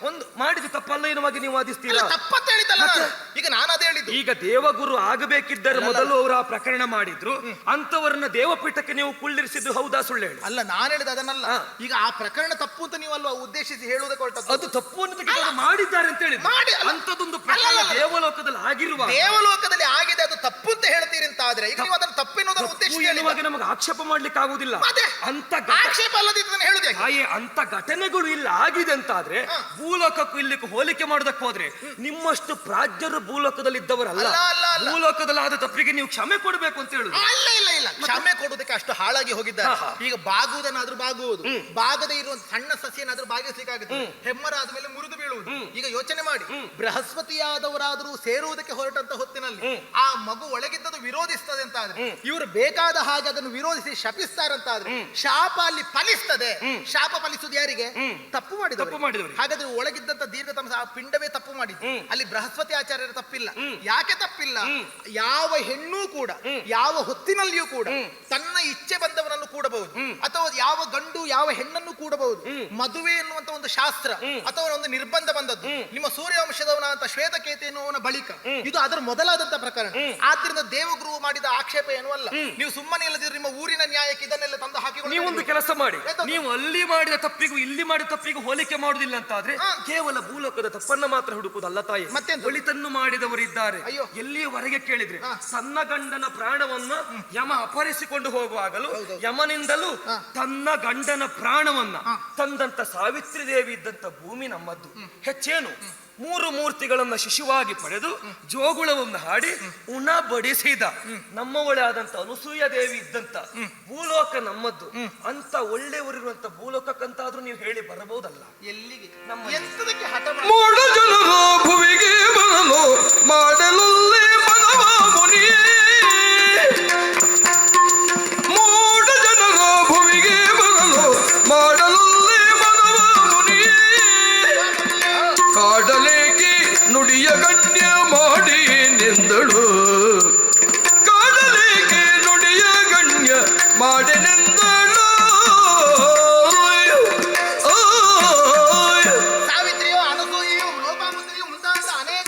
ಒಂದು ಮಾಡಿದ ತಪ್ಪಲ್ಲ ಎನ್ನುವಾಗಿ ನೀವು ವಾದಿಸ್ತೀರಾ? ತಪ್ಪಂತ ಹೇಳಿದ್ದಲ್ಲ ನಾನು. ಈಗ ನಾನು ಅದೇ ಹೇಳಿದ್ದು. ಈಗ ದೇವಗುರು ಆಗಬೇಕಿದ್ದರೆ ಮೊದಲು ಅವರು ಆ ಪ್ರಕರಣ ಮಾಡಿದ್ರು, ಅಂತವರನ್ನ ದೇವಪೀಠಕ್ಕೆ ನೀವು ಕುಳ್ಳಿರಿಸಿದ್ದು ಹೌದಾ ಸುಳ್ಳು ಹೇಳಿ? ಅಲ್ಲ, ನಾನು ಹೇಳಿದ ಅದನ್ನಲ್ಲ. ಈಗ ಆ ಪ್ರಕರಣ ತಪ್ಪು ಅಂತ ನೀವು ಅಲ್ವಾ ಉದ್ದೇಶಿಸಿ ಹೇಳುವುದಕ್ಕೆ ಹೊರಟದ್ದು? ಅದು ತಪ್ಪು ಅನ್ನೋದಕ್ಕೆ ಮಾಡಿದ್ದಾರೆ ಅಂತ ಹೇಳಿ ಅಂತದೊಂದು ಪ್ರಕರಣ ದೇವಲೋಕದಲ್ಲಿ ಆಗಿರುವ, ದೇವಲೋಕದಲ್ಲಿ ಆಗಿದೆ, ಅದು ತಪ್ಪು ಅಂತ ಹೇಳ್ತೀರಿ ಅಂತ ಆದ್ರೆ ಈಗ ನೀವು ಅದನ್ನು ತಪ್ಪೆನ್ನುವುದನ್ನು ಉದ್ದೇಶಿಸಿ ನಮಗೆ ಆಕ್ಷೇಪ ಮಾಡ್ಲಿಕ್ಕೆ ಆಗುದಿಲ್ಲ. ಅಂತ ಆಕ್ಷೇಪ ಅಲ್ಲದಿದ್ದರೆ ಹೇಳುದು ಅಂತ ಘಟನೆಗಳು ಇಲ್ಲ ಆಗಿದೆ ಅಂತ ಆದ್ರೆ ಭೂಲೋಕಕ್ಕೂ ಇಲ್ಲಿಕ್ಕೂ ಹೋಲಿಕೆ ಮಾಡೋದಕ್ಕೆ ಹೋದ್ರೆ ನಿಮ್ಮಷ್ಟು ಪ್ರಾಜ್ಯರು ಭೂಲೋಕದಲ್ಲಿ ಇದ್ದವರಲ್ಲ. ಭೂಲೋಕದಲ್ಲಿ ಆದ ತಪ್ಪಿಗೆ ನೀವು ಕ್ಷಮೆ ಕೊಡಬೇಕು ಅಂತ ಹೇಳುದು. ಇಲ್ಲ, ಕ್ಷಮೆ ಕೊಡುವುದಕ್ಕೆ ಅಷ್ಟು ಹಾಳಾಗಿ ಹೋಗಿದ್ದಾರೆ. ಈಗ ಬಾಗುವುದನ್ನಾದ್ರೂ ಬಾಗುವುದು, ಬಾಗದೆ ಇರುವಂತ ಸಣ್ಣ ಸಸ್ಯನಾದ್ರೂ ಬಾಗಿಸ್ಲಿಕ್ಕಾಗುತ್ತೆ. ಹೆಮ್ಮರ ಆದ್ಮೇಲೆ ಮುರಿದು ಬೀಳುವುದು. ಈಗ ಯೋಚನೆ ಮಾಡಿ, ಬೃಹಸ್ಪತಿಯಾದವರಾದ್ರೂ ಸೇರುವುದಕ್ಕೆ ಹೊರಟಂತ ಹೊತ್ತಿನಲ್ಲಿ ಆ ಮಗು ಒಳಗಿದ್ದದು ವಿರೋಧಿಸ್ತದೆ ಅಂತ ಆದ್ರೆ, ಇವರು ಬೇಕಾದ ಹಾಗೆ ಅದನ್ನು ವಿರೋಧಿಸಿ ಶಪಿಸ್ತಾರಂತಾದ್ರೆ ಶಾಪ ಅಲ್ಲಿ ಫಲಿಸ್ತದೆ. ಶಾಪ ಫಲಿಸುವುದು ಯಾರಿಗೆ? ತಪ್ಪು ಮಾಡಿದವರು. ಹಾಗಾದ್ರೆ ಒಳಗಿದ್ದಂತ ದೀರ್ಘ ತಮಸ್ಸು ಆ ಪಿಂಡವೇ ತಪ್ಪು ಮಾಡಿದ್ದು. ಅಲ್ಲಿ ಬೃಹಸ್ಪತಿ ಆಚಾರ್ಯರ ತಪ್ಪಿಲ್ಲ. ಯಾಕೆ ತಪ್ಪಿಲ್ಲ? ಯಾವ ಹೆಣ್ಣು ಕೂಡ ಯಾವ ಹೊತ್ತಿನಲ್ಲಿಯೂ ಕೂಡ ತನ್ನ ಇಚ್ಛೆ ಬಂದವನನ್ನು ಕೂಡಬಹುದು, ಅಥವಾ ಯಾವ ಗಂಡು ಯಾವ ಹೆಣ್ಣನ್ನು ಕೂಡಬಹುದು. ಮದುವೆ ಎನ್ನುವಂತ ಒಂದು ಶಾಸ್ತ್ರ ಅಥವಾ ಒಂದು ನಿರ್ಬಂಧ ಬಂದದ್ದು ನಿಮ್ಮ ಸೂರ್ಯವಂಶದವನ ಅಂತ ಶ್ವೇತಕೇತು ಎನ್ನುವನ ಬಳಿಕ. ಇದು ಅದರ ಮೊದಲಾದಂತ ಪ್ರಕರಣ. ಆದ್ರಿಂದ ದೇವಗುರು ಮಾಡಿದ ಆಕ್ಷೇಪ ಏನೂ ಅಲ್ಲ. ನೀವು ಸುಮ್ಮನೆ ಇಲ್ಲದಿದ್ರೆ ನಿಮ್ಮ ಊರಿನ ನ್ಯಾಯಕ್ಕೆ ಇದನ್ನೆಲ್ಲ ತಂದು ಹಾಕಿಕೊಂಡು ನೀವೊಂದು ಕೆಲಸ ಮಾಡಿ, ನೀವು ಅಲ್ಲಿ ಮಾಡಿದ ತಪ್ಪಿಗೂ ಇಲ್ಲಿ ಮಾಡಿದ ತಪ್ಪಿಗೂ ಹೋಲಿಕೆ ಮಾಡುವುದಿಲ್ಲ ಅಂತ ಆದ್ರೆ ಕೇವಲ ಭೂಲೋಕದ ತಪ್ಪನ್ನ ಮಾತ್ರ ಹುಡುಕುವುದಲ್ಲ ತಾಯಿ. ಮತ್ತೆ ಒಳಿತನ್ನು ಮಾಡಿದವರಿದ್ದಾರೆ. ಎಲ್ಲಿಯವರೆಗೆ ಕೇಳಿದ್ರೆ ತನ್ನ ಗಂಡನ ಪ್ರಾಣವನ್ನ ಯಮ ಅಪಹರಿಸಿಕೊಂಡು ಹೋಗುವಾಗಲೂ ಯಮನಿಂದಲೂ ತನ್ನ ಗಂಡನ ಪ್ರಾಣವನ್ನ ತಂದಂತ ಸಾವಿತ್ರಿ ದೇವಿ ಇದ್ದಂತ ಭೂಮಿ ನಮ್ಮದ್ದು. ಹೆಚ್ಚೇನು 3 ಮೂರ್ತಿಗಳನ್ನ ಶಿಶುವಾಗಿ ಪಡೆದು ಜೋಗುಳವನ್ನು ಹಾಡಿ ಉಣ ಬಡಿಸಿದ ನಮ್ಮವಳೆ ಆದಂತ ಅನುಸೂಯ ದೇವಿ ಇದ್ದಂತ ಭೂಲೋಕ ನಮ್ಮದ್ದು. ಅಂತ ಒಳ್ಳೆಯವರಿರುವಂತ ಭೂಲೋಕಕ್ಕಂತಾದ್ರೂ ನೀವು ಹೇಳಿ ಬರಬಹುದಲ್ಲ. ಎಲ್ಲಿಗೆ ಎಂತದಕ್ಕೆ ಹಠ ಮೂಢ ಜನರ ಭುವಿಗೆ ಬರಲು ಮಾಡಲಲ್ಲೇ ಮನವ ಮುನಿಯೇ. ಮೂಢ ಜನರ ಭುವಿಗೆ ಬರಲು ಮಾಡಲಲ್ಲೇ ಮನವ ಮುನಿಯೇ. ಕಾಡಲೇಕೆ ನುಡಿಯ ಗಣ್ಯ ಮಾಡಿ ನಿಂದಳು, ಕಾಡಲೇಕೆ ನುಡಿಯ ಗಣ್ಯ ಮಾಡಿ ನಿಂದಳು. ಸಾವಿತ್ರಿಯೋ ಅನಸೂಯೆಯೋ ಲೋಪಾಮುದ್ರೆಯೋ ಮುಂತಾದ ಅನೇಕ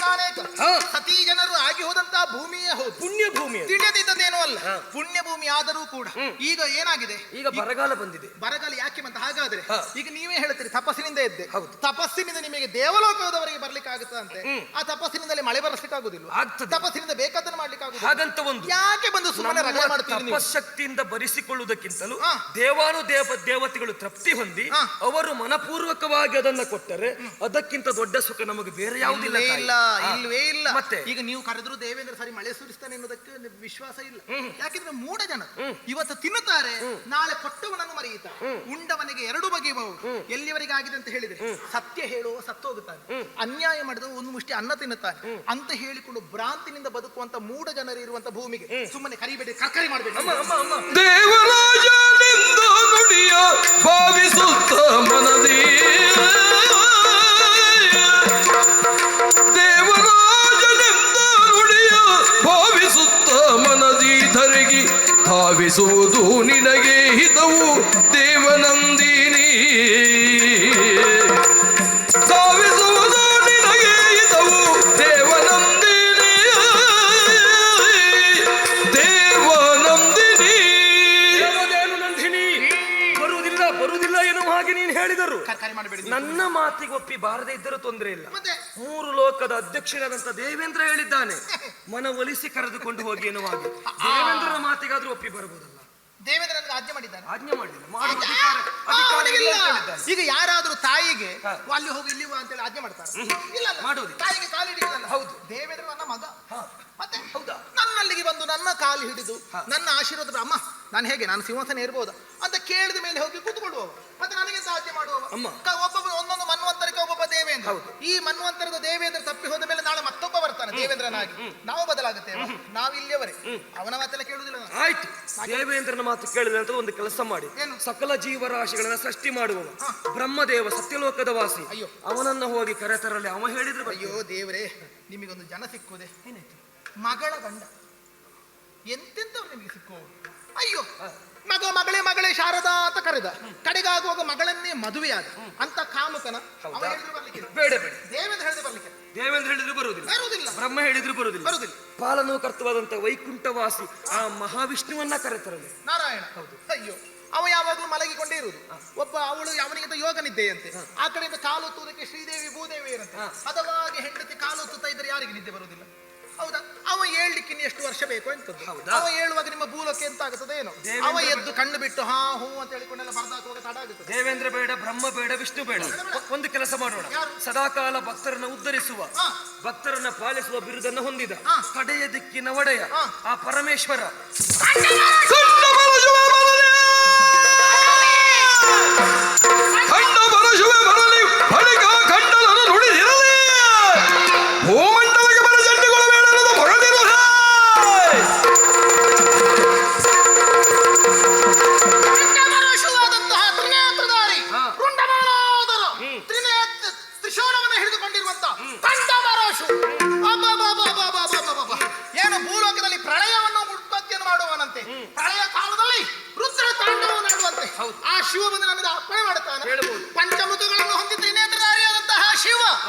ಸತೀ ಜನರು ಆಗಿ ಹೋದಂತಹ ಭೂಮಿಯೇ ಹೌದು, ಪುಣ್ಯ ಭೂಮಿ ಅದು. ತಿಳಿಯದಿದ್ದದೇನೂ ಅಲ್ಲ. ಪುಣ್ಯ ಭೂಮಿ ಆದರೂ ಕೂಡ ಈಗ ಏನಾಗಿದೆ, ಈಗ ಬರಗಾಲ ಬಂದಿದೆ. ಬರಗಾಲ ಯಾಕೆ ಅಂತ ಹಾಗಾದ್ರೆ ಈಗ ನೀವೇ ಹೇಳ್ತೀರಿ ತಪಸ್ಸಿನಿಂದ ಎದ್ದೆ, ಹೌದು. ತಪಸ್ಸಿನಿಂದ ನಿಮಗೆ ದೇವಲೋಕದವರೆಗೆ ಬರ್ಲಿಕ್ಕೆ ಆಗುತ್ತಂತೆ, ಆ ತಪಸ್ಸಿನಿಂದಲೇ ಮಳೆ ಬರಲಿಕ್ಕೆ ಆಗುದಿಲ್ಲ, ಆಗ್ತದೆ. ತಪಸ್ಸಿನಿಂದ ಬೇಕಾದನ್ನು ಮಾಡ್ಲಿಕ್ಕೆ ಆಗುದಿಲ್ಲ. ಹಾಗಂತ ಒಂದು ಯಾಕೆ ಬಂದು ಸುಮ್ಮನೆ ರಗಳೆ ನಮ್ಮ ಮಾಡ್ತೀರಿ ನೀವು? ತಪಶಕ್ತಿಯಿಂದ ಬರಿಸಿಕೊಳ್ಳುವುದಕ್ಕಿಂತಲೂ ಹಾ. ದೇವತೆಗಳು ತೃಪ್ತಿ ಹೊಂದಿ ಹಾ. ಅವರು ಮನಪೂರ್ವಕವಾಗಿ ಅದನ್ನ ಕೊಟ್ಟರೆ ಅದಕ್ಕಿಂತ ದೊಡ್ಡ ಸುಖ ನಮಗೆ ಬೇರೆ ಯಾವುದಿಲ್ಲ. ಇಲ್ವೇ ಇಲ್ಲ, ಹಾ. ಇಲ್ವೇ ಇಲ್ಲ. ಮತ್ತೆ ಈಗ ನೀವು ಕರೆದ್ರು ದೇವೇಂದ್ರ ಸರಿ ಮಳೆ ಸುರಿಸ್ತಾನೆ ಎನ್ನುವುದಕ್ಕೆ ವಿಶ್ವಾಸ ಇಲ್ಲ. ಯಾಕೆಂದ್ರೆ ಮೂಢ ಜನ ಇವತ್ತು ತಿನ್ನುತ್ತಾರೆ, ನಾಳೆ ಕೊಟ್ಟವನನ್ನು ಮರೆಯುತ್ತಾರೆ. ಉಂಡವನಿಗೆ ಎರಡು ಬಗೆಯಬಹುದು. ಎಲ್ಲಿವರೆಗೆ ಆಗಿದೆ ಅಂತ ಹೇಳಿದ್ರೆ ಸತ್ಯ ಹೇಳುವ ಸತ್ತೋಗುತ್ತಾನೆ, ಅನ್ಯಾಯ ಮಾಡಿದ ಒಂದು ಮುಷ್ಟಿ ಅನ್ನ ತಿನ್ನುತ್ತಾನೆ ಅಂತ ಹೇಳಿಕೊಂಡು ಭ್ರಾಂತಿನಿಂದ ಬದುಕುವಂತ ಮೂಢ ಜನರು ಇರುವಂತ ಭೂಮಿಗೆ ಸುಮ್ಮನೆ ಕರಿಬೇಡಿ, ಕರ್ಕರಿ ಮಾಡಬೇಡಿ. ದೇವರಾಜನಿಂದ ನುಡಿಯ ಭಾವಿಸುತ್ತ ಮನದಿ, ದೇವರಾಜನಿಂದ ನುಡಿಯ ಭಾವಿಸುತ್ತ ಮನದಿ ಧರೆಗಿ ಧಾವಿಸುವುದು ನಿನಗೆ ಹಿತವು ದೇವನಂದಿನಿ, ಧಾವಿಸುವುದು ನಿನಗೆ ಹಿತವು ದೇವನಂದಿನಿ, ದೇವನಂದಿನಿ. ದೇವದೇನು ನಂದಿನಿ ಬರುವುದಿಲ್ಲ ಎನ್ನುವ ಹಾಗೆ ನೀನು ಹೇಳಿದರು. ಕರ್ಕರಿ ಮಾಡಬೇಡಿ. ನನ್ನ ಮಾತಿಗೆ ಒಪ್ಪಿ ಬಾರದೇ ಇದ್ದರೂ ತೊಂದರೆ ಇಲ್ಲ. ಮತ್ತೆ ಮೂರು ಲೋಕದ ಅಧ್ಯಕ್ಷರಾದಂತ ದೇವೇಂದ್ರ ಹೇಳಿದ್ದಾನೆ, ಮನವೊಲಿಸಿ ಕರೆದುಕೊಂಡು ಹೋಗಿ ಎನ್ನುವಾಗ ದೇವೇಂದ್ರನ ಮಾತಿಗಾದ್ರೂ ಒಪ್ಪಿ ಬರಬಹುದಲ್ಲ. ದೇವೇಂದ್ರ ನನಗೆ ಆಜ್ಞೆ ಮಾಡಿದ್ದಾನೆ. ಆಜ್ಞೆ ಮಾಡಲಿಲ್ಲ, ಮಾಡುವ ಅಧಿಕಾರ ಇಲ್ಲ ಅಂತ ಹೇಳಿದ್ದಾನೆ. ಈಗ ಯಾರಾದ್ರೂ ತಾಯಿಗೆ ಅಲ್ಲಿ ಹೋಗಿ ಇಲ್ಲಿ ಅಂತೇಳಿ ಆಜ್ಞೆ ಮಾಡ್ತಾರೆ? ಇಲ್ಲ, ಮಾಡುವುದಿಲ್ಲ. ತಾಯಿಗೆ ಕಾಲು ಹಿಡಿಯಲ್ಲ. ಹೌದು. ದೇವೇಂದ್ರ ನನ್ನ ಮಗ, ಮತ್ತೆ ಹೌದಾ, ನನ್ನಲ್ಲಿಗೆ ಬಂದು ನನ್ನ ಕಾಲು ಹಿಡಿದು ನನ್ನ ಆಶೀರ್ವಾದ, ಅಮ್ಮ ನಾನು ಹೇಗೆ ನಾನು ಸಿಂಹಾಸನ ಇರ್ಬೋದಾ ಅಂತ ಕೇಳಿದ ಮೇಲೆ ಹೋಗಿ ಕೂತ್ಕೊಳ್ಳುವವ, ಮತ್ತೆ ನನಗೆ ಸಾಧ್ಯ ಮಾಡುವವ. ಅಮ್ಮ. ಒಬ್ಬೊಬ್ಬ ಒಂದೊಂದು ಮನ್ವಂತರಕ್ಕೆ ಒಬ್ಬೊಬ್ಬ ದೇವೇಂದ್ರ. ಈ ಮನ್ವಂತರದ ದೇವೇಂದ್ರ ತಪ್ಪಿ ಹೋದ ಮೇಲೆ ನಾಳೆ ಮತ್ತೊಬ್ಬ ಬರ್ತಾನೆ ದೇವೇಂದ್ರನಾಗಿ. ನಾವು ಬದಲಾಗುತ್ತೇವೆ, ನಾವು ಇಲ್ಲಿಯವರೇ ಅವನ ಮಾತೆಲ್ಲ ಕೇಳುವುದಿಲ್ಲ ನಾವು. ಆಯ್ತು. ದೇವೇಂದ್ರನ ಮಾತು ಕೇಳಿದ ನಂತರ ಒಂದು ಕೆಲಸ ಮಾಡಿ, ಏನು? ಸಕಲ ಜೀವರಾಶಿಗಳನ್ನ ಸೃಷ್ಟಿ ಮಾಡುವವ ಬ್ರಹ್ಮದೇವ ಸತ್ಯಲೋಕದ ವಾಸಿ, ಅಯ್ಯೋ. ಅವನನ್ನ ಹೋಗಿ ಕರೆತರಲಿ. ಅವ ಹೇಳಿದ್ರು ಅಯ್ಯೋ ದೇವರೇ, ನಿಮಗೊಂದು ಜನ ಸಿಕ್ಕುವುದೇ? ಏನಾಯ್ತು? ಮಗಳ ಗಂಡ ಎಂತೆಂತವ್ರು ನಿಮಗೆ ಸಿಕ್ಕುವ? ಅಯ್ಯೋ, ಮಗಳೇ ಶಾರದಾ ಅಂತ ಕರೆದ, ಕಡೆಗಾಗುವಾಗ ಮಗಳನ್ನೇ ಮದುವೆಯಾದ ಅಂತ ಕಾಮುಕನ. ಅವ ಹೇಳಿದ್ರು ಬರ್ಲಿಕ್ಕೆ ಬೇಡ ಬೇಡ, ದೇವೇಂದ್ರ ಹೇಳಿದ್ರು ಬರ್ಲಿಕ್ಕೆ ದೇವೇಂದ್ರ ಹೇಳಿದ್ರು ಬರುವುದಿಲ್ಲ, ಬ್ರಹ್ಮ ಹೇಳಿದ್ರು ಬರುವುದಿಲ್ಲ. ಪಾಲನೂ ಕರ್ತವಾದಂತ ವೈಕುಂಠವಾಸಿ ಆ ಮಹಾವಿಷ್ಣುವನ್ನ ಕರೆತರಲಿ. ನಾರಾಯಣ. ಹೌದು. ಅಯ್ಯೋ, ಅವ ಯಾವಾಗಲೂ ಮಲಗಿಕೊಂಡೇ ಇರುವುದು. ಒಬ್ಬ ಅವಳು ಅವನಿಗಿಂತ ಯೋಗ ನಿದ್ದೆಯಂತೆ. ಆ ಕಡೆಯಿಂದ ಕಾಲು ಒತ್ತುವುದಕ್ಕೆ ಶ್ರೀದೇವಿ ಭೂದೇವಿ ಇರಂತೆ. ಹದವಾಗಿ ಹೆಂಡತಿ ಕಾಲು ಒತ್ತುತ್ತಾ ಇದ್ರೆ ಯಾರಿಗೆ ನಿದ್ದೆ ಬರುವುದಿಲ್ಲ? ಹೌದಾ? ಅವ ಏಳ್ಲಿಕ್ಕೆ ಇನ್ನು ಎಷ್ಟು ವರ್ಷ ಬೇಕು ಎಂತದ್ದು? ಅವ ಏಳುವಾಗ ನಿಮ್ಮ ಭೂಲೋಕ ಎಂತ ಆಗುತ್ತದೆ ಏನೋ? ಅವ ಎದ್ದು ಕಣ್ಣು ಬಿಟ್ಟು ಹಾ ಹೂ ಅಂತ ಹೇಳಿಕೊಂಡೆಲ್ಲ ಬರ್ದಾಕುವಾಗ ತಡ ಆಗುತ್ತದೆ. ದೇವೇಂದ್ರ ಬೇಡ, ಬ್ರಹ್ಮ ಬೇಡ, ವಿಷ್ಣು ಬೇಡ. ಒಂದು ಕೆಲಸ ಮಾಡೋಣ, ಸದಾಕಾಲ ಭಕ್ತರನ್ನ ಉದ್ಧರಿಸುವ, ಭಕ್ತರನ್ನ ಪಾಲಿಸುವ ಬಿರುದನ್ನು ಹೊಂದಿದ ಕಡೆಯ ದಿಕ್ಕಿನ ಒಡೆಯ ಆ ಪರಮೇಶ್ವರ ಭೂಮಂಡಲಕ್ಕೆ ಬರ ಜಂಟಿಗೊಳ್ಳಬೇಡ ಹೊರದಿರುವ ತ್ರಿಶೂಲವನ್ನು ಹಿಡಿದುಕೊಂಡಿರುವಂತ ಏನು ಭೂಲೋಕದಲ್ಲಿ ಪ್ರಳಯವನ್ನು ಉತ್ಪತ್ತಿಯನ್ನು ಮಾಡುವವನಂತೆ, ಪ್ರಳಯ ಕಾಲದಲ್ಲಿ ರುದ್ರ ತಾಂಡವವನ್ನು ಆಡುವಂತೆ ಆ ಶಿವ ಬಂದು ನನಗೆ ಅಪ್ಪಣೆ ಮಾಡುತ್ತಾನೆ. ಪಂಚಮುಖಗಳನ್ನು ಹೊಂದಿ ತ್ರಿನೇತ್ರಧಾರಿಯಾದಂತಹ ಶಿವ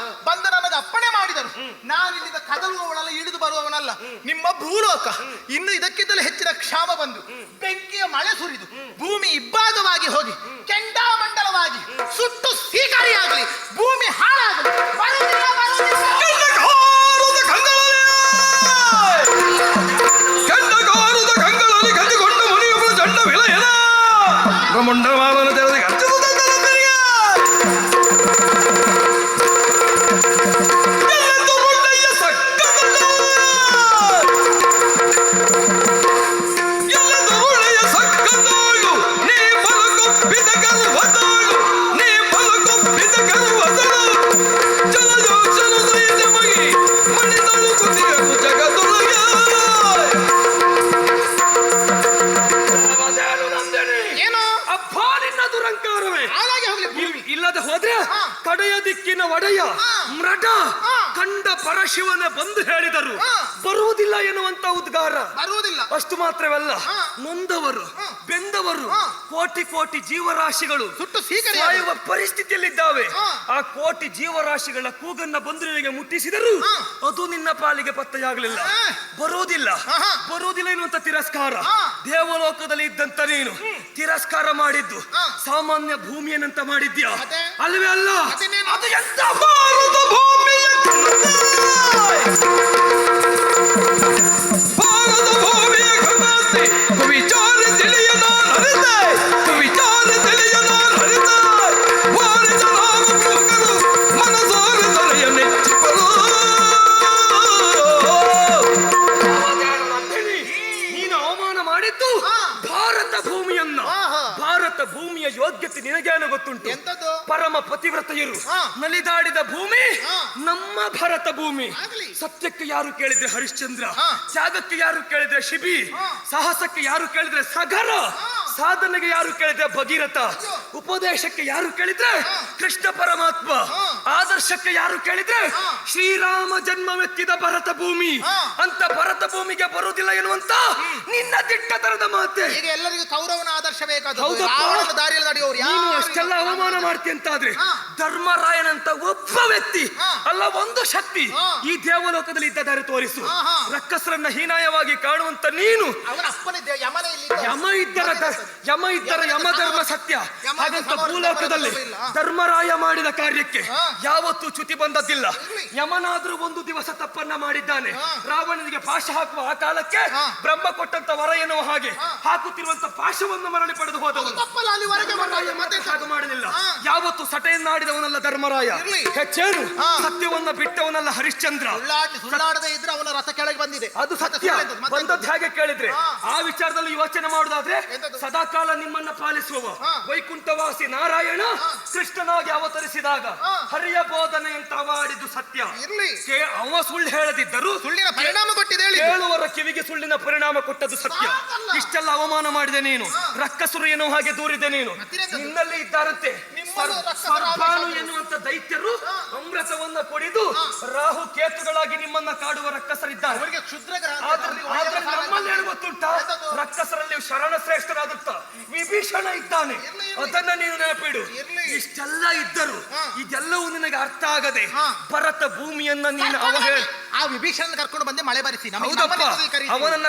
ಬಂದು ನನಗೆ ಅಪ್ಪಣೆ ಮಾಡಿದರು. ನಾನು ಇಲ್ಲಿಂದ ಕದಲುವವನಲ್ಲ, ಇಳಿದು ಬರುವವನಲ್ಲ. ನಿಮ್ಮ ಭೂಲೋಕ ಇನ್ನು ಇದಕ್ಕಿಂತಲೂ ಹೆಚ್ಚಿನ ಕ್ಷಾಮ ಬಂದು ಬೆಂಕಿಯ ಮಳೆ ಸುರಿದು ಭೂಮಿ ಇಬ್ಬಾಗವಾಗಿ ಹೋಗಿ ಕೆಂಡಾಮಂಡಲವಾಗಿ ಸುಟ್ಟು ಸೀಕಾರಿಯಾಗಲಿ, ಭೂಮಿ ಹಾಳಾಗಲಿ. ಕಂಡಗಾರದ ಕಂಗಳಲ್ಲಿ ಕದ್ದುಕೊಂಡು ಮುನಿಯೊಬ್ಬರು ಚಂಡ ವಿಲಯನ ಬ್ರಹ್ಮಂಡಮಾನನ ತೆರೆದಿಗೆ ಇಲ್ಲದೆ ಹೋದ್ರೆ ಕಡೆಯ ದಿಕ್ಕಿನ ಒಡೆಯ ಮೃಡ ಗಂಡ ಪರಶಿವನ ಬಂದು ಹೇಳಿದರು ಹಾ. ಬರುವುದಿಲ್ಲ ಎನ್ನುವಂತ ಉದ್ಗಾರ. ಬರುವುದಿಲ್ಲ. ಅಷ್ಟು ಮಾತ್ರವಲ್ಲ, ಹಾ. ನೊಂದವರು ಬೆಂದವರು ಹಾ. ಕೋಟಿ ಕೋಟಿ ಜೀವರಾಶಿಗಳು ಸುಟ್ಟು ಸೀಕರೆ ಸಾಯುವ ಪರಿಸ್ಥಿತಿಯಲ್ಲಿದ್ದಾವೆ. ಹಾ. ಆ ಕೋಟಿ ಜೀವರಾಶಿಗಳ ಕೂಗನ್ನ ಬಂದು ನಿನಗೆ ಮುಟ್ಟಿಸಿದರು ಹಾ. ಅದು ನಿನ್ನ ಪಾಲಿಗೆ ಪತ್ತೆಯಾಗಲಿಲ್ಲ. ಹಾ. ಬರುವುದಿಲ್ಲ ಆಹಾ. ಬರುವುದಿಲ್ಲ ಎನ್ನುವಂತ ತಿರಸ್ಕಾರ. ಹಾ. ದೇವಲೋಕದಲ್ಲಿ ಇದ್ದಂತ ನೀನು ತಿರಸ್ಕಾರ ಮಾಡಿದ್ದು ಹಾ. ಸಾಮಾನ್ಯ ಭೂಮಿಯನ್ನಂತ ಮಾಡಿದ್ಯಾ? ಮತ್ತೆ? ಅಲ್ವೇ ಅಲ್ಲ. ಮತ್ತೇನೇನು? ಅದು ಎಂತ ಭಾರತ ಭೂಮಿಯ ಭಾರತ ಭೂಮಿಯ ಕಮಾಸಿ ವಿಚಾರ ತಿಳಿಯದ ಹರಿದೆ ವಿಚಾರ ತಿಳಿಯದ ಹರಿದೆ ವಾರಿದ ಮಕ್ಕಳು ಮನಸಾರ ತಲೆಯ ನೆಚ್ಚಿಪರು. ನೀನು ಅವಮಾನ ಮಾಡಿದ್ದು ಹಾ. ಭಾರತ ಭೂಮಿಯನ್ನ. ಆಹಾ. ಭಾರತ ಭೂಮಿಯ ಯೋಗ್ಯತೆ ನಿನಗೇನು ಗೊತ್ತುಂಟು? ಎಂತದ್ದು? ಪರಮ ಪತಿವ್ರತೆಯರು ಹಾ. ನಲಿದಾಡಿದ ಭೂಮಿ ಹಾ. ನಮ್ಮ ಭಾರತ ಭೂಮಿ. ಆಗ್ಲಿ. ಸತ್ಯಕ್ಕೆ ಯಾರು ಕೇಳಿದ್ರೆ ಹರಿಶ್ಚಂದ್ರ, ಹಾ. ತ್ಯಾಗಕ್ಕೆ ಯಾರು ಕೇಳಿದ್ರೆ ಶಿಬಿ, ಹಾ. ಸಾಹಸಕ್ಕೆ ಯಾರು ಕೇಳಿದ್ರೆ ಸಗರ, ಸಾಧನೆಗೆ ಯಾರು ಕೇಳಿದ್ರೆ ಭಗೀರಥ, ಉಪದೇಶಕ್ಕೆ ಯಾರು ಕೇಳಿದ್ರೆ ಕೃಷ್ಣ ಪರಮಾತ್ಮ, ಹಾ. ಆದರ್ಶಕ್ಕೆ ಯಾರು ಕೇಳಿದ್ರೆ ಹಾ. ಶ್ರೀರಾಮ ಜನ್ಮವೆತ್ತಿದ ಭರತ ಭೂಮಿ. ಹಾ. ಅಂತ ಭರತ ಭೂಮಿಗೆ ಬರುವುದಿಲ್ಲ ಎನ್ನುವಂತ ನಿನ್ನ ದಿಟ್ಟತನದ ಮಾತೆ. ಈಗ ಎಲ್ಲರಿಗೂ ಕೌರವನ ಆದರ್ಶ ಬೇಕಾದದ್ದು. ಹೌದಪ್ಪ. ರಾವಣನ ದಾರಿಯಲ್ಲಿ ನಡೆಯೋರು ನೀನು ಯಾರು ಅಷ್ಟೆಲ್ಲ ಅವಮಾನ ಮಾಡ್ತಿ ಅಂತಾದ್ರೆ ಹಾ. ಧರ್ಮರಾಯನಂತ ಒಬ್ಬ ವ್ಯಕ್ತಿ ಹಾ. ಅಲ್ಲ, ಒಂದು ಶಕ್ತಿ ಹಾ. ಈ ದೇವಲೋಕದಲ್ಲಿ ಇದ್ದ ದಾರಿ ತೋರಿಸು. ಹಾ, ಹಾ. ರಕ್ಕಸರನ್ನ ಹೀನಾಯವಾಗಿ ಕಾಣುವಂತ ನೀನು ಅವನ ಅಪ್ಪನಿದ್ದ ಯಮನೇ ಇಲ್ಲಿ ಯಮ ಇದ್ದರ ಯಮ ಧರ್ಮ ಸತ್ಯ. ಯಮ ಹಾಗಂತ ಧರ್ಮ ಭೂಲೋಕದಲ್ಲಿ ಇಲ್ಲ. ಧರ್ಮರಾಯ ಮಾಡಿದ ಕಾರ್ಯಕ್ಕೆ ಹಾ. ಯಾವತ್ತೂ ಚ್ಯುತಿ ಬಂದದ್ದಿಲ್ಲ. ಇರ್ಲಿ. ಯಮನಾದ್ರೂ ಒಂದು ದಿವಸ ತಪ್ಪನ್ನ ಮಾಡಿದ್ದಾನೆ. ಹಾ. ರಾವಣನಿಗೆ ಪಾಶ ಹಾಕುವ ಆ ಕಾಲಕ್ಕೆ ಹಾ. ಬ್ರಹ್ಮ ಕೊಟ್ಟಂತ ವರ ಎನ್ನುವ ಹಾಗೆ ಹಾ. ಹಾಕುತ್ತಿರುವಂತ ಪಾಶವನ್ನು ಮರಳಿ ಪಡೆದು ಹೋದವನು. ತಪ್ಪಲ್ಲ ಅಲ್ಲಿವರೆಗೆ ಧರ್ಮರಾಯ ಮತ್ತೆ ಮತ್ತೆ ಹಾಗೆ ಮಾಡಲಿಲ್ಲ. ಹಾ. ಯಾವತ್ತು ಸಟೆಯನ್ನಾಡಿದವನಲ್ಲ ಧರ್ಮರಾಯ. ಇರ್ಲಿ. ಹೆಚ್ಚೇನು ಹಾ. ಸತ್ಯವನ್ನ ಬಿಟ್ಟವನಲ್ಲ ಹರಿಶ್ಚಂದ್ರ. ಸುಳ್ಳಾಡದೆ ಇದ್ರೆ ಅವನ ರಥ ಕೆಳಗೆ ಬಂದಿದೆ. ಅದು ಸತ್ಯ. ಬಂದದ್ದು ಹೇಗೆ ಕೇಳಿದ್ರೆ ಹಾ. ಆ ವಿಚಾರದಲ್ಲಿ ಯೋಚನೆ ಮಾಡುದಾದ್ರೆ ಎಂತದು? ಸದಾಕಾಲ ನಿಮ್ಮನ್ನ ಪಾಲಿಸುವ ಹಾ. ವೈಕುಂಠವಾಸಿ ನಾರಾಯಣ ಹಾ. ಕೃಷ್ಣನಾಗಿ ಅವತರಿಸಿದಾಗ ಹಾ. ಹರಿಯ ಬೋಧನೆ ಅಂತ ಮಾಡಿದ್ದು ಸತ್ಯ. ಇರ್ಲಿ. ಅವ ಸುಳ್ಳು ಹೇಳದಿದ್ದರು ಸುಳ್ಳಿನ ಪರಿಣಾಮ ಕೊಟ್ಟಿದೆ ಹೇಳಿ. ಕೇಳುವರ ಕಿವಿಗೆ ಸುಳ್ಳಿನ ಪರಿಣಾಮ ಕೊಟ್ಟದ್ದು ಸತ್ಯ. ಸಾಕಲ್ಲ. ಇಷ್ಟೆಲ್ಲ ಅವಮಾನ ಮಾಡಿದೆ ನೀನು. ಹಾ. ರಕ್ಕಸರು ಎನ್ನುವ ಹಾಗೆ ದೂರಿದೆ ನೀನು. ಮತ್ತಿರೆಂತದು? ನಿನ್ನಲ್ಲಿ ಇದ್ದಾರಂತೆ ನಿಮ್ಮನ್ನು ರಕ್ಕಸರ ಸರ್ಪಾನು ಆವೇಶ. ಎನ್ನುವಂತ ದೈತ್ಯರು ಹಾ. ಅಮೃತವನ್ನ ಕುಡಿದು ಹಾ. ರಾಹು ಕೇತುಗಳಾಗಿ ನಿಮ್ಮನ್ನ ಕಾಡುವ ರಕ್ಕಸರಿದ್ದಾರೆ. ಅವರಿಗೆ ಕ್ಷುದ್ರ ಗ್ರಹ ಅಂತ ಆದ್ರೆ ಅವ್ರಿಗೆ ಒಳ್ಳೆಯ ಆದ್ರೆ ಕಾಲ ನಮ್ಮಲ್ಲಿ ಅಂತ. ಏನು ಗೊತ್ತುಂಟ? ಎಂತದು? ರಕ್ಕಸರಲ್ಲಿ ಶರಣ ಶ್ರೇಷ್ಠನಾದಂತ ವಿಭೀಷಣ ಇದ್ದಾನೆ. ಇರ್ಲಿ, ಇರ್ಲಿ. ಅದನ್ನ ನೀನು ನೆನಪಿಡು. ಇರ್ಲಿ. ಇಷ್ಟೆಲ್ಲ ಇದ್ದರು ಹಾ. ಇದೆಲ್ಲವೂ ನಿನಗೆ ಅರ್ಥ ಆಗದೆ ಹಾ. ಭರತ ಭೂಮಿಯನ್ನ ನೀನು ಅವಹೇಳ. ಆ ವಿಭೀಷಣನ ಕರ್ಕೊಂಡು ಬಂದೆ ಮಳೆ ಬರಿಸಿ. ಹೌದಪ್ಪ, ಅವನನ್ನ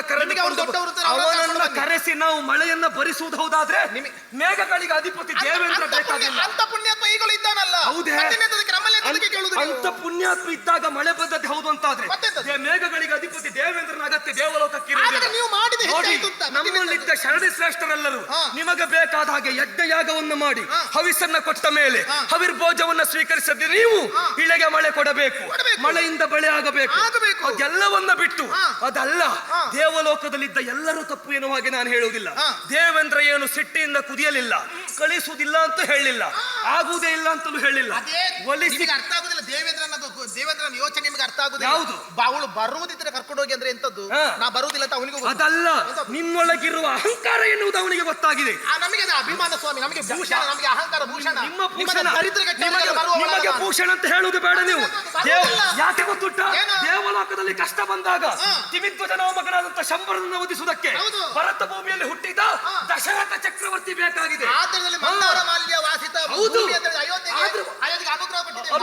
ಅವನನ್ನ ಕರೆಸಿ ನಾವು ಮಳೆಯನ್ನ ಭರಿಸುವುದು ಹೌದಾದ್ರೆ ಮೇಘಗಳಿಗೆ ಅಧಿಪತಿ ದೇವೇಂದ್ರ ಬೇಕಾಗಿಲ್ಲ. ಅಂತ ಪುಣ್ಯಾತ್ಮ ಈಗಲೂ ಇದ್ದಾನಲ್ಲ. ಹೌದೇ? ಮತ್ತಿನ್ನೆಂತದಕ್ಕೆ ನಮ್ಮಲ್ಲಿ ಎಂತದಕ್ಕೆ ಕೇಳುವುದು ನೀವು? ಅಂತ ಪುಣ್ಯಾತ್ಮ ಇದ್ದಾಗ ಮಳೆ ಬಂದದ್ದು ಹೌದು ಅಂತಾದ್ರೆ ಮತ್ತೆಂತದು? ಮೇಘಗಳಿಗೆ ಅಧಿಪತಿ ದೇವೇಂದ್ರನ ಅಗತ್ಯ ದೇವಲೋಕಕ್ಕೆ ಆದರೆ ಇರುವುದಿಲ್ಲ. ನೀವು ಮಾಡಿದ ನೋಡಿ, ಹೆಚ್ಚಾಯ್ತು ಅಂತ. ನಮ್ಮಲ್ಲಿದ್ದ ಶರಣಿ ಶ್ರೇಷ್ಠರೆಲ್ಲರೂ ಹಾ. ನಿಮಗೆ ಬೇಕಾದ ಹಾಗೆ ಯಜ್ಞಯಾಗವನ್ನು ಮಾಡಿ ಹಾ. ಹವಿಸನ್ನ ಕೊಟ್ಟ ಮೇಲೆ ಹಾ. ಹವಿರ್ಭೋಜವನ್ನ ಸ್ವೀಕರಿಸದೆ ನೀವು ಹಾ. ಇಳೆಗೆ ಮಳೆ ಕೊಡಬೇಕು, ಕೊಡಬೇಕು. ಮಳೆಯಿಂದ ಬೆಳೆ ಆಗಬೇಕು. ಆಗಬೇಕು. ಅದೆಲ್ಲವನ್ನ ಬಿಟ್ಟು ಹಾ. ಅದಲ್ಲ ಹಾ. ದೇವಲೋಕದಲ್ಲಿದ್ದ ಎಲ್ಲರೂ ತಪ್ಪು ಎನ್ನುವ ಹಾಗೆ ನಾನು ಹೇಳುವುದಿಲ್ಲ. ಹಾ. ದೇವೇಂದ್ರ ಏನು ಸಿಟ್ಟಿಯಿಂದ ಕುದಿಯಲಿಲ್ಲ, ಕಳಿಸುವುದಿಲ್ಲ ಅಂತ ಹೇಳಿಲ್ಲ, ಆಗುವುದೇ ಇಲ್ಲ ಅಂತಲೂ ಹೇಳಿಲ್ಲ. ಅದೇ ಒಲಿಸಿ ನಿಮಗೆ ಅರ್ಥ ಆಗುದಿಲ್ಲ. ದೇವೇಂದ್ರನ ಯೋಚನೆ ನಿಮಗೆ ಅರ್ಥ ಆಗುದಿಲ್ಲ. ಯಾವುದು? ಅವಳು ಬರುವುದಿದ್ರೆ ಕರ್ಕೊಂಡು ಹೋಗಿ ಅಂದ್ರೆ ಎಂತದ್ದು? ಹಾ. ನಾ ಬರುವುದಿಲ್ಲ ಅಂತ ಅವನಿಗೂ ಗೊತ್ತು. ಅದಲ್ಲ, ಎಂತದ್ದು? ನಿನ್ನೊಳಗಿರುವ ಅಹಂಕಾರ ಎನ್ನುವುದು ಅವನಿಗೆ ಗೊತ್ತಾಗಿದೆ. ನಮಗೆ ಅದು ಅಭಿಮಾನ ಸ್ವಾಮಿ, ನಮಗೆ ಭೂಷಣ, ನಮಗೆ ಅಹಂಕಾರ ಭೂಷಣ. ನಿಮ್ಮ ಭೂಷಣ ನಿಮ್ಮದು ದರಿದ್ರಕ್ಕೆ ನಿಮಗೆ ಕೆಳಗೆ ಬರುವವಳಲ್ಲ ನಿಮಗೆ ನಾನು. ಭೂಷಣ ಅಂತ ಹೇಳುವುದು ಬೇಡ ನೀವು. ಬರುವುದಿಲ್ಲ. ಯಾಕೆ ಗೊತ್ತುಂಟ? ಏನು? ದೇವಲೋಕದಲ್ಲಿ ಕಷ್ಟ ಬಂದಾಗ ಹಾ. ತಿಮಿಧ್ವಜನ ಮಗನಾದಂತ ಶಂಬರನ್ನು ಒದಿಸುವುದಕ್ಕೆ ಹೌದು. ಭರತ ಭೂಮಿಯಲ್ಲಿ ಹುಟ್ಟಿದ ಹಾ. ದಶರಥ ಚಕ್ರವರ್ತಿ ಬೇಕಾಗಿದೆ. ಆದ್ದರಿಂದ ಮಂದಾರ ಮಾಲ್ಯ ವಾಸಿತ ಹೌದು. ಭೂಮಿ ಅಂದರೆ ಅಯೋಧ್ಯೆಗೆ ಆದ್ರೂ- ಅಯೋಧ್ಯೆಗೆ ಅನುಗ್ರಹ ಕೊಟ್ಟಿದೆ.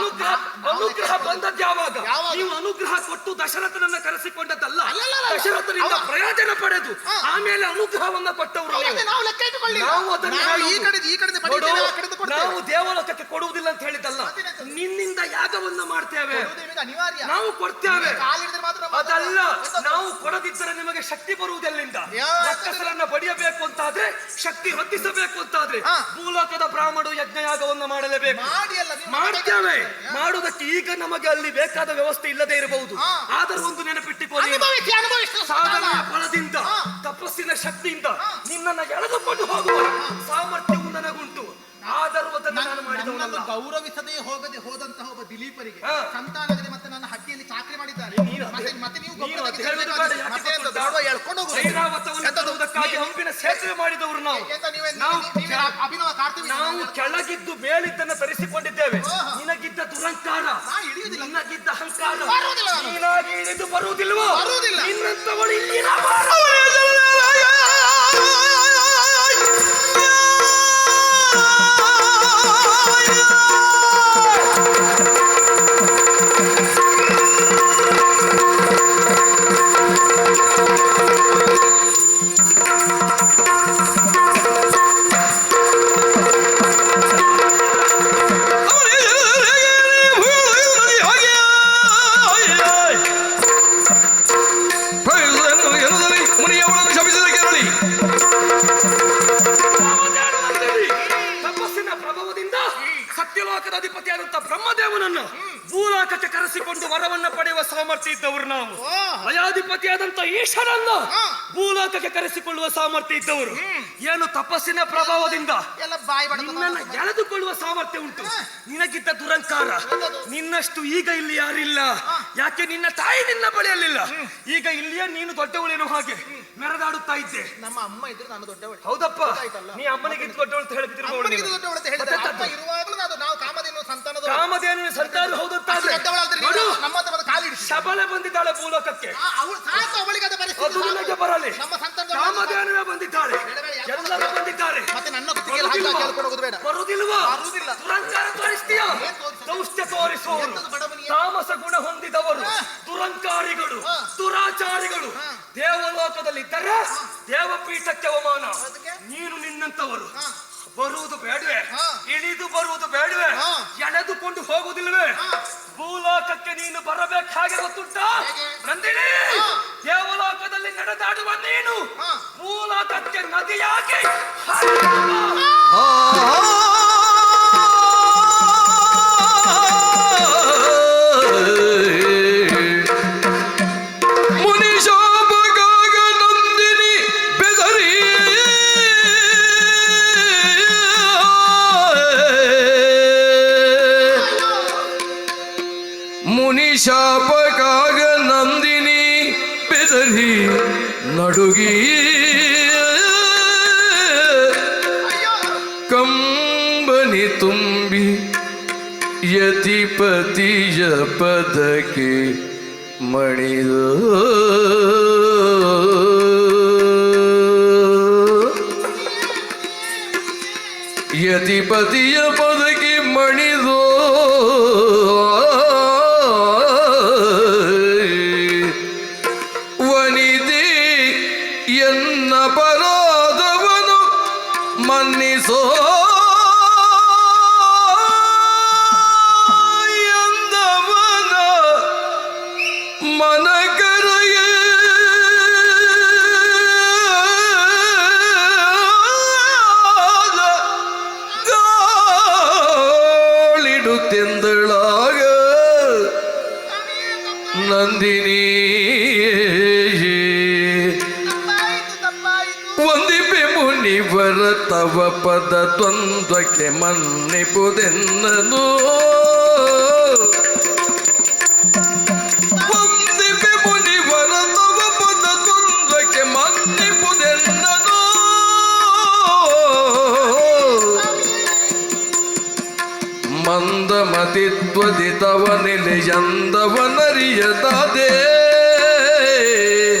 ಅನುಗ್ರಹ ಬಂದದ್ದು ಯಾವಾಗ? ಯಾವಾಗ? ನೀವು ಅನುಗ್ರಹ ಕೊಟ್ಟು ದಶರಥನನ್ನ ಕರೆಸಿಕೊಂಡದ್ದಲ್ಲ. ಅಲ್ಲಲ್ಲ. ದಶರಥನಿಂದ ಅವ- ಪ್ರಯೋಜನ ಪಡೆದು ಹಾ. ಆಮೇಲೆ ಅನುಗ್ರಹವನ್ನ ಕೊಟ್ಟವರು ನೀವು. ಹೌದಾ? ನಾವು ಲೆಕ್ಕ ಇಟ್ಟುಕೊಳ್ಳಿಲ್ಲ. ನಾವು ಅದನ್ನು ನಾವು ಈ ಹೇಳುವುದು. ಕಡೆದು ಈ ಕಡೆದು ನೋಡು, ಪಡಿತೇವೆ, ಆ ಕಡೆದು ಕೊಡ್ತೇವೆ. ನಾವು ದೇವಲೋಕಕ್ಕೆ ಕೊಡುವುದಿಲ್ಲ ಅಂತ ಹೇಳಿದ್ದಲ್ಲ, ಮತ್ತೆಂತದ್ದು? ನಿನ್ನಿಂದ ಯಾಗವನ್ನ ಮಾಡ್ತೇವೆ, ಕೊಡುವುದು ನಿಮಗೆ ಅನಿವಾರ್ಯ. ನಾವು ಕೊಡ್ತೇವೆ. ಕಾಲಿಡಿದ್ರೆ ಮಾತ್ರ ಅದಲ್ಲ, ಎಂತದ್ದು? ನಾವು ಕೊಡದಿದ್ದರೆ ನಿಮಗೆ ಶಕ್ತಿ ಬರುವುದೆಲ್ಲಿಂದ? ಯಾ- ರಕ್ಕಸರನ್ನ ಬಡಿಯಬೇಕು ಅಂತಾದ್ರೆ, ಶಕ್ತಿ ಹೊತ್ತಿಸಬೇಕು ಅಂತಾದ್ರೆ ಹಾ. ಭೂಲೋಕದ ಬ್ರಾಹ್ಮಣರು ಯಜ್ಞಯಾಗವನ್ನ ಮಾಡಲೇಬೇಕು. ಮಾಡಿ ಅಲ್ಲ ನೀವು ಮಾಡ್ತೇವೆ. ಯಾ- ಮಾಡುವುದಕ್ಕೆ ಈಗ ನಮಗೆ ಅಲ್ಲಿ ಬೇಕಾದ ವ್ಯವಸ್ಥೆ ಇಲ್ಲದೆ ಇರಬಹುದು. ಹಾ. ಆದರೂ ಒಂದು ನೆನಪಿಟ್ಟುಕೊಳ್ಳಿ, ಅನುಭವಿಸಿ ಅನುಭವಿಸಿ ಸಾಧನೆಯ ಫಲದಿಂದ ಹಾ. ತಪಸ್ಸಿನ ಶಕ್ತಿಯಿಂದ ಹಾ. ನಿನ್ನನ್ನು ಎಳೆದುಕೊಂಡು ಹೋಗುವ ಸಾಮರ್ಥ್ಯವು ನನಗುಂಟು. ಆದರೂ ಅದನ್ನು ನಾನು ಮಾಡಿದವನಲ್ಲ. ಗೌರವಿಸದೇ ಹೋದಂತಹ ಒಬ್ಬ ದಿಲೀಪರಿಗೆ ಹಾ. ಸಂತಾನವಿದೆ ಮತ್ತೆ ನನ್ನ ಹಟ್ಟಿಯಲ್ಲಿ ಚಾಕರಿ ಮಾಡಿದ ಇದ್ದಾನೆ. ನೀನು ಮತ್ತೆ ನೀವು ನೀನು ಗೊಬ್ಬರ ಅದು ಹೇಳುವುದು ಬೇಡ, ಯಾಕೆ ಮತ್ತೆ ಎಂತ ಗೊತ್ತುಂಟಾ? ದೊಡ್ಡ ಎಳ್ಕೊಂಡು ಹೋಗುದು. ಐರಾವತವನ್ನು ಎಂತದು? ತರುವುದಕ್ಕಾಗಿ ಹಂಪಿನ ಸೇತುವೆ ಮಾಡಿದವರು ನಾವು. ಎಂತ ನೀವೇ- ನಾವು ನೀವೇ ಅಭಿನವ ಕಾರ್ತೀವಿ. ನಾವು ಕೆಳಗಿದ್ದು ಮೇಲಿದ್ದನ್ನು ತರಿಸಿಕೊಂಡಿದ್ದೇವೆ. ಓಹೋ. ನಿನಗಿದ್ದ ದುರಂಕಾರ, ನಾನು ಇಳಿಯುವುದಿಲ್ಲ. ನಿನಗಿದ್ದ ಅಹಂಕಾರ, ಬರುವುದಿಲ್ಲ ನಾನು. ನೀನಾಗಿ ಇಳಿದು ಬರುವುದಿಲ್ವೋ? ಬರುವುದಿಲ್ಲ. ನಿನ್ನಂತವಳು ಇಲ್ಲಿನ ಮುನಿಯವಳನ್ನು ಶಪಿಸಿದ ಕೇರಳಿ ತಪಸ್ಸಿನ ಪ್ರಭಾವದಿಂದ ಸತ್ಯಲೋಕದ ಅಧಿಪತಿಯಾದಂತ ಬ್ರಹ್ಮದೇವನನ್ನು ಭೂಲೋಕಕ್ಕೆ ಕರೆಸಿಕೊಂಡು ವರವನ್ನ ಪಡೆಯುವ ಸಾಮರ್ಥ್ಯ ಇದ್ದವರು ನಾವು. ಲಯಾಧಿಪತಿಯಾದಂತ ಈಶ್ವರನ್ನ ಭೂಲೋಕಕ್ಕೆ ಕರೆಸಿಕೊಳ್ಳುವ ಸಾಮರ್ಥ್ಯ ಇದ್ದವರು. ಏನು ತಪಸ್ಸಿನ ಪ್ರಭಾವದಿಂದ ಎಲ್ಲ ಬಾಯಿ ಬಡ್ಕೊಂಡು ನಿನ್ನನ್ನು ಎಳೆದುಕೊಳ್ಳುವ ಸಾಮರ್ಥ್ಯ ಉಂಟು. ನಿನಗಿದ್ದ ದುರಂಕಾರ ನಿನ್ನಷ್ಟು ಈಗ ಇಲ್ಲಿ ಯಾರಿಲ್ಲ. ಯಾಕೆ ನಿನ್ನ ತಾಯಿ ನಿನ್ನ ಬಳಿಯಲ್ಲಿಲ್ಲ. ಈಗ ಇಲ್ಲಿಯೇ ನೀನು ದೊಡ್ಡವಳೇನು ಹಾಗೆ ಮೆರೆದಾಡುತ್ತಾ ಇದ್ದೆ. ನಮ್ಮ ಅಮ್ಮ ಇದ್ರೆ ನಾನು ದೊಡ್ಡವಳು. ಹೌದಪ್ಪ, ಗೊತ್ತಾಯ್ತಲ್ಲ? ನೀ ಅಮ್ಮನಿಗೆ ದೊಡ್ಡವಳು ಅಂತ ಹೇಳ್ತಿರ್ಬೋದು. ಅಮ್ಮನಿಗೆ ದೊಡ್ಡವಳು ಅಂತ ಹೇಳಿದ್ರೆ ಅಮ್ಮ ಇರುವಾಗಲೂ ನಾವು ಕಾಮಧೇನು ಸಂತಾನದ ಕಾಮಧೇನು ಸಂತಾನ ಹೌದಂತಾದ್ರೆ ದೊಡ್ಡವಳಾದ್ರೆ ನೋಡು, ನಮ್ಮ ಹತ್ರ ಕಾಲಿಡಿಸಿ ಶಬಳೆ ಬಂದಿದ್ದಾಳೆ ಭೂಲೋಕಕ್ಕೆ. ಅವಳು ಸಾಕು, ಅವಳಿಗೆ ಅದು ಅದು ಪರಿಸ್ಥಿತಿ ನಿನಗೆ ಬರಲಿ. ನಮ್ಮ ಸಂತಾನದ ಕಾಮಧೇನುವೆ ಬಂದಿದ್ದಾಳೆ, ಎಲ್ಲರೂ ಬಂದಿದ್ದಾರೆ. ಮತ್ತೆ ನನ್ನ ಕುತ್ತಿಗೆಯಲ್ಲಿ ಹಾಕಿ ಕೇಳ್ಕೊಂಡು ಹೋಗುದು ಬೇಡ. ಬರುವುದಿಲ್ವಾ? ಬರುವುದಿಲ್ಲ. ದುರಂಕಾರ ತೋರಿಸ್ತೀಯ? ಏನ್ ತೋರಿಸ್ತೀಯ? ದೌಷ್ಟ್ಯ ತೋರಿಸುವವರು, ಎಂತದು ಬಡವನಿಗೆ? ತಾಮಸ ಗುಣ ಹೊಂದಿದವರು, ದುರಂಕಾರಿಗಳು, ದುರಾಚಾರಿಗಳು ದೇವಲೋಕದಲ್ಲಿದ್ದರೆ ದೇವಪೀಠಕ್ಕೆ ಅವಮಾನ. ಅದಕ್ಕೆ? ನೀನು ನಿನ್ನಂತವರು ಬರುವುದು ಬೇಡವೆ? ಹಾ. ಇಳಿದು ಬರುವುದು ಬೇಡವೆ? ಹಾ. ಎಳೆದುಕೊಂಡು ಹೋಗುವುದಿಲ್ವೇ? ಭೂಲೋಕಕ್ಕೆ ನೀನು ಬರಬೇಕು. ಹಾಗೆ ಗೊತ್ತುಂಟಾ ಹೇಗೆ? ನಂದಿನಿ? ದೇವಲೋಕದಲ್ಲಿ ನಡೆದಾಡುವ ನೀನು ಹಾ. ಭೂಲೋಕಕ್ಕೆ ನದಿಯಾಗಿ ಹರಿಯುವ. ಮುನಿಶಾಪಗಾಗ ನಂದಿನಿ ಬೆದರಿ ಮುನಿಶಾಪಗಾಗ ನಂದಿನಿ ಬೆದರಿ ನಡುಗಿ ಕಂಬನಿ ತುಂಬಿ ಯತಿಪತಿಯ ಪದಕ್ಕೆ ಮಣಿದು ಯತಿಪತಿಯ ಪದಕ್ಕೆ ಮಣಿದು ವನಿದೆ ಎನ್ನ ಪರಾಧವನು ಮನ್ನಿಸೋ ಎಂದವನ ಮನಕರಯ ಗಾಳಿಡುತ್ತೆಂದಳಾಗ ನಂದಿನಿ ಒಂದಿಪೆ ಮುನಿವರ ತವ ಪದ ದ್ವಂದ್ವಕ್ಕೆ ಮನ್ನಿಪುದೆನ್ನನು. ಒಂದಿಪೆ ಮುನಿವರ ತವ ಪದ ದ್ವಂದ್ವಕ್ಕೆ ಮನ್ನಿಪುದೆನ್ನನು. ಮಂದಮತಿತ್ವದಿತವ ನಿಲೆಯಂದವನರಿಯದಾದೆ.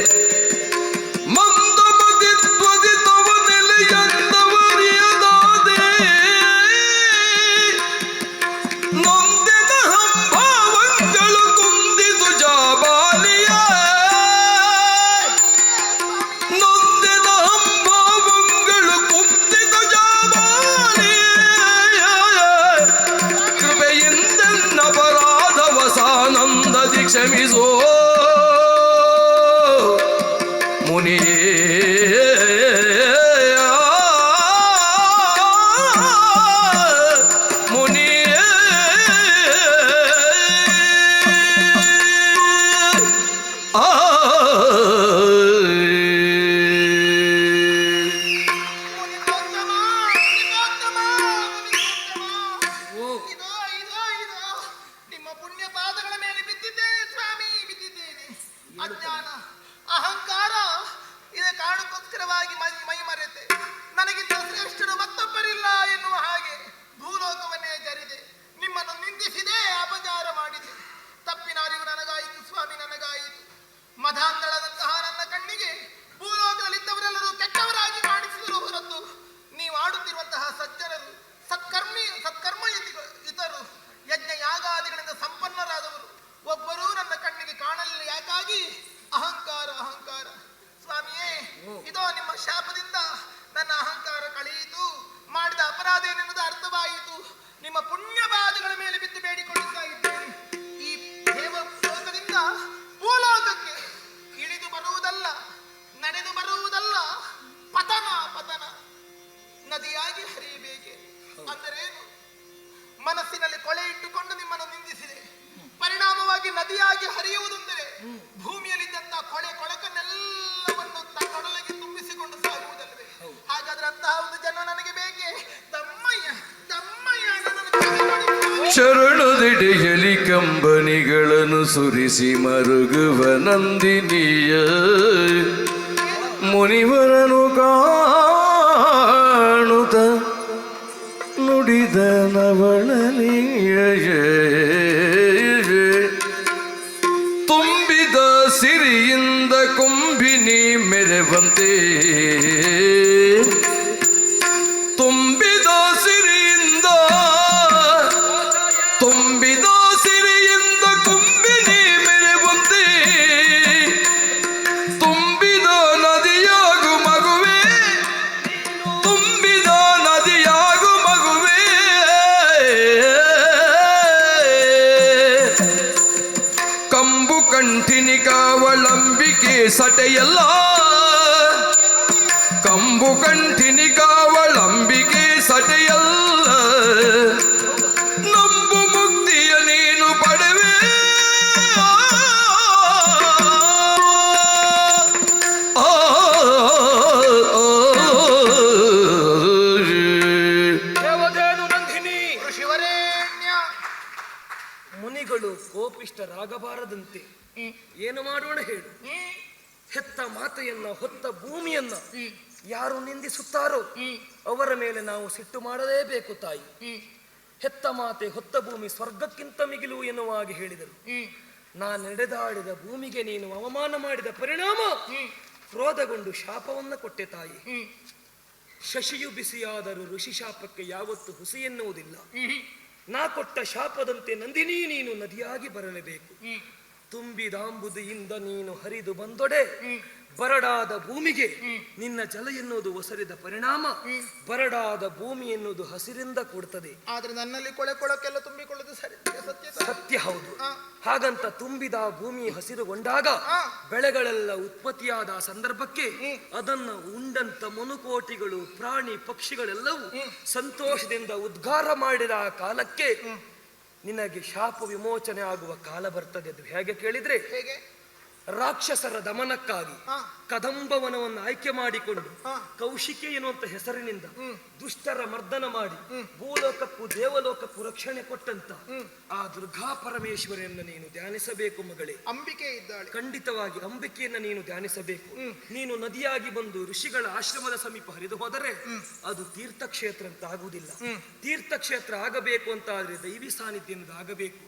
ಮಂದಮತಿತ್ವದಿತವ ನಿಲೆಯಂದವರಿಯದಾದೆ. ನೊಂದಿದ ಹಂಭಾವಂಗಳು ಕುಂದಿದು ಜಾಬಾಲಿಯ. ನೊಂದಿದ ಹಂಭಾವಂಗಳು ಕುಂದಿದು ಜಾಬಾಲಿಯ. ಕೃಪೆಯಿಂದೆನ್ನ ಅಪರಾಧವ ಸಾನಂದದಿ ಕ್ಷಮಿಸೋ ಮುನಿಯೇ. ಮುನಿಯೇ ಆ ನಿಮ್ಮ ಪುಣ್ಯ ಪಾದಗಳ ಮೇಲೆ ಬಿದ್ದಿದ್ದೇನೆ ಸ್ವಾಮಿ, ಬಿದ್ದಿದ್ದೇನೆ. ಸಂಪೂರ್ಣವಾಗಿ ಮೈ ಮರೆತೆ ನನಗಿಂತ ಶ್ರೇಷ್ಠರು ಮತ್ತೊಬ್ಬರಿಲ್ಲ ಎನ್ನುವ ಹಾಗೆ ಭೂಲೋಕವನ್ನೇ ಜರಿದೆ, ನಿಮ್ಮನ್ನು ನಿಂದಿಸಿದೆ, ಅಪಚಾರ ಮಾಡಿದೆ. ತಪ್ಪಿನ ಅರಿವು ನನಗಾಯಿತು ಸ್ವಾಮಿ, ನನಗಾಯಿತು. ಮಧಾಂಧಳದಂತಹ ನನ್ನ ಕಣ್ಣಿಗೆ ಭೂಲೋಕದಲ್ಲಿದ್ದವರೆಲ್ಲರೂ ಕೆಟ್ಟವರಾಗಿ ಮಾಡಿಸಿದರು ಹೊರತು ನೀವು ಆಡುತ್ತಿರುವಂತಹ ಸಜ್ಜನರು, ಸತ್ಕರ್ಮ ಇತರು, ಯಜ್ಞ ಯಾಗಾದಿಗಳಿಂದ ಸಂಪನ್ನರಾದವರು ಒಬ್ಬರೂ ನನ್ನ ಕಣ್ಣಿಗೆ ಕಾಣಲಿಲ್ಲ. ಯಾಕಾಗಿ? ಅಹಂಕಾರ. ಸ್ವಾಮಿಯೇ, ಇದೋ ನಿಮ್ಮ ಶಾಪದಿಂದ ನನ್ನ ಅಹಂಕಾರ ಕಳೆಯಿತು, ಮಾಡಿದ ಅಪರಾಧ ಏನೆನ್ನುವುದು ಅರ್ಥವಾಯಿತು. ನಿಮ್ಮ ಪುಣ್ಯವಾದಗಳ ಮೇಲೆ ಬಿದ್ದು ಬೇಡಿಕೊಳ್ಳುತ್ತಾ ಇದ್ದೇನೆ. ಈ ದೇವಲೋಕದಿಂದ ಭೂಲೋಕಕ್ಕೆ ಇಳಿದು ಬರುವುದಲ್ಲ, ನಡೆದು ಬರುವುದಲ್ಲ, ಪತನ. ನದಿಯಾಗಿ ಹರಿಯಬೇಕೆ ಅಂದರೇನು? ಮನಸ್ಸಿನಲ್ಲಿ ಕೊಳೆ ಇಟ್ಟುಕೊಂಡು ನಿಮ್ಮನ್ನು ನಿಂದಿಸಿದೆ, ಪರಿಣಾಮವಾಗಿ ನದಿಯಾಗಿ ಹರಿಯುವುದೆಂದರೆ ಭೂಮಿಯಲ್ಲಿದ್ದಂತಹ ಕೊಳಕನ್ನೆಲ್ಲವನ್ನು ತನ್ನೊಡಲಿಗೆ ತುಂಬಿಸಿಕೊಂಡು ಸಾಗುವುದಲ್ಲವೇ? ಹಾಗಾದ್ರೆ ಅಂತಹ ಒಂದು ಜನ ನನಗೆ ಬೇಕೆ? ದಮ್ಮಯ್ಯ ಶರಣುದಿಡೆಯಲಿ ಕಂಬನಿಗಳನ್ನು ಸುರಿಸಿ ಮರುಗುವ ನಂದಿನಿಯ ಮುನಿವರನು ಕಾಣುತ್ತ ನುಡಿದ ನವಳಲಿಯ ತುಂಬಿದ ಸಿರಿಯಿಂದ ಕುಂಬಿನಿ ಮೆರೆವಂತೆ, ತುಂಬಿದ ಸಿರಿಯಿಂದ ಕುಂಬಿನಿ ಮೆರೆವಂತೆ, ತುಂಬಿದ ನದಿಯಾಗು ಮಗುವೆ, ತುಂಬಿದ ನದಿಯಾಗು ಮಗುವೆ. ಕಂಬು ಕಂಠಿನಿ ಕಾವಳಂಬಿಕೆ ಸಟೆಯಲ್ಲ, ಕಂಬು ಕಂಠಿನಿ ಕಾವಳಂಬಿಕೆ ಸಟೆಯಲ್ಲ, ನಂಬು ಮುಕ್ತಿಯ ನೀನು ಪಡೆವೆ. ದೇವದೇನು ನಂದಿನಿ, ಶಿವರೇಣ್ಯ. ಮುನಿಗಳು ಕೋಪಿಷ್ಟರಾಗಬಾರದಂತೆ ಏನು ಮಾಡೋಣ ಹೇಳು? ಹೆತ್ತ ಮಾತೆಯನ್ನ, ಹೊತ್ತ ಭೂಮಿಯನ್ನ ಯಾರು ನಿಂದಿಸುತ್ತಾರೋ ಅವರ ಮೇಲೆ ನಾವು ಸಿಟ್ಟು ಮಾಡಲೇಬೇಕು ತಾಯಿ. ಹೆತ್ತ ಮಾತೆ, ಹೊತ್ತ ಭೂಮಿ ಸ್ವರ್ಗಕ್ಕಿಂತ ಮಿಗಿಲು ಎನ್ನುವ ಹಾಗೆ ಹೇಳಿದರು. ನಾನು ನಡೆದಾಡಿದ ಭೂಮಿಗೆ ನೀನು ಅವಮಾನ ಮಾಡಿದ ಪರಿಣಾಮ ಕ್ರೋಧಗೊಂಡು ಶಾಪವನ್ನ ಕೊಟ್ಟೆ ತಾಯಿ. ಶಶಿಯು ಬಿಸಿಯಾದರೂ ಋಷಿ ಶಾಪಕ್ಕೆ ಯಾವತ್ತು ಹುಸಿ ಎನ್ನುವುದಿಲ್ಲ. ನಾ ಕೊಟ್ಟ ಶಾಪದಂತೆ ನಂದಿನಿ ನೀನು ನದಿಯಾಗಿ ಬರಲೇಬೇಕು. ತುಂಬಿದಾಂಬುದಿಯಿಂದ ನೀನು ಹರಿದು ಬಂದೊಡೆ ಬರಡಾದ ಭೂಮಿಗೆ ನಿನ್ನ ಜಲ ಎನ್ನುವುದು ಒಸರಿದ ಪರಿಣಾಮ ಬರಡಾದ ಭೂಮಿ ಎನ್ನುವುದು ಹಸಿರಿಂದ ಕೂಡ್ತದೆ. ಆದ್ರೆ ನನ್ನಲ್ಲಿ ಕೊಳಕೆಲ್ಲ ತುಂಬಿಕೊಳ್ಳುವುದು ಸತ್ಯ ಹೌದು. ಹಾಗಂತ ತುಂಬಿದ ಭೂಮಿ ಹಸಿರುಗೊಂಡಾಗ ಬೆಳೆಗಳೆಲ್ಲ ಉತ್ಪತ್ತಿಯಾದ ಸಂದರ್ಭಕ್ಕೆ ಅದನ್ನು ಉಂಡಂತ ಮನುಕೋಟಿಗಳು, ಪ್ರಾಣಿ ಪಕ್ಷಿಗಳೆಲ್ಲವೂ ಸಂತೋಷದಿಂದ ಉದ್ಗಾರ ಮಾಡಿದ ಕಾಲಕ್ಕೆ ನಿನಗೆ ಶಾಪ ವಿಮೋಚನೆ ಆಗುವ ಕಾಲ ಬರ್ತದೆ. ಅದು ಹೇಗೆ ಕೇಳಿದ್ರೆ, ಹೇಗೆ? ರಾಕ್ಷಸರ ದಮನಕ್ಕಾಗಿ ಕದಂಬವನವನ್ನು ಆಯ್ಕೆ ಮಾಡಿಕೊಂಡು ಕೌಶಿಕೆ ಎನ್ನುವಂತ ಹೆಸರಿನಿಂದ ದುಷ್ಟರ ಮರ್ದನ ಮಾಡಿ ಭೂಲೋಕಕ್ಕೂ ದೇವಲೋಕಕ್ಕೂ ರಕ್ಷಣೆ ಕೊಟ್ಟಂತ ಆ ದುರ್ಗಾ ಪರಮೇಶ್ವರಿಯನ್ನು ನೀನು ಧ್ಯಾನಿಸಬೇಕು ಮಗಳೇ. ಅಂಬಿಕೆ ಇದ್ದಾಳೆ. ಖಂಡಿತವಾಗಿ ಅಂಬಿಕೆಯನ್ನ ನೀನು ಧ್ಯಾನಿಸಬೇಕು. ನೀನು ನದಿಯಾಗಿ ಬಂದು ಋಷಿಗಳ ಆಶ್ರಮದ ಸಮೀಪ ಹರಿದು ಹೋದರೆ ಅದು ತೀರ್ಥಕ್ಷೇತ್ರ ಅಂತ ಆಗುವುದಿಲ್ಲ. ತೀರ್ಥಕ್ಷೇತ್ರ ಆಗಬೇಕು ಅಂತ ಆದ್ರೆ ದೈವಿ ಸಾನ್ನಿಧ್ಯದಿಂದ ಆಗಬೇಕು.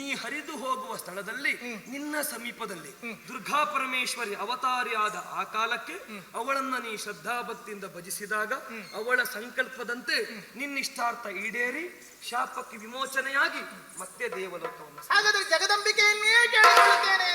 ನೀ ಹರಿದು ಹೋಗುವ ಸ್ಥಳದಲ್ಲಿ ನಿನ್ನ ಸಮೀಪದಲ್ಲಿ ದುರ್ಗಾ ಪರಮೇಶ್ವರಿ ಅವತಾರಿಯಾದ ಆ ಕಾಲಕ್ಕೆ ಅವಳನ್ನ ನೀ ಶ್ರದ್ಧಾಭಕ್ತಿಯಿಂದ ಭಜಿಸಿದಾಗ ಅವಳ ಸಂಕಲ್ಪದಂತೆ ನಿನ್ನಿಷ್ಟಾರ್ಥ ಈಡೇರಿ ಶಾಪಕ್ಕೆ ವಿಮೋಚನೆಯಾಗಿ ಮತ್ತೆ ದೇವಲೋಕವನ್ನು. ಹಾಗಾದ್ರೆ ಜಗದಂಬಿಕೆಯನ್ನೇ ಕೇಳಿಕೊಳ್ಳುತ್ತೇನೆ.